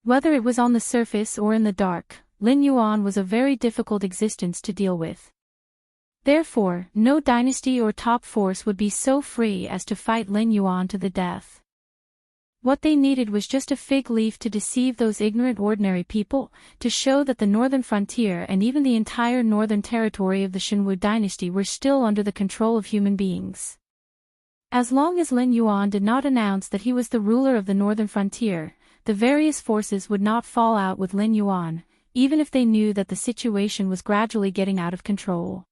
Whether it was on the surface or in the dark, Lin Yuan was a very difficult existence to deal with. Therefore, no dynasty or top force would be so free as to fight Lin Yuan to the death. What they needed was just a fig leaf to deceive those ignorant ordinary people, to show that the northern frontier and even the entire northern territory of the Xinwu dynasty were still under the control of human beings. As long as Lin Yuan did not announce that he was the ruler of the northern frontier, the various forces would not fall out with Lin Yuan, even if they knew that the situation was gradually getting out of control.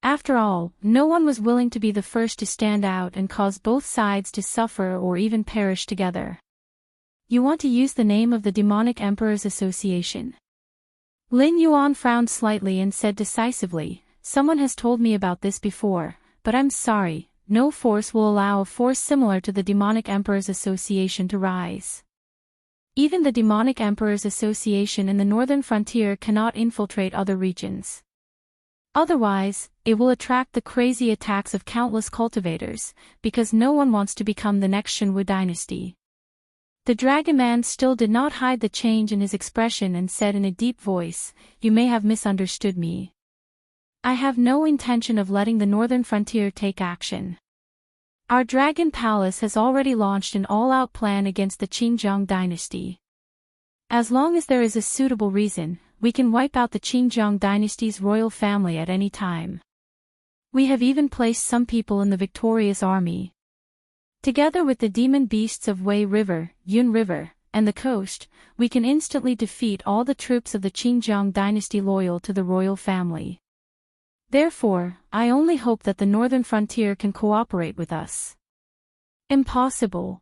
After all, no one was willing to be the first to stand out and cause both sides to suffer or even perish together. You want to use the name of the Demonic Emperor's Association? Lin Yuan frowned slightly and said decisively, "Someone has told me about this before, but I'm sorry, no force will allow a force similar to the Demonic Emperor's Association to rise. Even the Demonic Emperor's Association in the northern frontier cannot infiltrate other regions. Otherwise, it will attract the crazy attacks of countless cultivators, because no one wants to become the next Xinwu dynasty." The dragon man still did not hide the change in his expression and said in a deep voice, "You may have misunderstood me. I have no intention of letting the northern frontier take action. Our dragon palace has already launched an all-out plan against the Qinjiang dynasty. As long as there is a suitable reason, we can wipe out the Qinjiang dynasty's royal family at any time. We have even placed some people in the victorious army. Together with the demon beasts of Wei River, Yun River, and the coast, we can instantly defeat all the troops of the Qinjiang dynasty loyal to the royal family. Therefore, I only hope that the northern frontier can cooperate with us." "Impossible."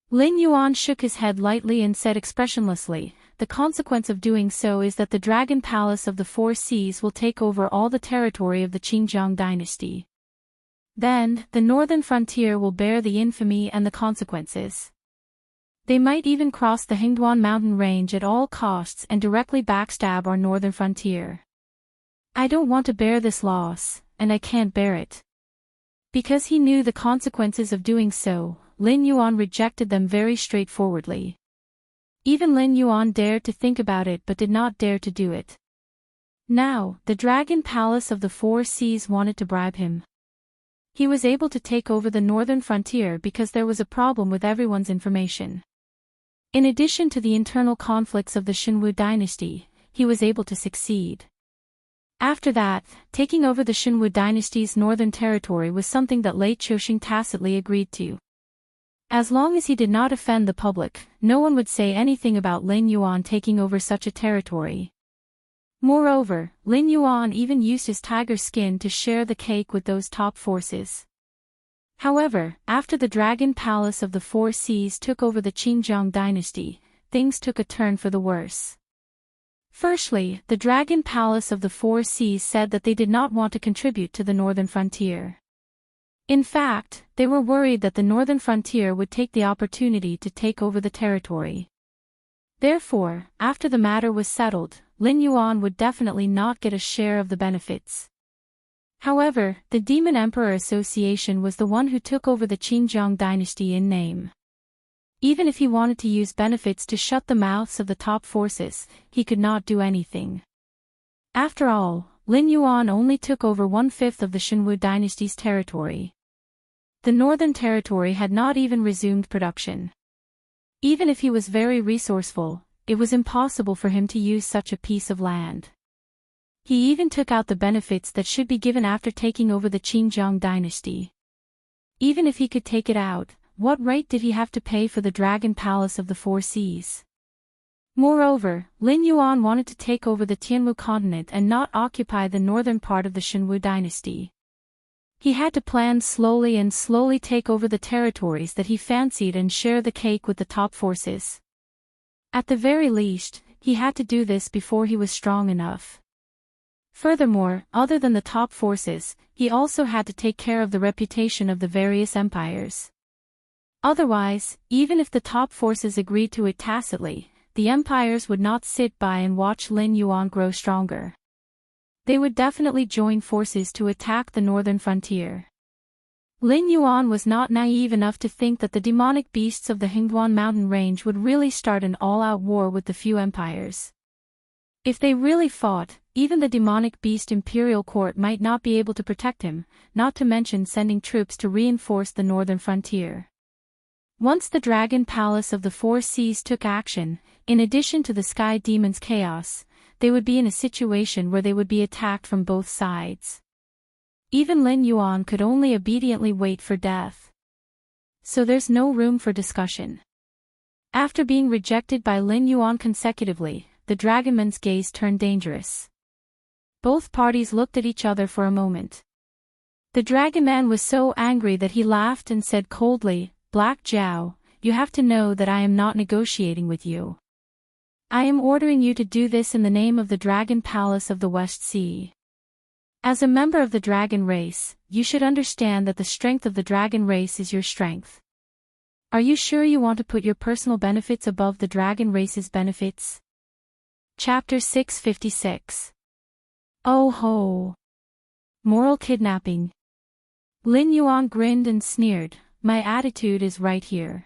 Lin Yuan shook his head lightly and said expressionlessly, "The consequence of doing so is that the Dragon Palace of the Four Seas will take over all the territory of the Qinjiang dynasty. Then, the northern frontier will bear the infamy and the consequences. They might even cross the Hingduan mountain range at all costs and directly backstab our northern frontier. I don't want to bear this loss, and I can't bear it." Because he knew the consequences of doing so, Lin Yuan rejected them very straightforwardly. Even Lin Yuan dared to think about it but did not dare to do it. Now, the Dragon Palace of the Four Seas wanted to bribe him. He was able to take over the northern frontier because there was a problem with everyone's information. In addition to the internal conflicts of the Xinwu dynasty, he was able to succeed. After that, taking over the Xinwu dynasty's northern territory was something that Lei Chouxing tacitly agreed to. As long as he did not offend the public, no one would say anything about Lin Yuan taking over such a territory. Moreover, Lin Yuan even used his tiger skin to share the cake with those top forces. However, after the Dragon Palace of the Four Seas took over the Qinjiang dynasty, things took a turn for the worse. Firstly, the Dragon Palace of the Four Seas said that they did not want to contribute to the northern frontier. In fact, they were worried that the northern frontier would take the opportunity to take over the territory. Therefore, after the matter was settled, Lin Yuan would definitely not get a share of the benefits. However, the Demon Emperor Association was the one who took over the Qinjiang dynasty in name. Even if he wanted to use benefits to shut the mouths of the top forces, he could not do anything. After all, Lin Yuan only took over 1/5 of the Xinwu dynasty's territory. The northern territory had not even resumed production. Even if he was very resourceful, it was impossible for him to use such a piece of land. He even took out the benefits that should be given after taking over the Qinjiang dynasty. Even if he could take it out, what right did he have to pay for the Dragon Palace of the Four Seas? Moreover, Lin Yuan wanted to take over the Tianwu continent and not occupy the northern part of the Xinwu dynasty. He had to plan slowly and slowly take over the territories that he fancied and share the cake with the top forces. At the very least, he had to do this before he was strong enough. Furthermore, other than the top forces, he also had to take care of the reputation of the various empires. Otherwise, even if the top forces agreed to it tacitly, the empires would not sit by and watch Lin Yuan grow stronger. They would definitely join forces to attack the northern frontier. Lin Yuan was not naive enough to think that the demonic beasts of the Hingduan mountain range would really start an all-out war with the few empires. If they really fought, even the demonic beast imperial court might not be able to protect him, not to mention sending troops to reinforce the northern frontier. Once the dragon palace of the four seas took action, in addition to the sky demon's chaos, they would be in a situation where they would be attacked from both sides. Even Lin Yuan could only obediently wait for death. So there's no room for discussion. After being rejected by Lin Yuan consecutively, the dragonman's gaze turned dangerous. Both parties looked at each other for a moment. The dragonman was so angry that he laughed and said coldly, "Black Jiao, you have to know that I am not negotiating with you. I am ordering you to do this in the name of the Dragon Palace of the West Sea. As a member of the dragon race, you should understand that the strength of the dragon race is your strength. Are you sure you want to put your personal benefits above the dragon race's benefits?" Chapter 656. Oh ho! Moral kidnapping. Lin Yuan grinned and sneered, "My attitude is right here.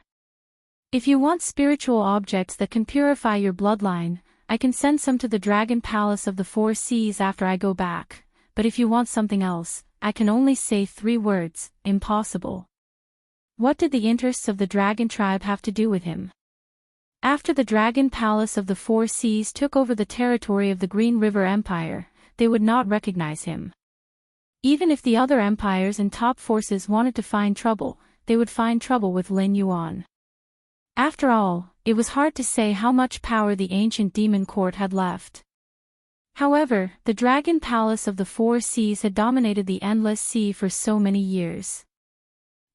If you want spiritual objects that can purify your bloodline, I can send some to the Dragon Palace of the Four Seas after I go back, but if you want something else, I can only say 3 words, impossible." What did the interests of the dragon tribe have to do with him? After the Dragon Palace of the Four Seas took over the territory of the Green River Empire, they would not recognize him. Even if the other empires and top forces wanted to find trouble, they would find trouble with Lin Yuan. After all, it was hard to say how much power the ancient demon court had left. However, the Dragon Palace of the Four Seas had dominated the Endless Sea for so many years.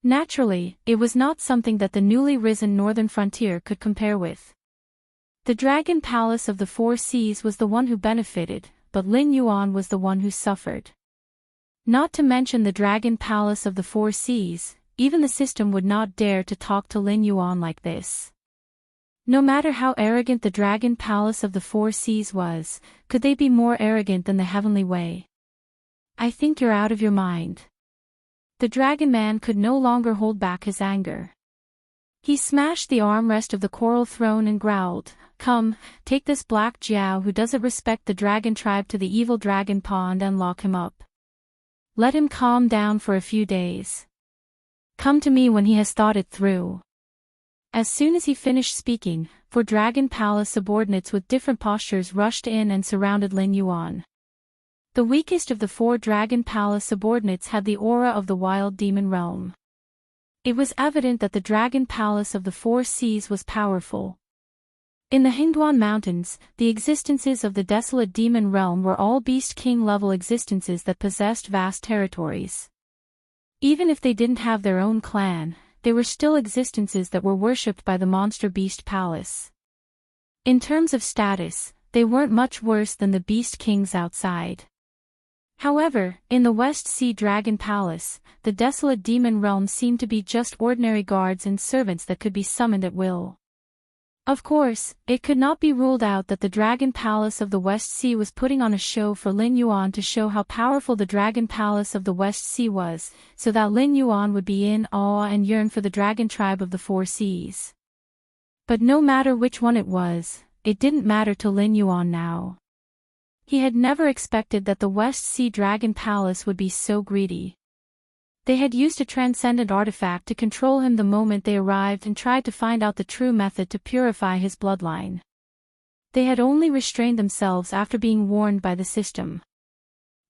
Naturally, it was not something that the newly risen northern frontier could compare with. The Dragon Palace of the Four Seas was the one who benefited, but Lin Yuan was the one who suffered. Not to mention the Dragon Palace of the Four Seas, even the system would not dare to talk to Lin Yuan like this. No matter how arrogant the Dragon Palace of the Four Seas was, could they be more arrogant than the Heavenly Way? "I think you're out of your mind." The dragon man could no longer hold back his anger. He smashed the armrest of the coral throne and growled, "Come, take this Black Jiao who doesn't respect the dragon tribe to the evil dragon pond and lock him up. Let him calm down for a few days. Come to me when he has thought it through." As soon as he finished speaking, 4 Dragon Palace subordinates with different postures rushed in and surrounded Lin Yuan. The weakest of the 4 Dragon Palace subordinates had the aura of the wild demon realm. It was evident that the Dragon Palace of the Four Seas was powerful. In the Hingduan Mountains, the existences of the desolate demon realm were all Beast King level existences that possessed vast territories. Even if they didn't have their own clan, they were still existences that were worshipped by the Monster Beast Palace. In terms of status, they weren't much worse than the Beast Kings outside. However, in the West Sea Dragon Palace, the desolate demon realm seemed to be just ordinary guards and servants that could be summoned at will. Of course, it could not be ruled out that the Dragon Palace of the West Sea was putting on a show for Lin Yuan to show how powerful the Dragon Palace of the West Sea was, so that Lin Yuan would be in awe and yearn for the dragon tribe of the Four Seas. But no matter which one it was, it didn't matter to Lin Yuan now. He had never expected that the West Sea Dragon Palace would be so greedy. They had used a transcendent artifact to control him the moment they arrived and tried to find out the true method to purify his bloodline. They had only restrained themselves after being warned by the system.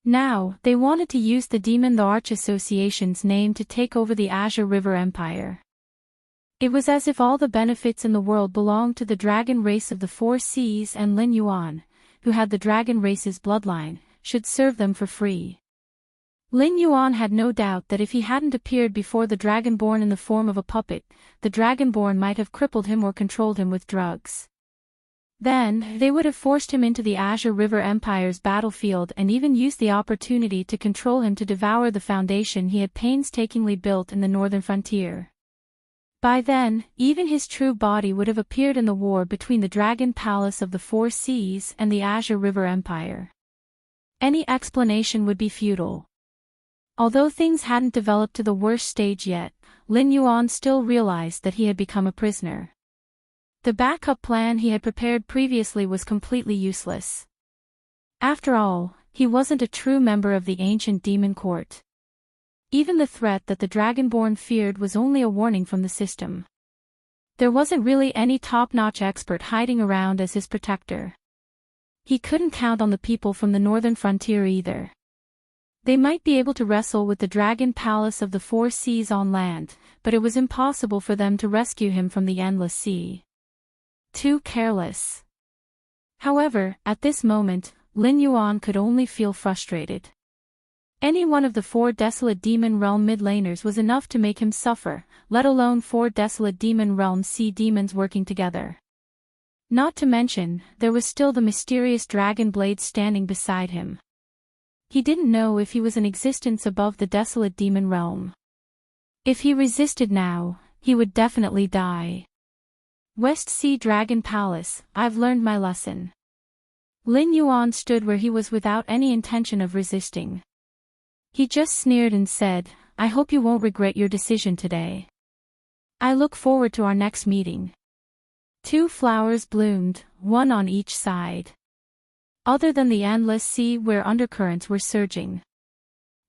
Now, they wanted to use the Demon the Arch Association's name to take over the Azure River Empire. It was as if all the benefits in the world belonged to the dragon race of the Four Seas, and Lin Yuan, who had the dragon race's bloodline, should serve them for free. Lin Yuan had no doubt that if he hadn't appeared before the Dragonborn in the form of a puppet, the Dragonborn might have crippled him or controlled him with drugs. Then, they would have forced him into the Azure River Empire's battlefield and even used the opportunity to control him to devour the foundation he had painstakingly built in the northern frontier. By then, even his true body would have appeared in the war between the Dragon Palace of the Four Seas and the Azure River Empire. Any explanation would be futile. Although things hadn't developed to the worst stage yet, Lin Yuan still realized that he had become a prisoner. The backup plan he had prepared previously was completely useless. After all, he wasn't a true member of the ancient demon court. Even the threat that the Dragonborn feared was only a warning from the system. There wasn't really any top-notch expert hiding around as his protector. He couldn't count on the people from the northern frontier either. They might be able to wrestle with the dragon palace of the four seas on land, but it was impossible for them to rescue him from the endless sea. Too careless. However, at this moment, Lin Yuan could only feel frustrated. Any one of the four desolate demon realm mid-laners was enough to make him suffer, let alone four desolate demon realm sea demons working together. Not to mention, there was still the mysterious dragon blade standing beside him. He didn't know if he was in existence above the desolate demon realm. If he resisted now, he would definitely die. West Sea Dragon Palace, I've learned my lesson. Lin Yuan stood where he was without any intention of resisting. He just sneered and said, I hope you won't regret your decision today. I look forward to our next meeting. 2 flowers bloomed, one on each side. Other than the endless sea where undercurrents were surging.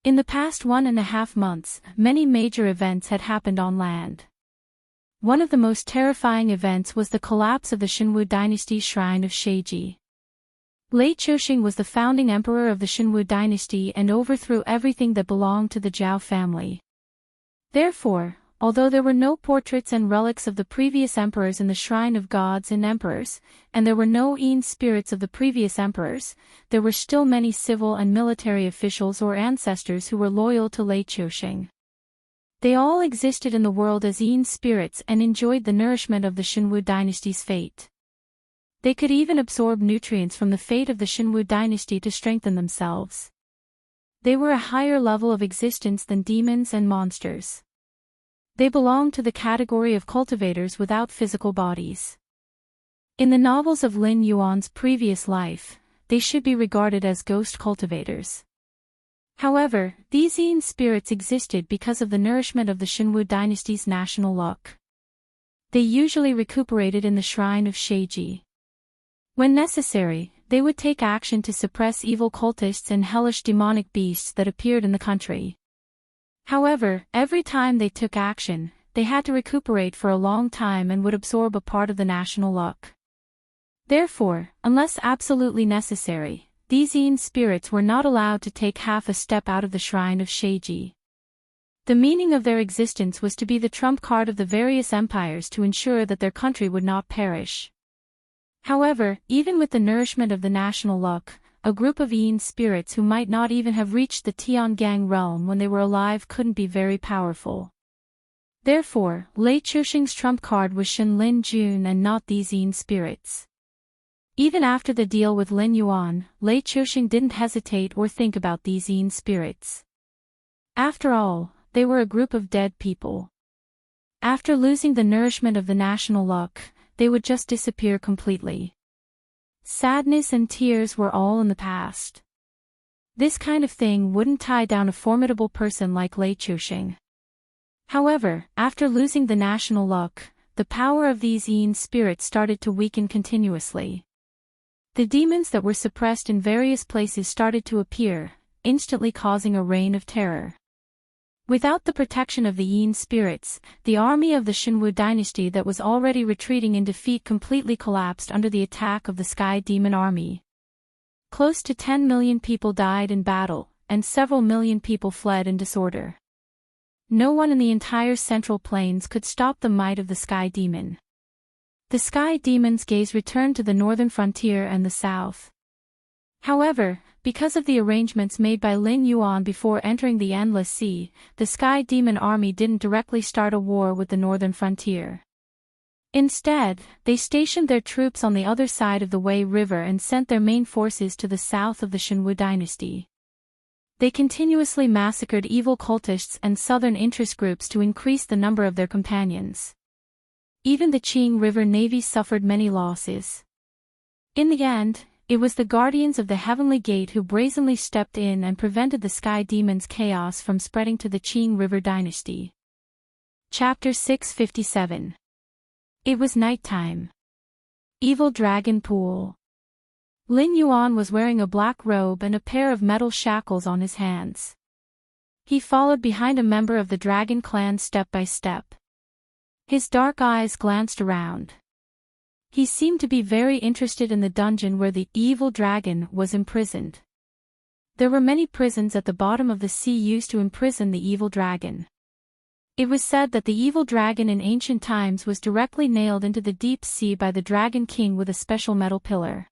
In the past 1.5 months, many major events had happened on land. One of the most terrifying events was the collapse of the Xinwu dynasty shrine of Sheiji. Lei Qiuxing was the founding emperor of the Xinwu dynasty and overthrew everything that belonged to the Zhao family. Therefore, although there were no portraits and relics of the previous emperors in the shrine of gods and emperors, and there were no Yin spirits of the previous emperors, there were still many civil and military officials or ancestors who were loyal to Lei Qiuxing. They all existed in the world as Yin spirits and enjoyed the nourishment of the Xinwu dynasty's fate. They could even absorb nutrients from the fate of the Xinwu dynasty to strengthen themselves. They were a higher level of existence than demons and monsters. They belonged to the category of cultivators without physical bodies. In the novels of Lin Yuan's previous life, they should be regarded as ghost cultivators. However, these Yin spirits existed because of the nourishment of the Xinwu dynasty's national luck. They usually recuperated in the shrine of Sheiji. When necessary, they would take action to suppress evil cultists and hellish demonic beasts that appeared in the country. However, every time they took action, they had to recuperate for a long time and would absorb a part of the national luck. Therefore, unless absolutely necessary, these Yin spirits were not allowed to take half a step out of the shrine of Sheiji. The meaning of their existence was to be the trump card of the various empires to ensure that their country would not perish. However, even with the nourishment of the national luck, a group of Yin spirits who might not even have reached the Tiangang realm when they were alive couldn't be very powerful. Therefore, Lei Qiuxing's trump card was Shen Lin Jun and not these Yin spirits. Even after the deal with Lin Yuan, Lei Qiuxing didn't hesitate or think about these Yin spirits. After all, they were a group of dead people. After losing the nourishment of the national luck, they would just disappear completely. Sadness and tears were all in the past. This kind of thing wouldn't tie down a formidable person like Lei Qiuxing. However, after losing the national luck, the power of these Yin spirits started to weaken continuously. The demons that were suppressed in various places started to appear, instantly causing a reign of terror. Without the protection of the Yin spirits, the army of the Xinwu dynasty that was already retreating in defeat completely collapsed under the attack of the Sky Demon army. Close to 10 million people died in battle, and several million people fled in disorder. No one in the entire Central Plains could stop the might of the Sky Demon. The Sky Demon's gaze returned to the northern frontier and the south. However, because of the arrangements made by Lin Yuan before entering the Endless Sea, the Sky Demon army didn't directly start a war with the northern frontier. Instead, they stationed their troops on the other side of the Wei River and sent their main forces to the south of the Xinwu dynasty. They continuously massacred evil cultists and southern interest groups to increase the number of their companions. Even the Qing River Navy suffered many losses. In the end, it was the Guardians of the Heavenly Gate who brazenly stepped in and prevented the Sky Demon's chaos from spreading to the Qing River dynasty. Chapter 657. It was nighttime. Evil Dragon Pool. Lin Yuan was wearing a black robe and a pair of metal shackles on his hands. He followed behind a member of the dragon clan step by step. His dark eyes glanced around. He seemed to be very interested in the dungeon where the evil dragon was imprisoned. There were many prisons at the bottom of the sea used to imprison the evil dragon. It was said that the evil dragon in ancient times was directly nailed into the deep sea by the Dragon King with a special metal pillar.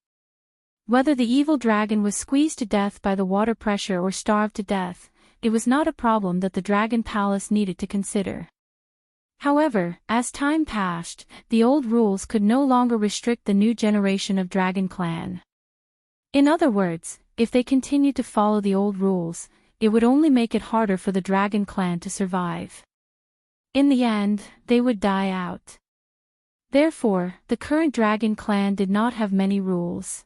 Whether the evil dragon was squeezed to death by the water pressure or starved to death, it was not a problem that the Dragon Palace needed to consider. However, as time passed, the old rules could no longer restrict the new generation of Dragon Clan. In other words, if they continued to follow the old rules, it would only make it harder for the Dragon Clan to survive. In the end, they would die out. Therefore, the current Dragon Clan did not have many rules.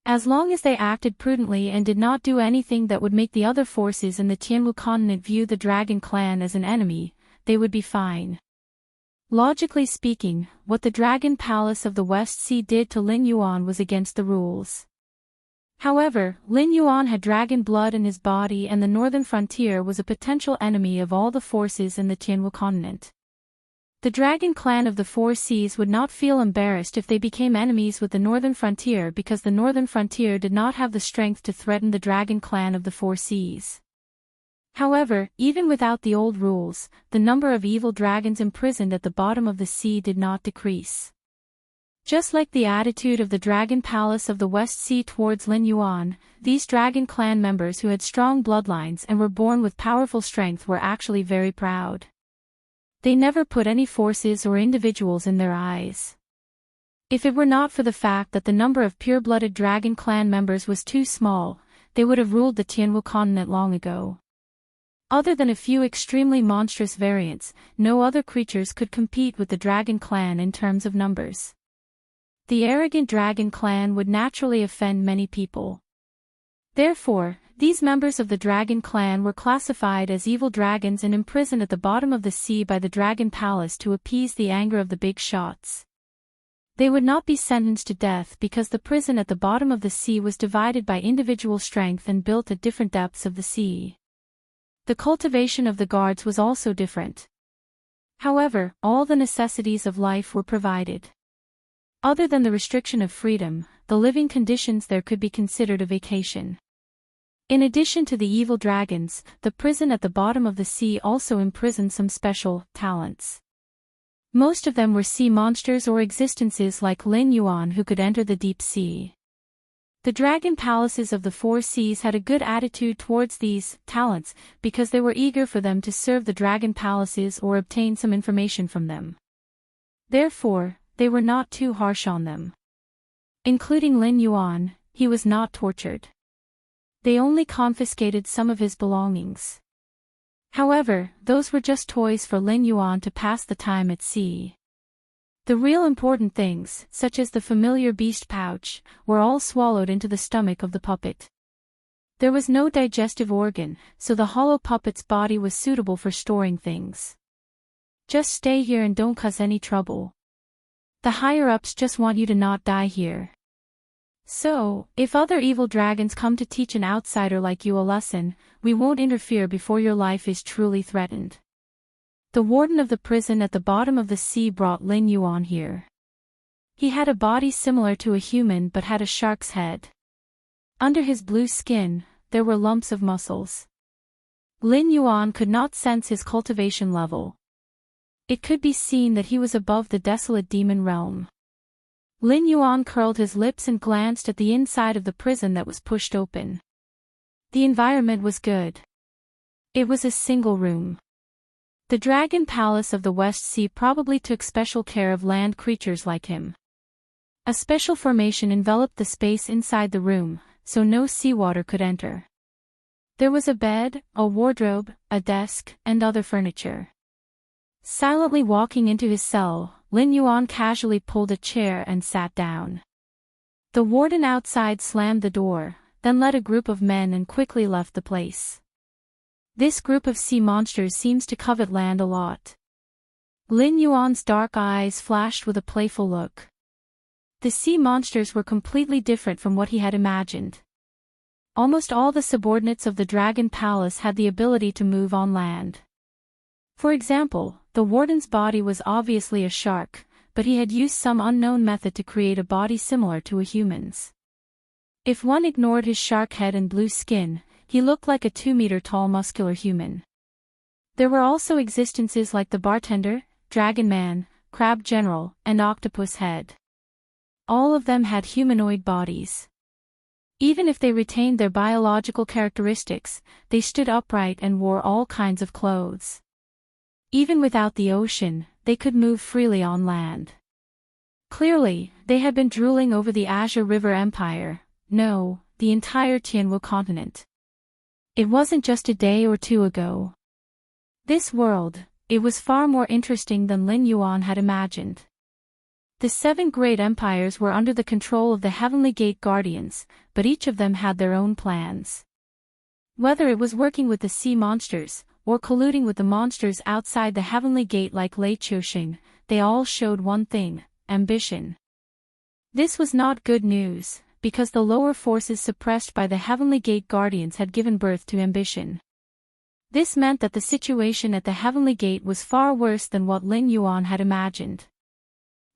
As long as they acted prudently and did not do anything that would make the other forces in the Tianwu continent view the Dragon Clan as an enemy, they would be fine. Logically speaking, what the Dragon Palace of the West Sea did to Lin Yuan was against the rules. However, Lin Yuan had dragon blood in his body and the northern frontier was a potential enemy of all the forces in the Tianwu continent. The Dragon Clan of the Four Seas would not feel embarrassed if they became enemies with the northern frontier because the northern frontier did not have the strength to threaten the Dragon Clan of the Four Seas. However, even without the old rules, the number of evil dragons imprisoned at the bottom of the sea did not decrease. Just like the attitude of the Dragon Palace of the West Sea towards Lin Yuan, these Dragon Clan members who had strong bloodlines and were born with powerful strength were actually very proud. They never put any forces or individuals in their eyes. If it were not for the fact that the number of pure-blooded Dragon Clan members was too small, they would have ruled the Tianwu continent long ago. Other than a few extremely monstrous variants, no other creatures could compete with the Dragon Clan in terms of numbers. The arrogant Dragon Clan would naturally offend many people. Therefore, these members of the Dragon Clan were classified as evil dragons and imprisoned at the bottom of the sea by the Dragon Palace to appease the anger of the big shots. They would not be sentenced to death because the prison at the bottom of the sea was divided by individual strength and built at different depths of the sea. The cultivation of the guards was also different. However, all the necessities of life were provided. Other than the restriction of freedom, the living conditions there could be considered a vacation. In addition to the evil dragons, the prison at the bottom of the sea also imprisoned some special talents. Most of them were sea monsters or existences like Lin Yuan who could enter the deep sea. The dragon palaces of the Four Seas had a good attitude towards these talents because they were eager for them to serve the dragon palaces or obtain some information from them. Therefore, they were not too harsh on them. Including Lin Yuan, he was not tortured. They only confiscated some of his belongings. However, those were just toys for Lin Yuan to pass the time at sea. The real important things, such as the familiar beast pouch, were all swallowed into the stomach of the puppet. There was no digestive organ, so the hollow puppet's body was suitable for storing things. Just stay here and don't cause any trouble. The higher-ups just want you to not die here. So, if other evil dragons come to teach an outsider like you a lesson, we won't interfere before your life is truly threatened. The warden of the prison at the bottom of the sea brought Lin Yuan here. He had a body similar to a human but had a shark's head. Under his blue skin, there were lumps of muscles. Lin Yuan could not sense his cultivation level. It could be seen that he was above the desolate demon realm. Lin Yuan curled his lips and glanced at the inside of the prison that was pushed open. The environment was good. It was a single room. The Dragon Palace of the West Sea probably took special care of land creatures like him. A special formation enveloped the space inside the room, so no seawater could enter. There was a bed, a wardrobe, a desk, and other furniture. Silently walking into his cell, Lin Yuan casually pulled a chair and sat down. The warden outside slammed the door, then led a group of men and quickly left the place. This group of sea monsters seems to covet land a lot. Lin Yuan's dark eyes flashed with a playful look. The sea monsters were completely different from what he had imagined. Almost all the subordinates of the Dragon Palace had the ability to move on land. For example, the warden's body was obviously a shark, but he had used some unknown method to create a body similar to a human's. If one ignored his shark head and blue skin, he looked like a 2-meter-tall muscular human. There were also existences like the bartender, dragon man, crab general, and octopus head. All of them had humanoid bodies. Even if they retained their biological characteristics, they stood upright and wore all kinds of clothes. Even without the ocean, they could move freely on land. Clearly, they had been drooling over the Azure River Empire, no, the entire Tianwu continent. It wasn't just a day or two ago. This world, it was far more interesting than Lin Yuan had imagined. The 7 great empires were under the control of the Heavenly Gate Guardians, but each of them had their own plans. Whether it was working with the sea monsters, or colluding with the monsters outside the Heavenly Gate like Lei Qiuxing, they all showed one thing: ambition. This was not good news, because the lower forces suppressed by the Heavenly Gate Guardians had given birth to ambition. This meant that the situation at the Heavenly Gate was far worse than what Lin Yuan had imagined.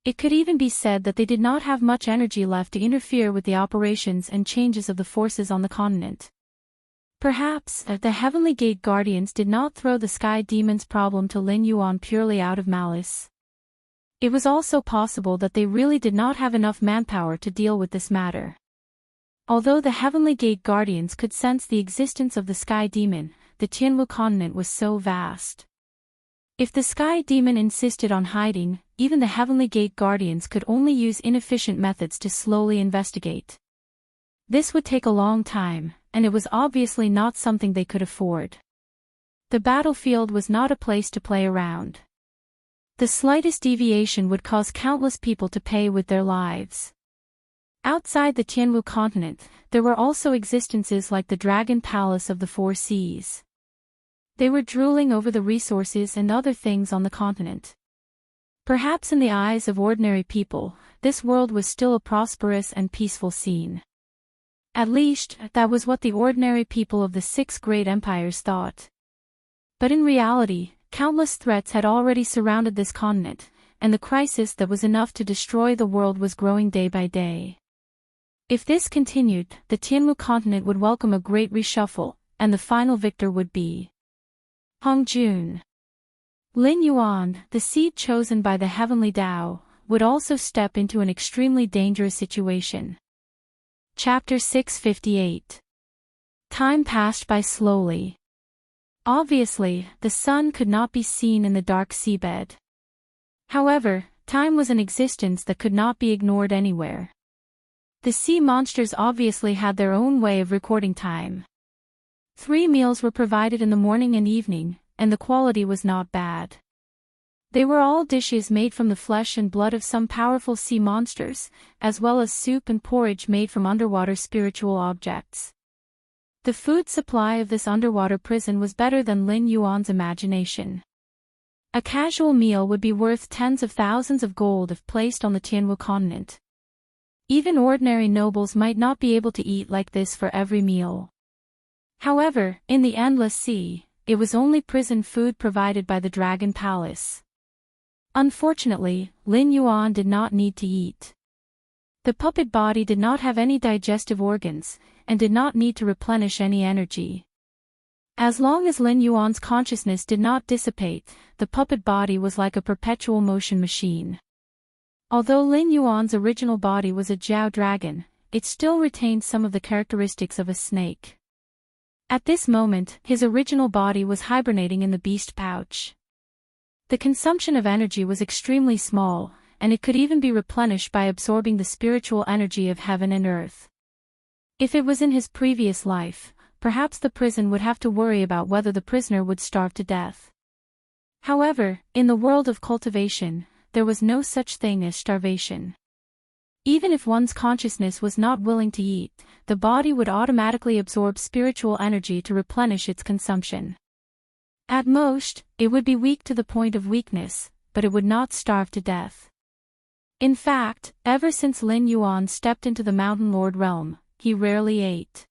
It could even be said that they did not have much energy left to interfere with the operations and changes of the forces on the continent. Perhaps, the Heavenly Gate Guardians did not throw the Sky Demon's problem to Lin Yuan purely out of malice. It was also possible that they really did not have enough manpower to deal with this matter. Although the Heavenly Gate Guardians could sense the existence of the Sky Demon, the Tianwu continent was so vast. If the Sky Demon insisted on hiding, even the Heavenly Gate Guardians could only use inefficient methods to slowly investigate. This would take a long time, and it was obviously not something they could afford. The battlefield was not a place to play around. The slightest deviation would cause countless people to pay with their lives. Outside the Tianwu continent, there were also existences like the Dragon Palace of the Four Seas. They were drooling over the resources and other things on the continent. Perhaps in the eyes of ordinary people, this world was still a prosperous and peaceful scene. At least, that was what the ordinary people of the 6 great empires thought. But in reality, countless threats had already surrounded this continent, and the crisis that was enough to destroy the world was growing day by day. If this continued, the Tianwu continent would welcome a great reshuffle, and the final victor would be Hong Jun. Lin Yuan, the seed chosen by the Heavenly Tao, would also step into an extremely dangerous situation. Chapter 658. Time passed by slowly. Obviously, the sun could not be seen in the dark seabed. However, time was an existence that could not be ignored anywhere. The sea monsters obviously had their own way of recording time. 3 meals were provided in the morning and evening, and the quality was not bad. They were all dishes made from the flesh and blood of some powerful sea monsters, as well as soup and porridge made from underwater spiritual objects. The food supply of this underwater prison was better than Lin Yuan's imagination. A casual meal would be worth tens of thousands of gold if placed on the Tianwu continent. Even ordinary nobles might not be able to eat like this for every meal. However, in the Endless Sea, it was only prison food provided by the Dragon Palace. Unfortunately, Lin Yuan did not need to eat. The puppet body did not have any digestive organs, and did not need to replenish any energy. As long as Lin Yuan's consciousness did not dissipate, the puppet body was like a perpetual motion machine. Although Lin Yuan's original body was a Jiao dragon, it still retained some of the characteristics of a snake. At this moment, his original body was hibernating in the beast pouch. The consumption of energy was extremely small, and it could even be replenished by absorbing the spiritual energy of heaven and earth. If it was in his previous life, perhaps the prison would have to worry about whether the prisoner would starve to death. However, in the world of cultivation, there was no such thing as starvation. Even if one's consciousness was not willing to eat, the body would automatically absorb spiritual energy to replenish its consumption. At most, it would be weak to the point of weakness, but it would not starve to death. In fact, ever since Lin Yuan stepped into the Mountain Lord realm, he rarely ate.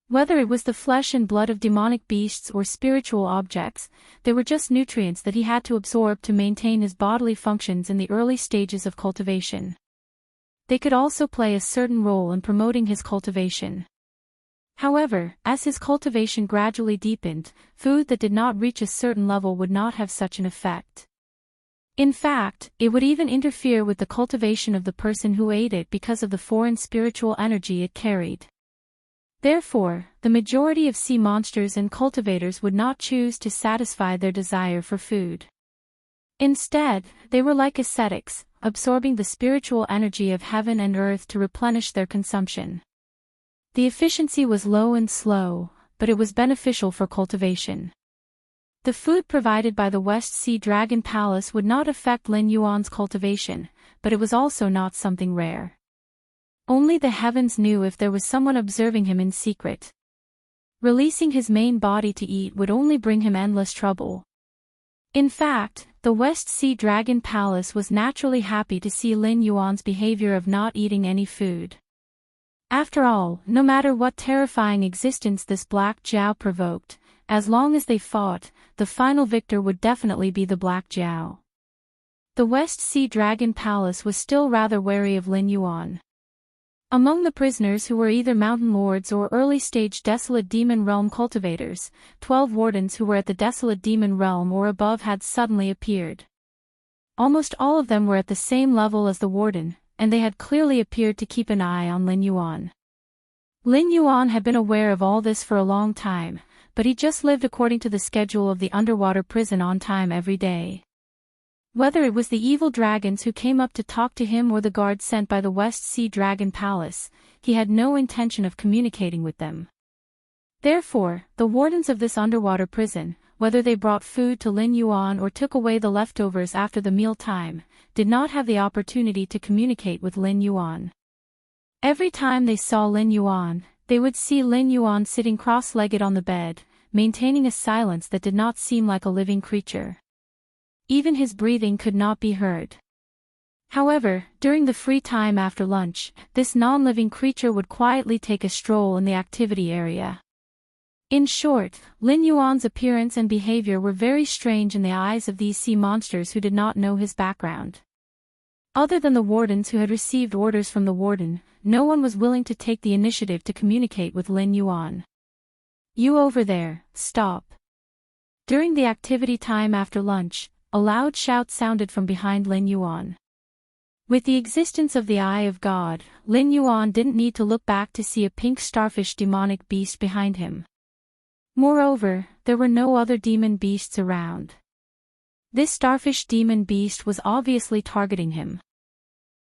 Whether it was the flesh and blood of demonic beasts or spiritual objects, they were just nutrients that he had to absorb to maintain his bodily functions in the early stages of cultivation. They could also play a certain role in promoting his cultivation. However, as his cultivation gradually deepened, food that did not reach a certain level would not have such an effect. In fact, it would even interfere with the cultivation of the person who ate it because of the foreign spiritual energy it carried. Therefore, the majority of sea monsters and cultivators would not choose to satisfy their desire for food. Instead, they were like ascetics, absorbing the spiritual energy of heaven and earth to replenish their consumption. The efficiency was low and slow, but it was beneficial for cultivation. The food provided by the West Sea Dragon Palace would not affect Lin Yuan's cultivation, but it was also not something rare. Only the heavens knew if there was someone observing him in secret. Releasing his main body to eat would only bring him endless trouble. In fact, the West Sea Dragon Palace was naturally happy to see Lin Yuan's behavior of not eating any food. After all, no matter what terrifying existence this Black Jiao provoked, as long as they fought, the final victor would definitely be the Black Jiao. The West Sea Dragon Palace was still rather wary of Lin Yuan. Among the prisoners who were either mountain lords or early-stage desolate demon realm cultivators, 12 wardens who were at the desolate demon realm or above had suddenly appeared. Almost all of them were at the same level as the warden, and they had clearly appeared to keep an eye on Lin Yuan. Lin Yuan had been aware of all this for a long time, but he just lived according to the schedule of the underwater prison on time every day. Whether it was the evil dragons who came up to talk to him or the guards sent by the West Sea Dragon Palace, he had no intention of communicating with them. Therefore, the wardens of this underwater prison, whether they brought food to Lin Yuan or took away the leftovers after the meal time, did not have the opportunity to communicate with Lin Yuan. Every time they saw Lin Yuan, they would see Lin Yuan sitting cross-legged on the bed, maintaining a silence that did not seem like a living creature. Even his breathing could not be heard. However, during the free time after lunch, this non-living creature would quietly take a stroll in the activity area. In short, Lin Yuan's appearance and behavior were very strange in the eyes of these sea monsters who did not know his background. Other than the wardens who had received orders from the warden, no one was willing to take the initiative to communicate with Lin Yuan. "You over there, stop." During the activity time after lunch, a loud shout sounded from behind Lin Yuan. With the existence of the Eye of God, Lin Yuan didn't need to look back to see a pink starfish demonic beast behind him. Moreover, there were no other demon beasts around. This starfish demon beast was obviously targeting him.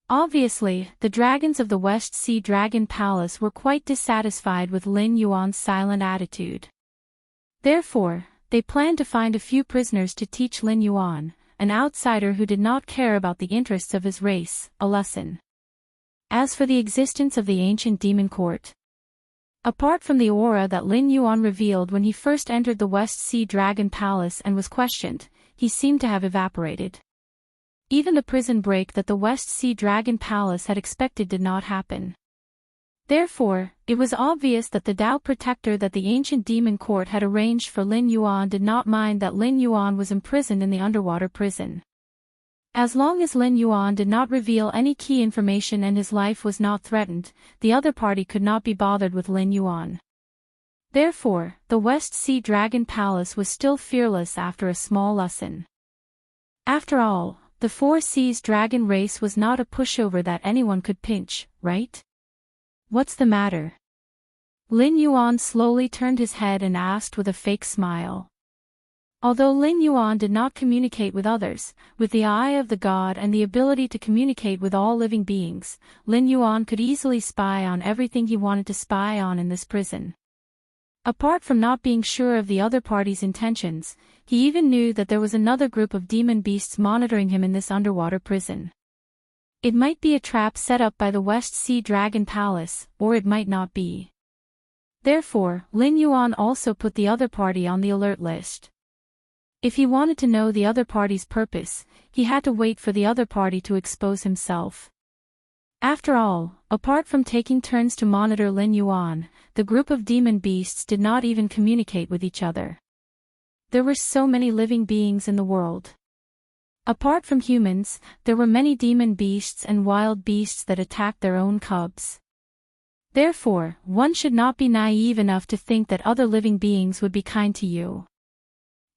Obviously, the dragons of the West Sea Dragon Palace were quite dissatisfied with Lin Yuan's silent attitude. Therefore, they planned to find a few prisoners to teach Lin Yuan, an outsider who did not care about the interests of his race, a lesson. As for the existence of the ancient demon court, apart from the aura that Lin Yuan revealed when he first entered the West Sea Dragon Palace and was questioned, he seemed to have evaporated. Even the prison break that the West Sea Dragon Palace had expected did not happen. Therefore, it was obvious that the Tao protector that the ancient demon court had arranged for Lin Yuan did not mind that Lin Yuan was imprisoned in the underwater prison. As long as Lin Yuan did not reveal any key information and his life was not threatened, the other party could not be bothered with Lin Yuan. Therefore, the West Sea Dragon Palace was still fearless after a small lesson. After all, the Four Seas dragon race was not a pushover that anyone could pinch, right? "What's the matter?" Lin Yuan slowly turned his head and asked with a fake smile. Although Lin Yuan did not communicate with others, with the eye of the god and the ability to communicate with all living beings, Lin Yuan could easily spy on everything he wanted to spy on in this prison. Apart from not being sure of the other party's intentions, he even knew that there was another group of demon beasts monitoring him in this underwater prison. It might be a trap set up by the West Sea Dragon Palace, or it might not be. Therefore, Lin Yuan also put the other party on the alert list. If he wanted to know the other party's purpose, he had to wait for the other party to expose himself. After all, apart from taking turns to monitor Lin Yuan, the group of demon beasts did not even communicate with each other. There were so many living beings in the world. Apart from humans, there were many demon beasts and wild beasts that attacked their own cubs. Therefore, one should not be naive enough to think that other living beings would be kind to you.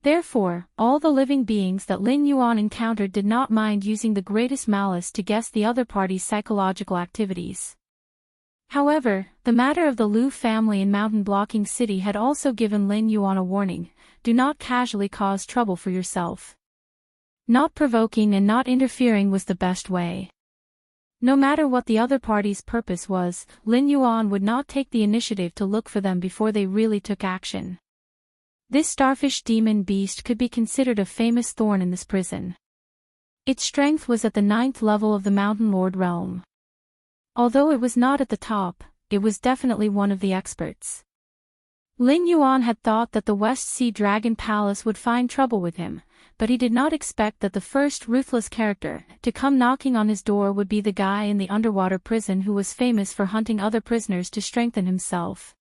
Therefore, all the living beings that Lin Yuan encountered did not mind using the greatest malice to guess the other party's psychological activities. However, the matter of the Liu family in Mountain Blocking City had also given Lin Yuan a warning: do not casually cause trouble for yourself. Not provoking and not interfering was the best way. No matter what the other party's purpose was, Lin Yuan would not take the initiative to look for them before they really took action. This starfish demon beast could be considered a famous thorn in this prison. Its strength was at the 9th level of the Mountain Lord realm. Although it was not at the top, it was definitely one of the experts. Lin Yuan had thought that the West Sea Dragon Palace would find trouble with him, but he did not expect that the first ruthless character to come knocking on his door would be the guy in the underwater prison who was famous for hunting other prisoners to strengthen himself.